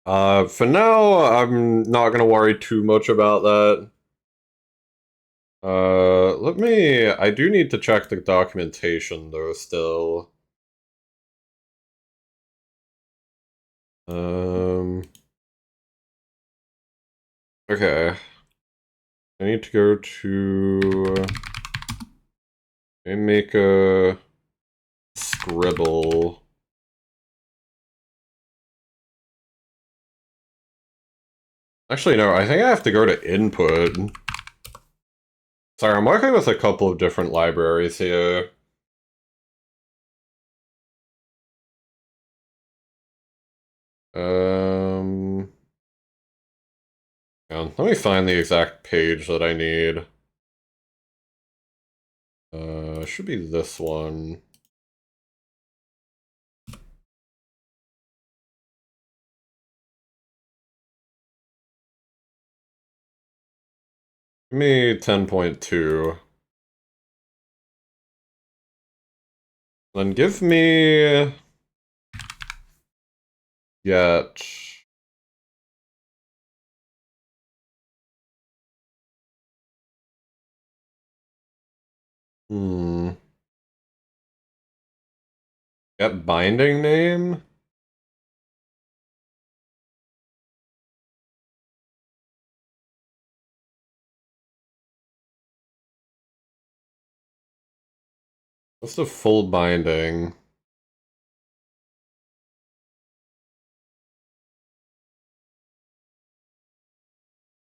For now, I'm not gonna worry too much about that. I do need to check the documentation though still. Okay. I need to go to... and make a scribble. Actually, no, I think I have to go to input. Sorry, I'm working with a couple of different libraries here. Yeah, let me find the exact page that I need. Should be this one. Give me 10.2. Then give me... get... Get binding name? What's the full binding?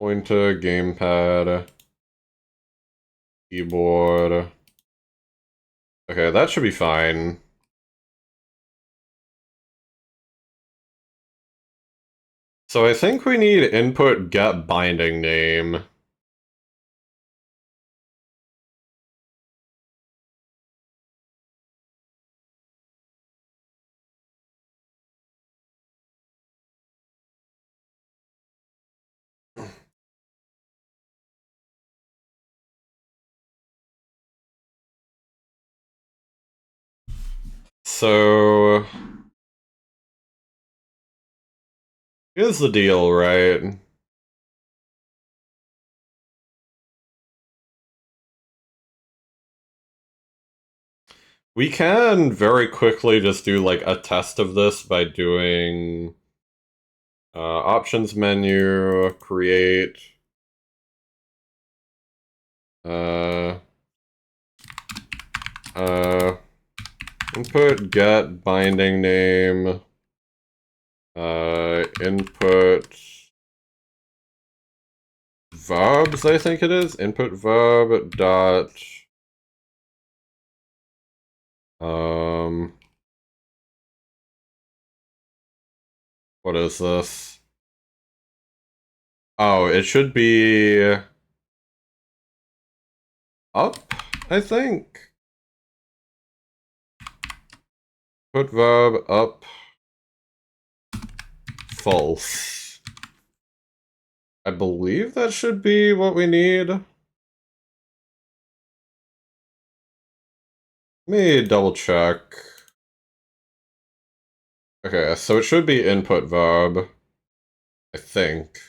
Pointer, gamepad, keyboard. Okay, that should be fine. So I think we need input get binding name. So... here's the deal, right? We can very quickly just do like a test of this by doing options menu, create, input get binding name, input verbs, I think it is, input verb dot what is this? Oh, it should be up, I think. Put verb up false. I believe that should be what we need. Let me double check. Okay, so it should be input verb, I think.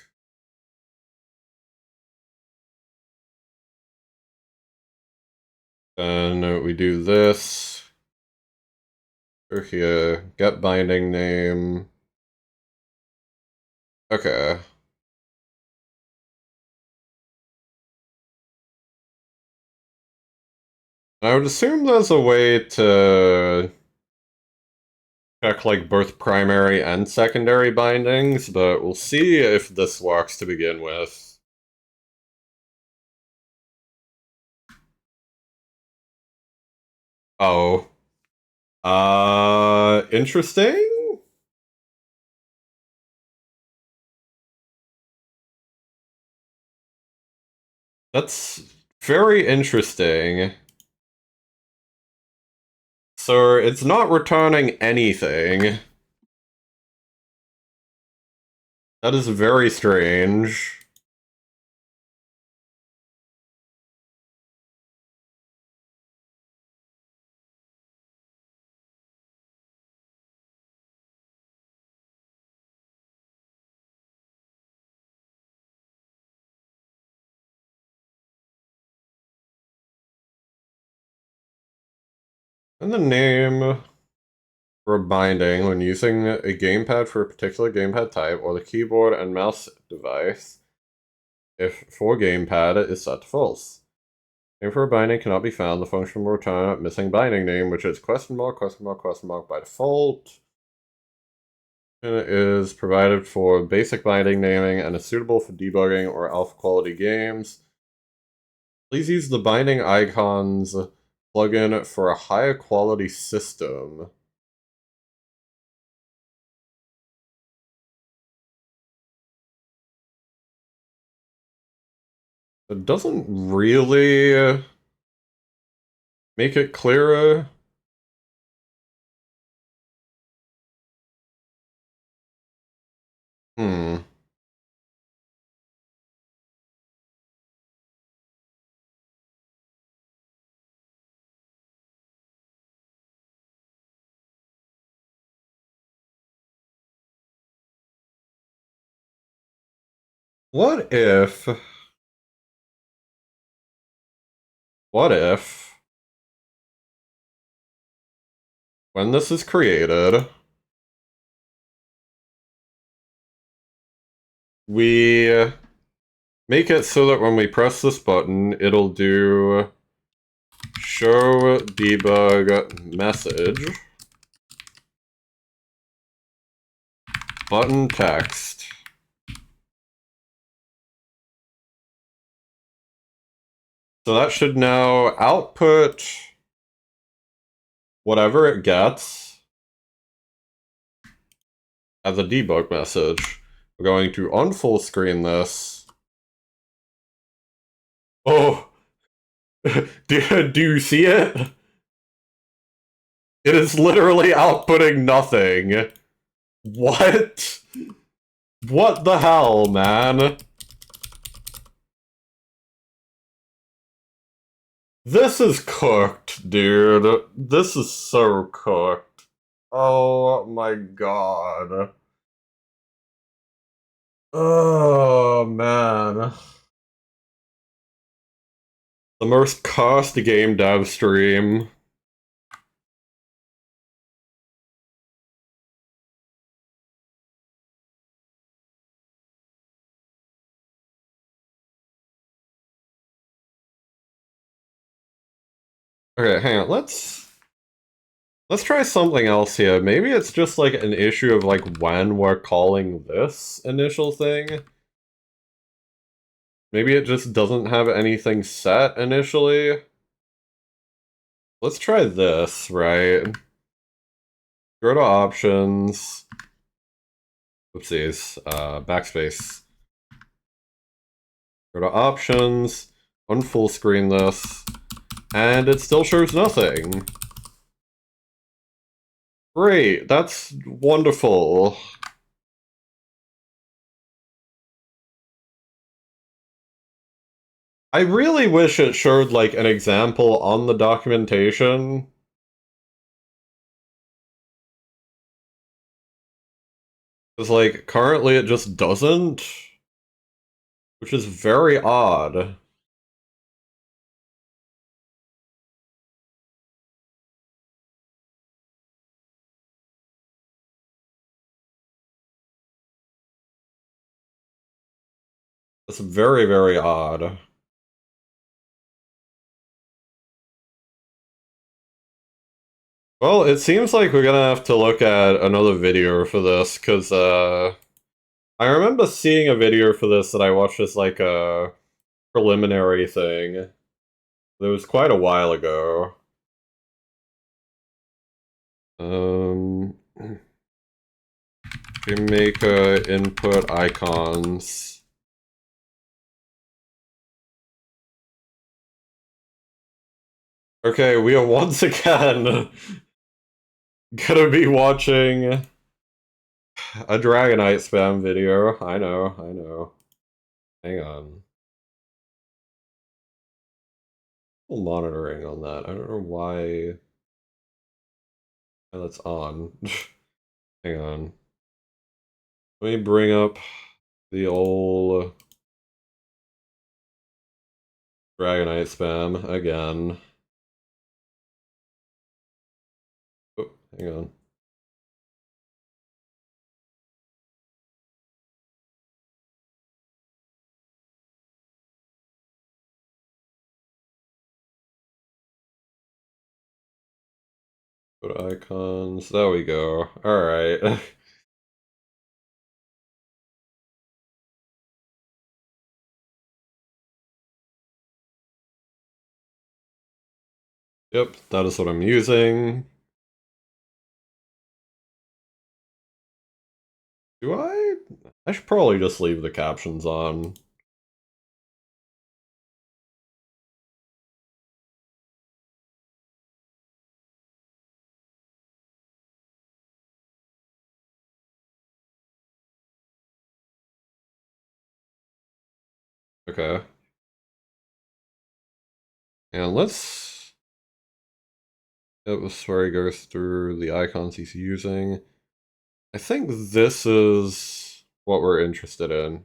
Then we do this. Over here, get binding name. Okay. I would assume there's a way to check like both primary and secondary bindings, but we'll see if this works to begin with. Oh. Interesting? That's very interesting. So it's not returning anything. That is very strange. And the name for binding when using a gamepad for a particular gamepad type or the keyboard and mouse device if for gamepad is set to false. Name for a binding cannot be found. The function will return a missing binding name, which is question mark, question mark, question mark by default. And it is provided for basic binding naming and is suitable for debugging or alpha quality games. Please use the binding icons plugin for a higher quality system. It doesn't really make it clearer. What if... when this is created, we make it so that when we press this button, it'll do show debug message button text. So that should now output whatever it gets as a debug message. We're going to unfull screen this. Oh, do you see it? It is literally outputting nothing. What? What the hell, man? This is cooked, dude. This is so cooked. Oh my god. Oh, man. The most cursed game dev stream. Okay, hang on, let's try something else here. Maybe it's just like an issue of like when we're calling this initial thing. Maybe it just doesn't have anything set initially. Let's try this, right? Go to options. Oopsies, backspace. Go to options, unfull screen this, and it still shows nothing. Great, that's wonderful. I really wish it showed, like, an example on the documentation. Because, like, currently it just doesn't. Which is very odd. It's very, very odd. Well, it seems like we're gonna have to look at another video for this, because, I remember seeing a video for this that I watched as, like, a preliminary thing. It was quite a while ago. We make input icons. Okay, we are once again gonna be watching a Dragonite spam video. I know. Hang on. Monitoring on that. I don't know why that's on. Hang on. Let me bring up the old Dragonite spam again. Oh, hang on. Go to icons. There we go. Alright. Yep, that is what I'm using. Do I? I should probably just leave the captions on. Okay. And let's... That was where he goes through the icons he's using. I think this is what we're interested in.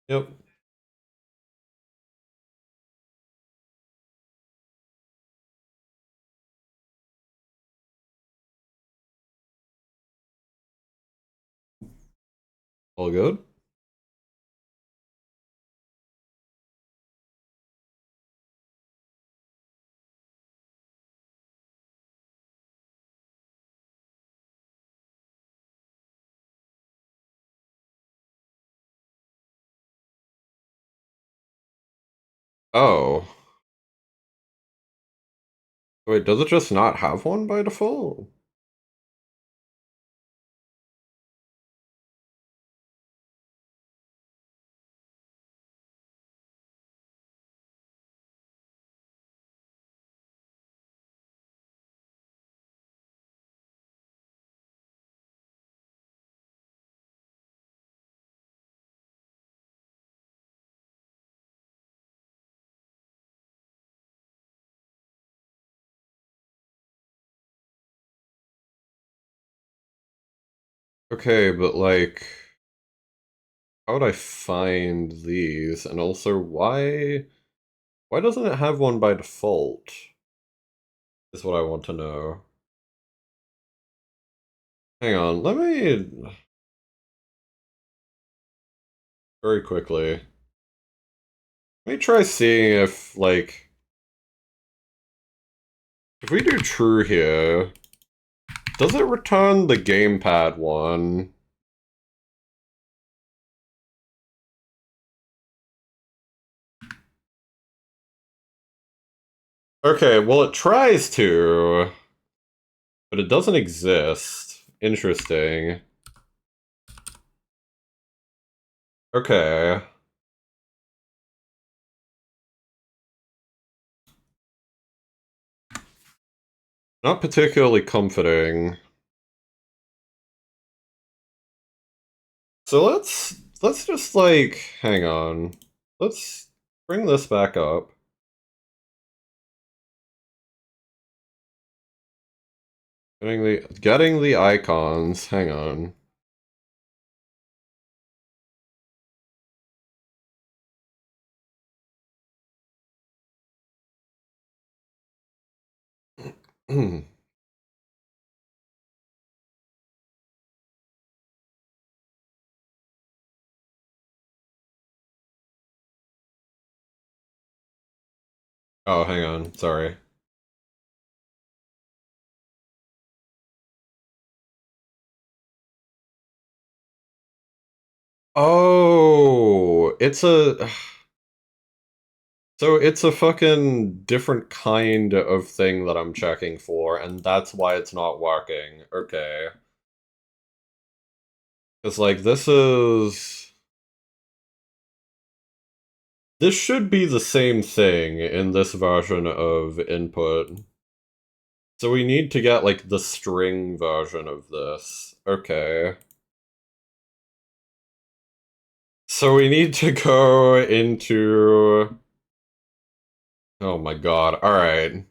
Yep. All good? Oh. Wait, does it just not have one by default? Okay, but like... How would I find these? And also, why... Why doesn't it have one by default? Is what I want to know. Hang on, let me... Very quickly. Let me try seeing if, like... If we do true here... Does it return the gamepad one? Okay, well it tries to, but it doesn't exist. Interesting. Okay. Not particularly comforting. So let's just like hang on. Let's bring this back up. Getting the icons. Hang on. Oh, hang on. Sorry. Oh, it's a... So it's a fucking different kind of thing that I'm checking for, and that's why it's not working. Okay. Because, like, this is... This should be the same thing in this version of input. So we need to get, like, the string version of this. Okay. So we need to go into... Oh my god, alright.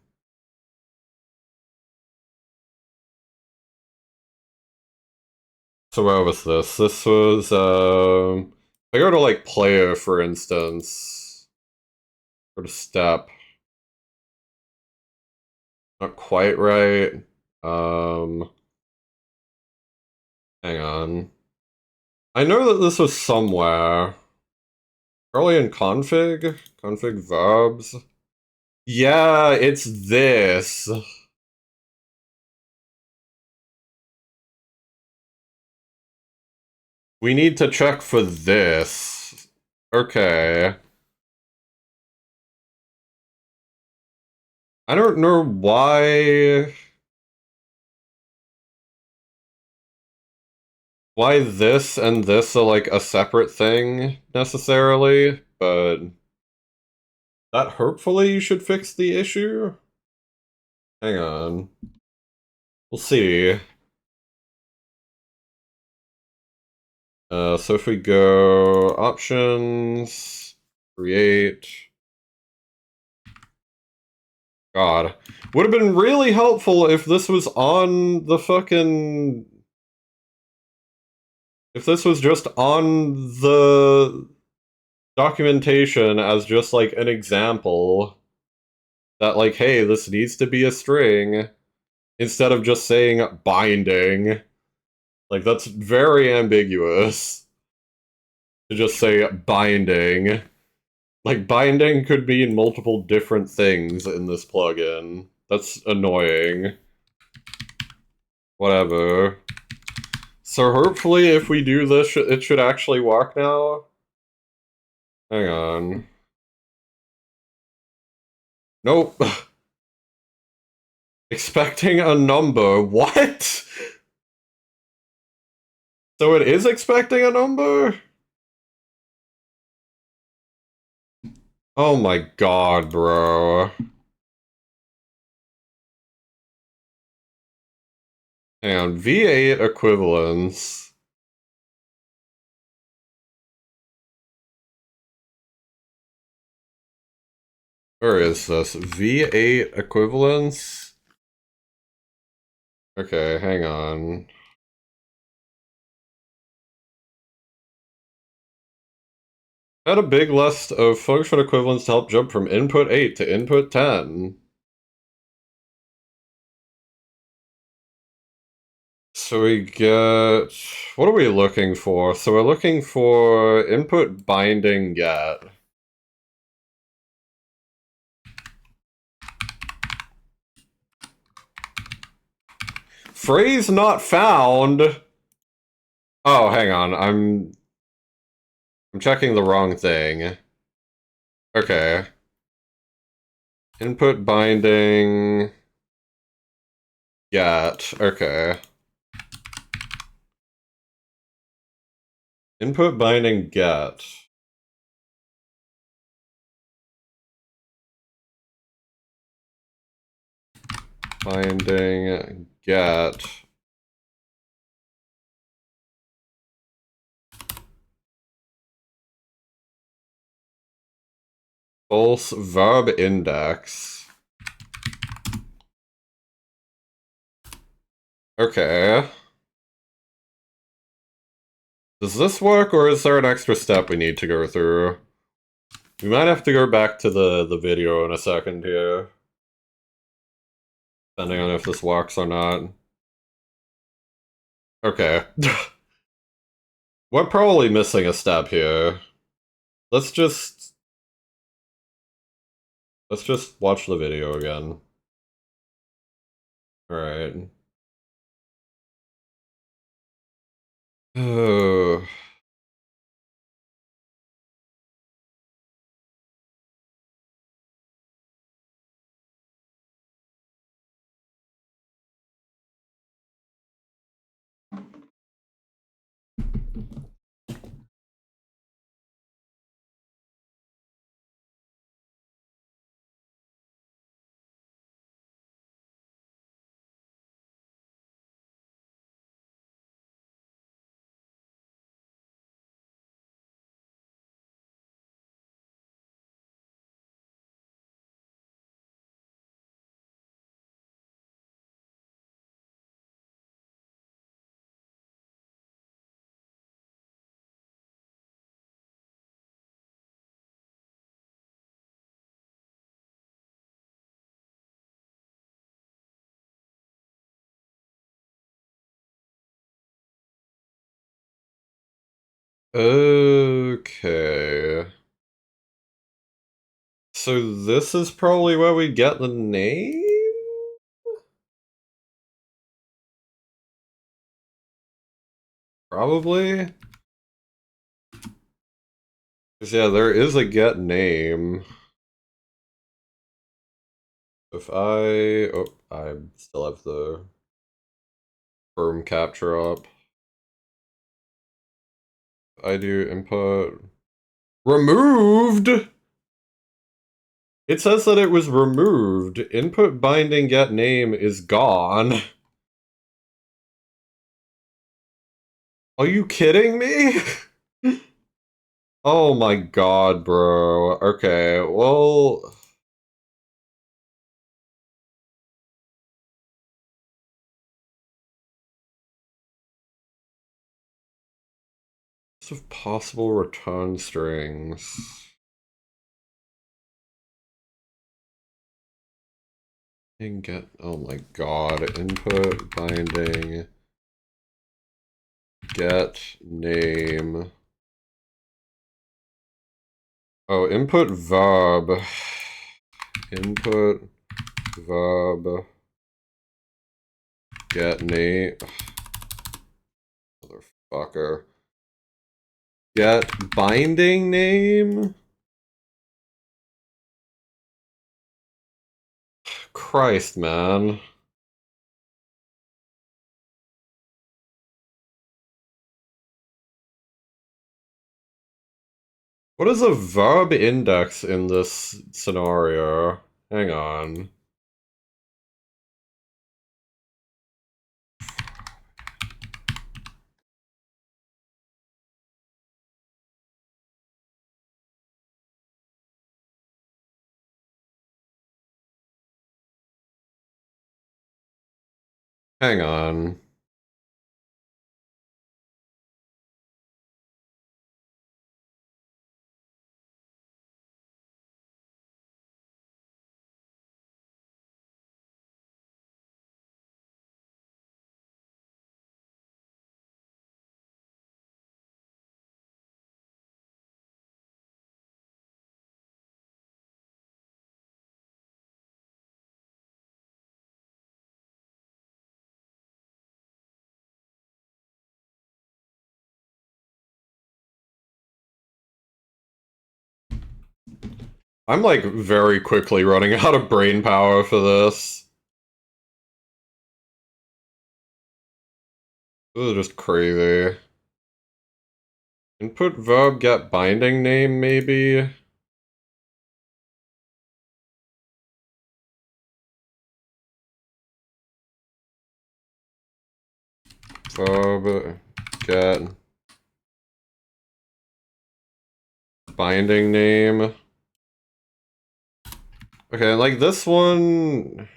So where was this? This was, I go to, like, player, for instance. Go to step. Not quite right. Hang on. I know that this was somewhere. Probably in config? Config verbs? Yeah, it's this. We need to check for this. Okay. I don't know why... Why this and this are like a separate thing, necessarily, but... That hopefully should fix the issue? Hang on. We'll see. So if we go options, create. God. Would have been really helpful if this was on the fucking... If this was just on the documentation as just like an example that like, hey, this needs to be a string, instead of just saying binding. Like, that's very ambiguous to just say binding. Like, binding could mean multiple different things in this plugin. That's annoying. Whatever. So hopefully if we do this, it should actually work now. Hang on. Nope. Expecting a number. What? So it is expecting a number? Oh my god, bro. Hang on, V8 equivalence. Where is this? V8 equivalence? Okay, hang on. Had a big list of function equivalents to help jump from input 8 to input 10. So we get... What are we looking for? So we're looking for input binding get. Phrase not found! Oh, hang on, I'm checking the wrong thing. Okay. Input binding... Get. Okay. Input binding get. Binding get. False verb index. Okay. Does this work, or is there an extra step we need to go through? We might have to go back to the video in a second here. depending on if this works or not. Okay. We're probably missing a step here. Let's just watch the video again. Alright. Oh. Okay. So this is probably where we get the name? Probably? Because yeah, there is a get name. If I still have the firm capture up. I do input removed. It says that it was removed. Input binding get name is gone. Are you kidding me? Oh my god, bro. Okay, well... of possible return strings. And get, oh my god, input binding get name. Oh, input verb. Input verb get name. Motherfucker. Get binding name? Christ, man. What is a verb index in this scenario? Hang on. Hang on. I'm like very quickly running out of brain power for this. This is just crazy. Input verb get binding name, maybe? Verb get binding name. Okay, like this one...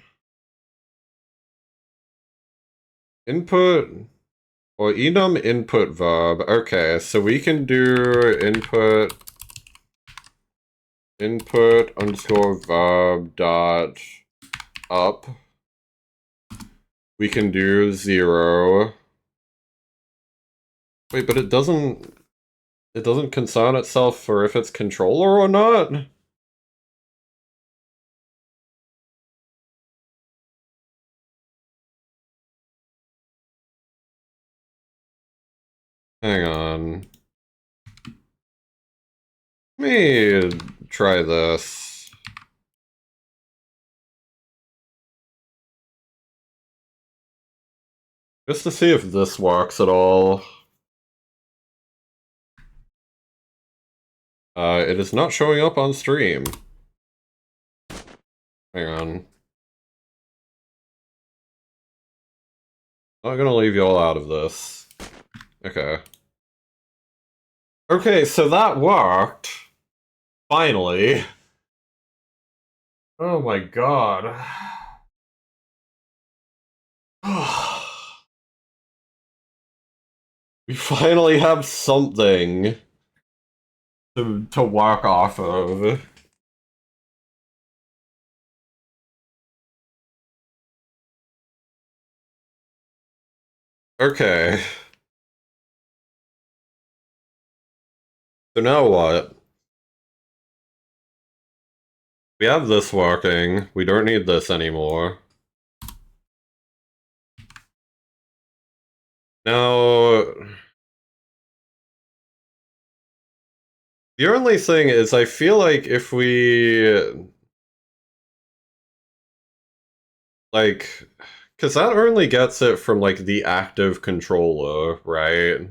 Input... Or enum input verb. Okay, so we can do input underscore verb dot up. we can do 0. Wait, but it doesn't concern itself for if it's controller or not? Hang on. Let me try this. Just to see if this works at all. It is not showing up on stream. Hang on. Not gonna leave you all out of this. Okay. Okay, so that worked. Finally. Oh my god. We finally have something to work off of. Okay. So now what? We have this working. We don't need this anymore. Now... The only thing is, I feel like if we... Like... Because that only gets it from, like, the active controller, right?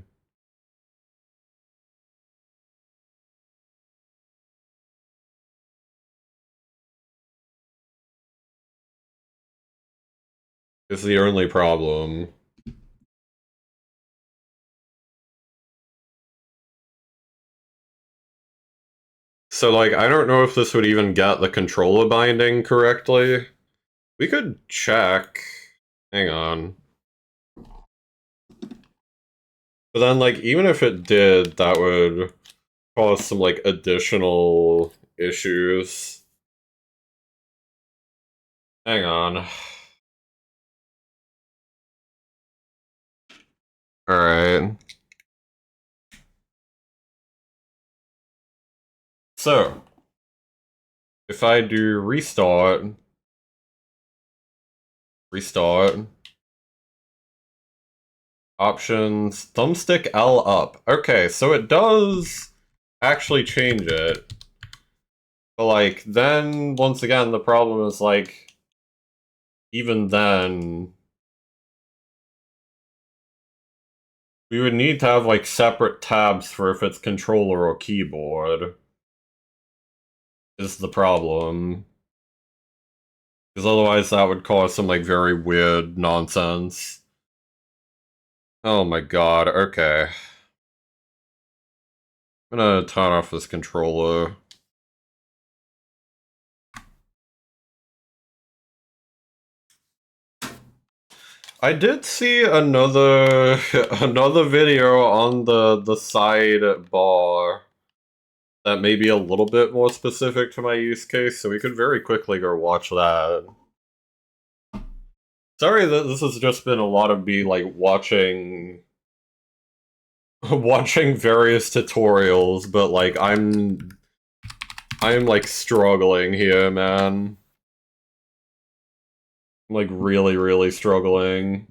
It's the only problem. So, like, I don't know if this would even get the controller binding correctly. We could check. Hang on. But then, like, even if it did, that would cause some, like, additional issues. Hang on. Alright. So, if I do restart, options, thumbstick L up. Okay, so it does actually change it. But, like, then, once again, the problem is, like, even then, we would need to have, like, separate tabs for if it's controller or keyboard. Is the problem. Because otherwise that would cause some, like, very weird nonsense. Oh my god, okay. I'm gonna turn off this controller. I did see another video on the sidebar that may be a little bit more specific to my use case, so we could very quickly go watch that. Sorry that this has just been a lot of me, like, watching various tutorials, but, like, I'm like struggling here, man. I'm, like, really, really struggling.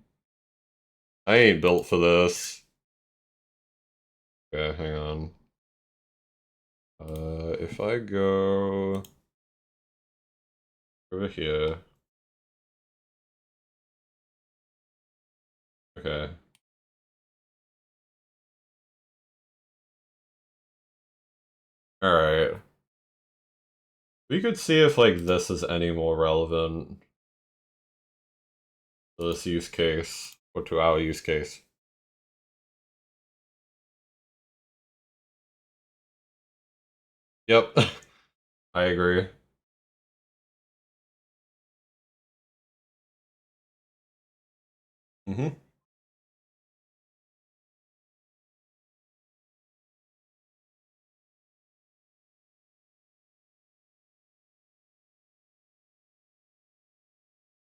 I ain't built for this. Okay, hang on. If I go over here. Okay. Alright. We could see if, like, this is any more relevant to this use case, or to our use case. Yep. I agree. Mm-hmm.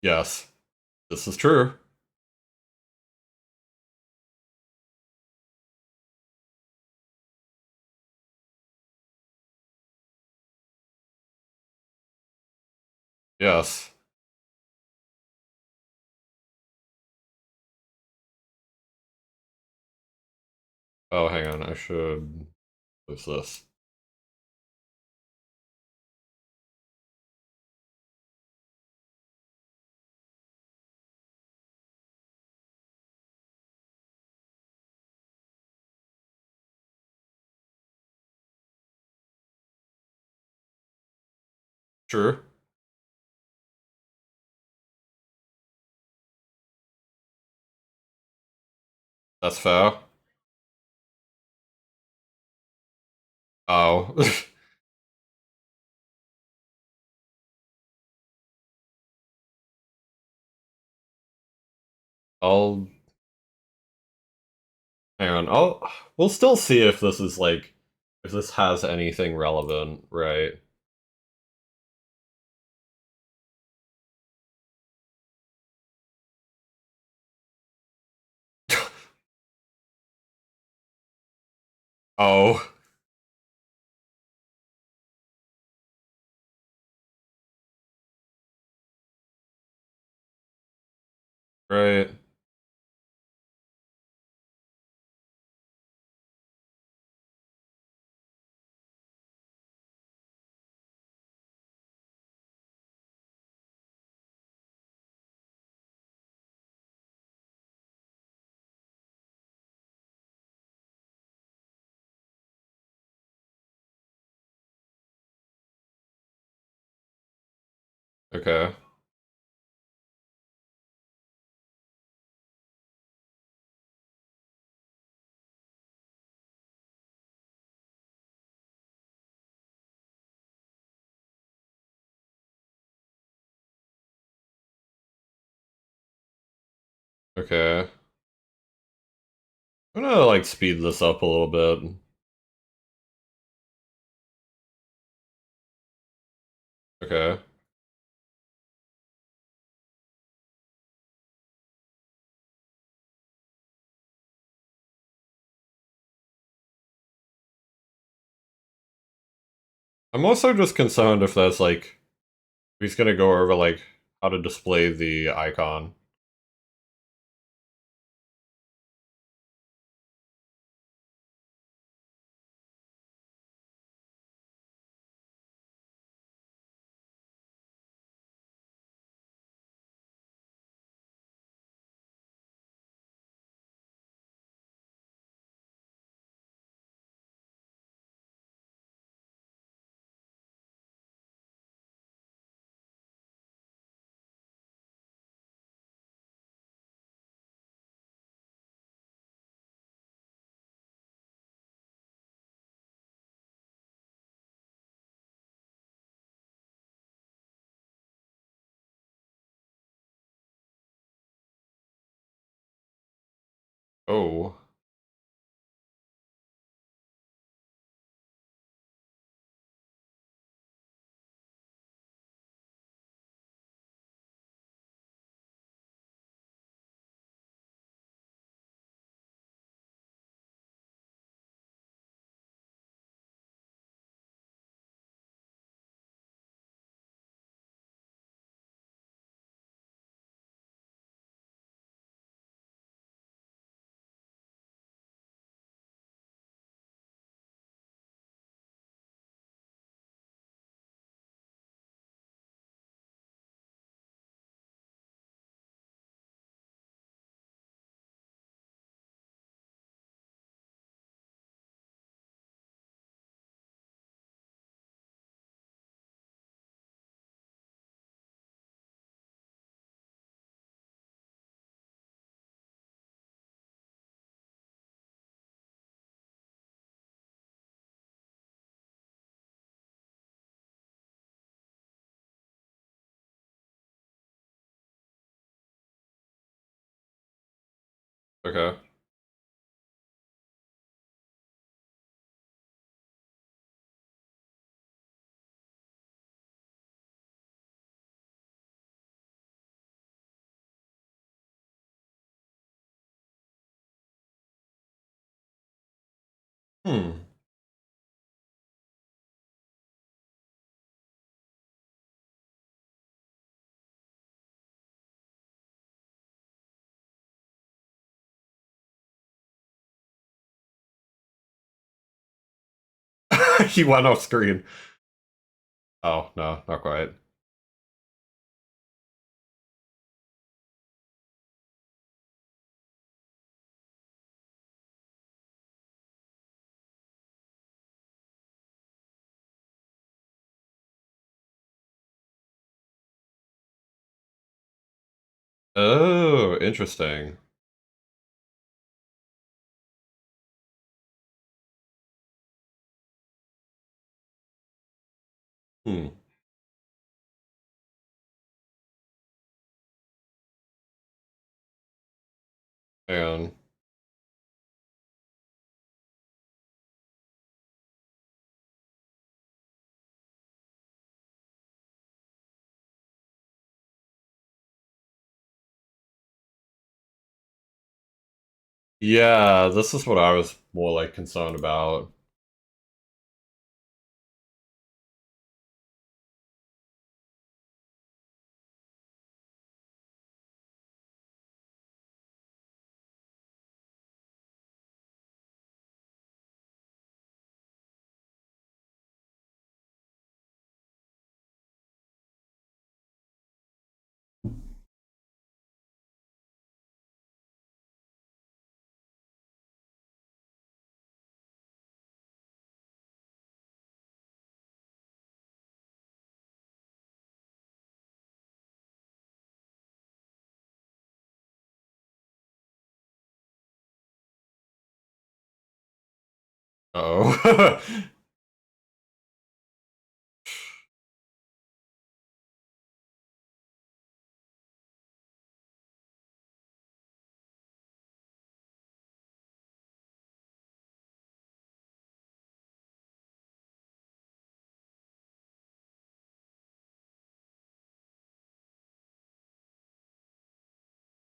Yes. This is true. Yes. Oh, hang on, I should lose this. True. That's fair. Oh. I'll hang on. We'll still see if this is like if this has anything relevant, right? Oh, right. Okay. Okay. I'm gonna like speed this up a little bit. Okay. I'm also just concerned if that's like he's gonna go over like how to display the icon. Oh. Okay. Hmm. He went off screen. Oh, no, not quite. Oh, interesting. Hmm. And yeah, this is what I was more like concerned about. Uh-oh.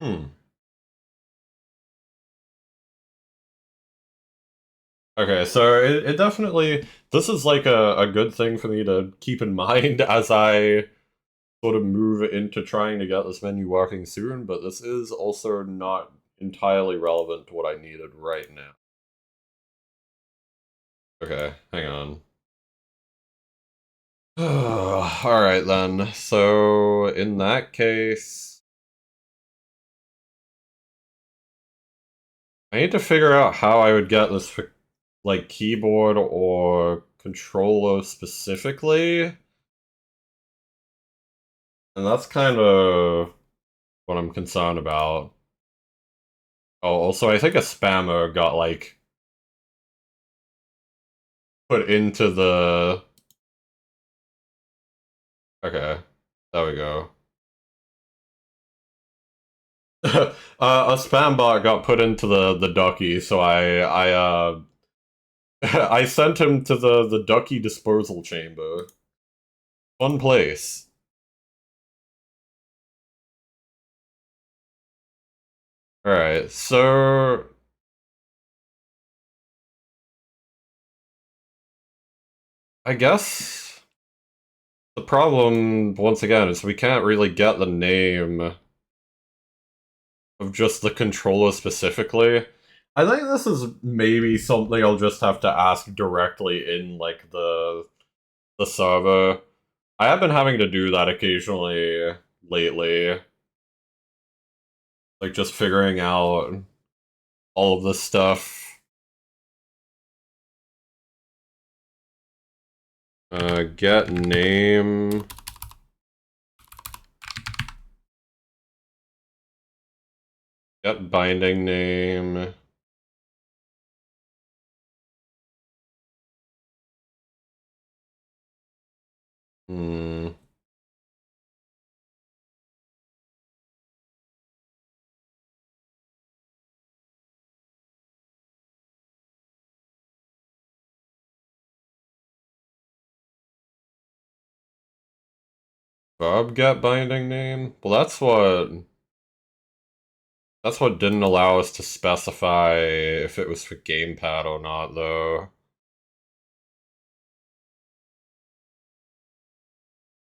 Hmm. Okay, so it definitely this is like a good thing for me to keep in mind as I sort of move into trying to get this menu working soon, but this is also not entirely relevant to what I needed right now. Okay, hang on. Alright then. So in that case, I need to figure out how I would get this for like keyboard or controller specifically. And that's kind of what I'm concerned about. Oh, also I think a spammer got like put into the okay. There we go. A spam bot got put into the ducky, so I I sent him to the ducky disposal chamber. Fun place. All right, so I guess the problem once again is we can't really get the name of just the controller specifically. I think this is maybe something I'll just have to ask directly in like the server. I have been having to do that occasionally lately, like just figuring out all of this stuff. Get name. Get binding name. Hmm. Verb get binding name? Well, that's what didn't allow us to specify if it was for gamepad or not, though.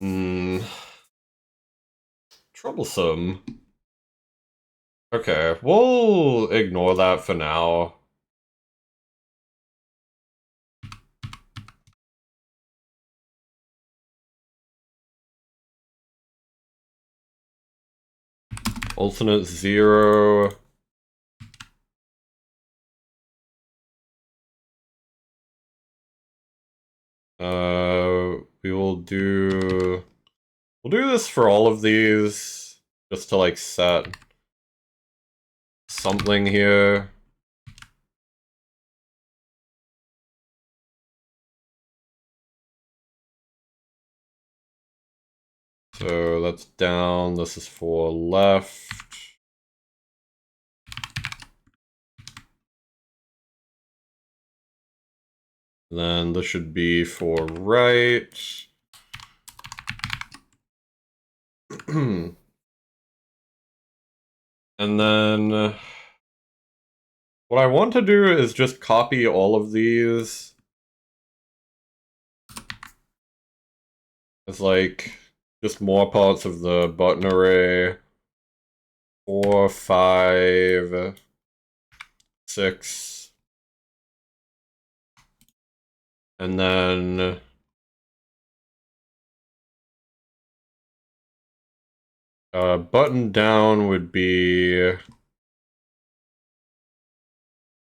Hmm. Troublesome. Okay, we'll ignore that for now. alternate 0. We'll do this for all of these, just to like set something here. So that's down, this is for left. Then this should be for right. And then what I want to do is just copy all of these. It's like just more parts of the button array. 4, 5, 6. And then button down would be...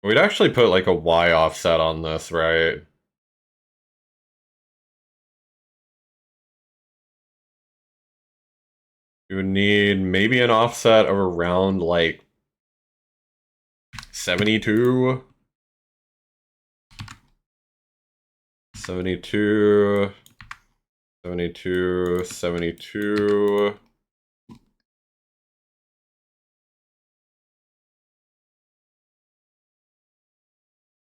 We'd actually put like a Y offset on this, right? You would need maybe an offset of around like 72. 72. 72. 72.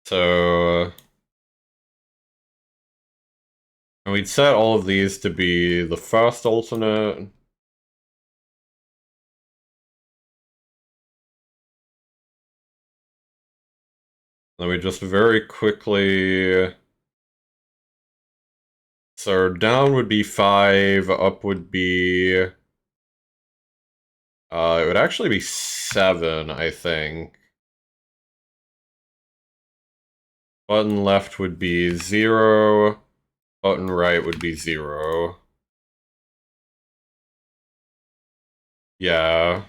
So... And we'd set all of these to be the first alternate. Then we just very quickly... So down would be 5, up would be... it would actually be 7, I think. Button left would be 0. Button right would be 0. Yeah.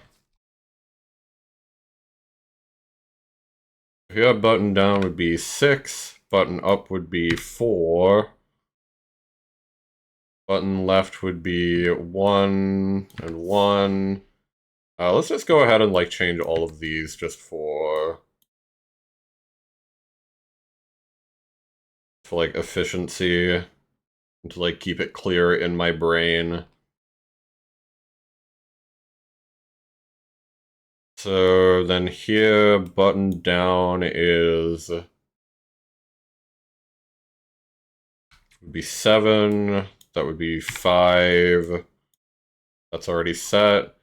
Here, button down would be 6. Button up would be 4. Button left would be 1 and 1. Let's just go ahead and like change all of these just for like efficiency and to like keep it clear in my brain. So then here, button down is would be 7. That would be 5. That's already set.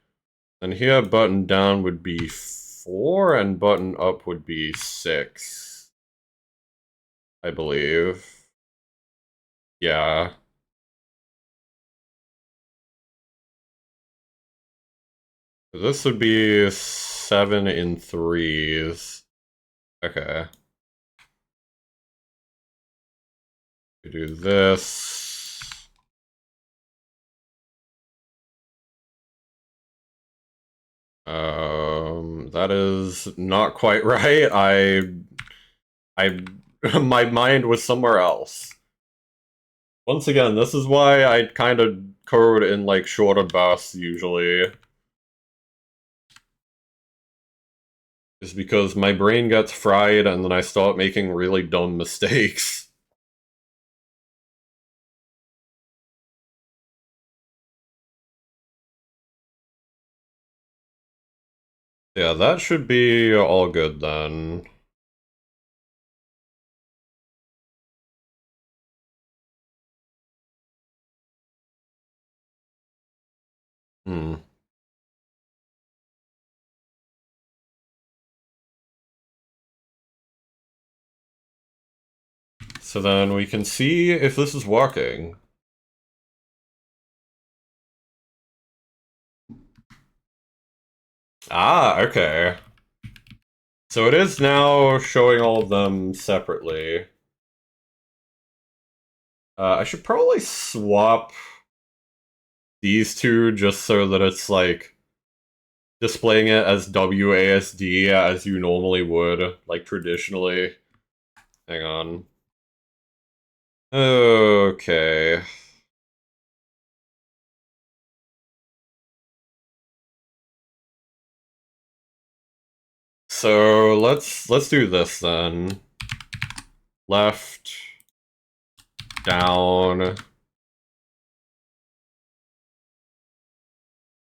And here, button down would be 4, and button up would be 6. I believe. Yeah. This would be 7 in 3s. Okay. We do this. That is not quite right. My mind was somewhere else. Once again, this is why I kind of code in like shorter bursts usually. Is because my brain gets fried and then I start making really dumb mistakes. Yeah, that should be all good then. So then we can see if this is working. Ah, okay. So it is now showing all of them separately. I should probably swap these two just so that it's like displaying it as WASD as you normally would, like traditionally. Hang on. Okay. So let's do this then. Left, down.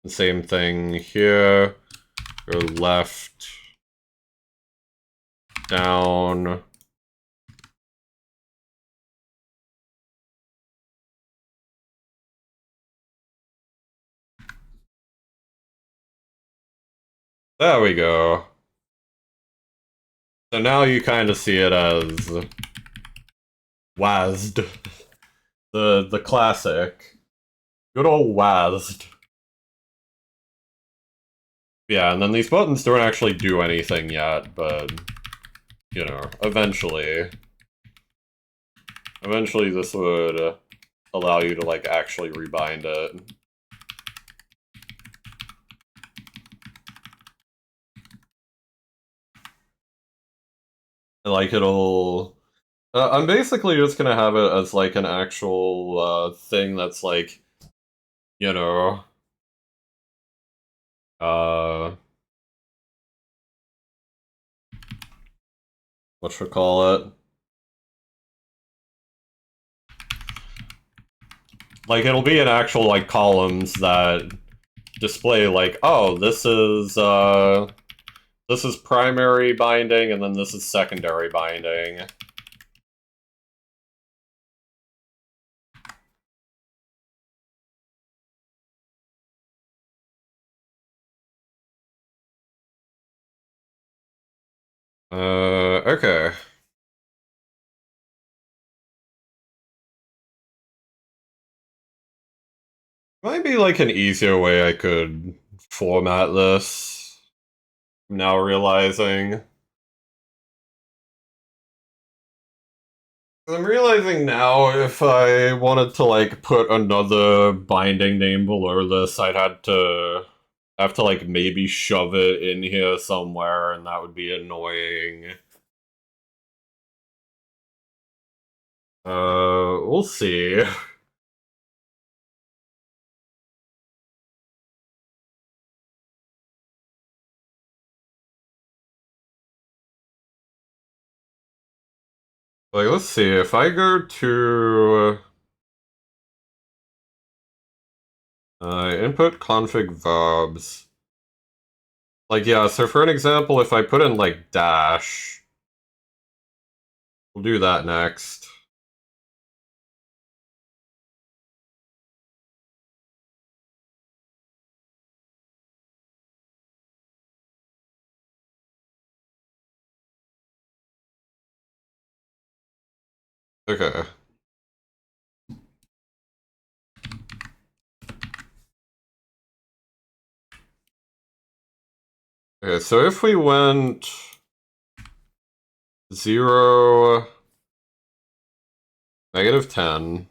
Same thing here. Go left, down. There we go. So now you kind of see it as WASD. The classic. Good old WASD. Yeah, and then these buttons don't actually do anything yet, but, you know, eventually. Eventually this would allow you to, like, actually rebind it. And, like, it'll... I'm basically just gonna have it as, like, an actual, thing that's, like, you know... whatchamacallit? Like, it'll be in actual, like, columns that display, like, oh, this is primary binding, and then this is secondary binding. Okay. Might be, like, an easier way I could format this. I'm now realizing. I'm realizing now if I wanted to, like, put another binding name below this, I'd have to, like, maybe shove it in here somewhere, and that would be annoying. We'll see. Like, let's see, if I go to... input config verbs. Like, yeah, so for an example, if I put in, like, dash... We'll do that next. Okay. Okay, so if we went... 0... -10...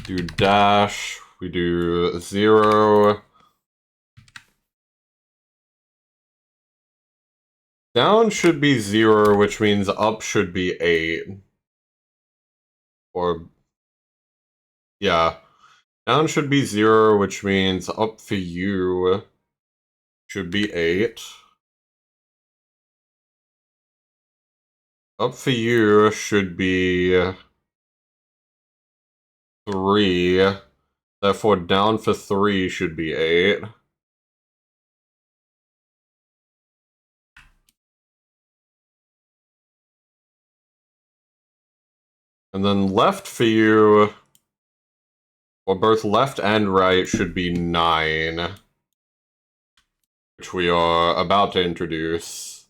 do dash, we do 0... Down should be 0, which means up should be 8. Or... yeah. Down should be 0, which means up for you should be 8. Up for you should be 3. Therefore, down for 3 should be 8. And then left for you, or both left and right, should be 9. Which we are about to introduce.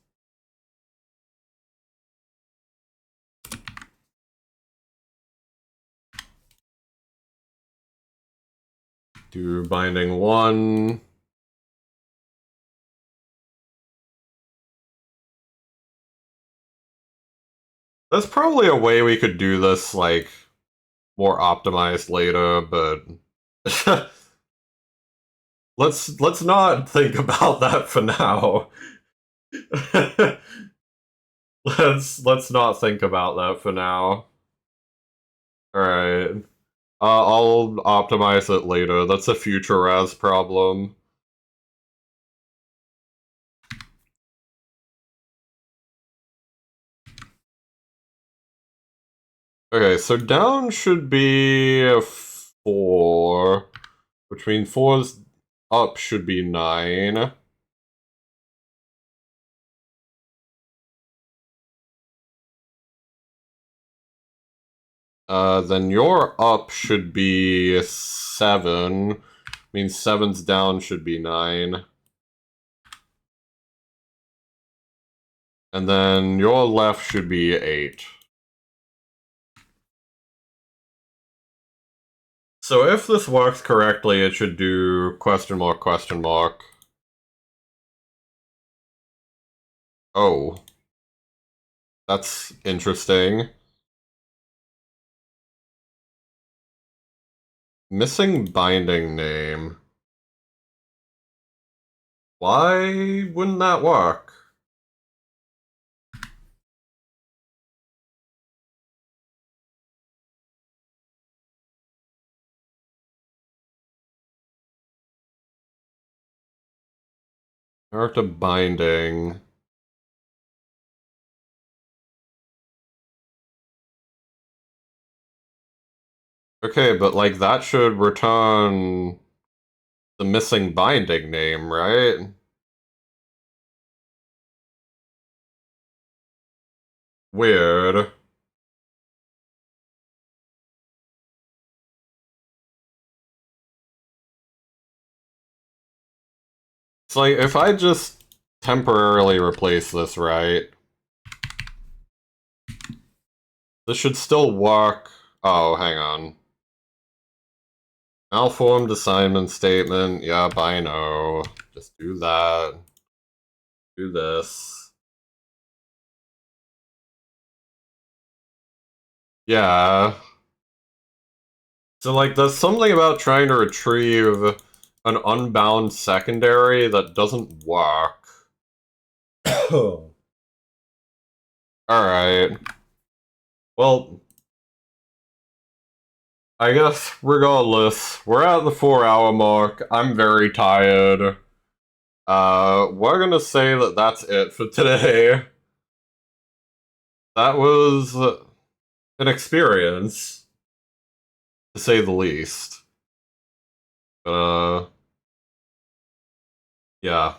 Do binding 1. There's probably a way we could do this, like, more optimized later, but Let's not think about that for now. let's not think about that for now. Alright. I'll optimize it later. That's a future raz problem. Okay, so down should be a 4, which means 4's up should be 9. Then your up should be 7. Means 7's down should be 9. And then your left should be 8. So if this works correctly, it should do question mark, question mark. Oh. That's interesting. Missing binding name. Why wouldn't that work? Character binding. Okay, but like that should return the missing binding name, right? Weird. It's like, if I just temporarily replace this, right? This should still work. Oh, hang on. Malformed assignment statement. Yep, I know. Just do that. Do this. Yeah. So, like, there's something about trying to retrieve an unbound secondary that doesn't work. Alright. Well, I guess, regardless, we're at the 4-hour mark. I'm very tired. We're gonna say that that's it for today. That was an experience, to say the least. Yeah.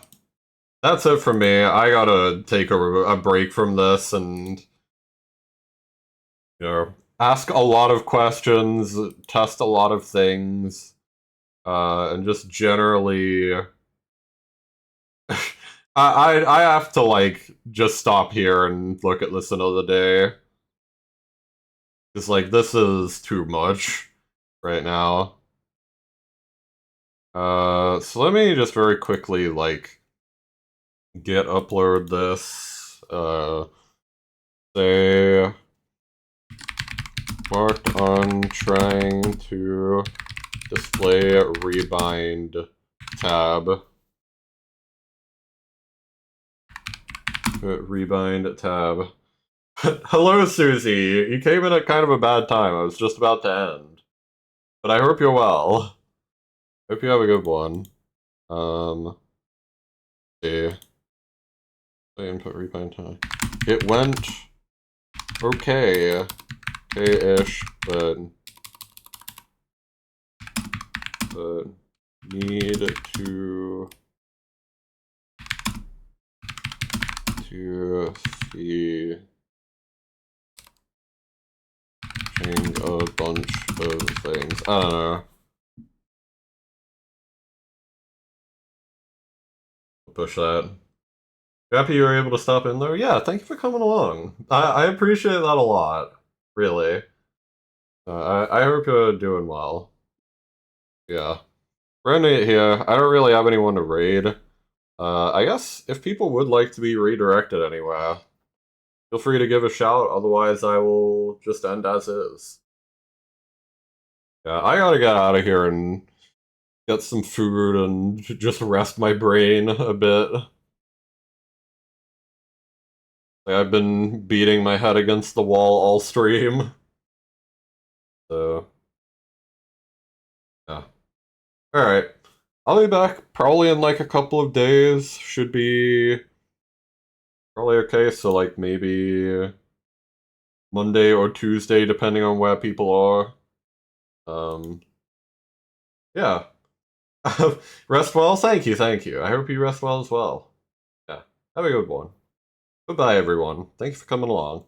That's it for me. I gotta take a break from this and, you know, ask a lot of questions, test a lot of things, and just generally... I have to, like, just stop here and look at this another day. It's like, this is too much right now. So let me just very quickly, like, upload this, say, worked on trying to display rebind tab. Rebind tab. Hello, Susie. You came in at kind of a bad time. I was just about to end. But I hope you're well. Hope you have a good one. See. Input rebind time. It went okay. Okay-ish, but need to see change a bunch of things. I don't know. Push that. Happy you were able to stop in there? Yeah, thank you for coming along. I appreciate that a lot. Really. I hope you're doing well. Yeah. Brandon here. I don't really have anyone to raid. I guess if people would like to be redirected anywhere, feel free to give a shout, otherwise I will just end as is. Yeah, I gotta get out of here and get some food and just rest my brain a bit. Like, I've been beating my head against the wall all stream. So, yeah. Alright. I'll be back probably in like a couple of days. Should be probably okay, so like maybe Monday or Tuesday, depending on where people are. Yeah. Rest well? Thank you, thank you. I hope you rest well as well. Yeah. Have a good one. Goodbye, everyone. Thanks for coming along.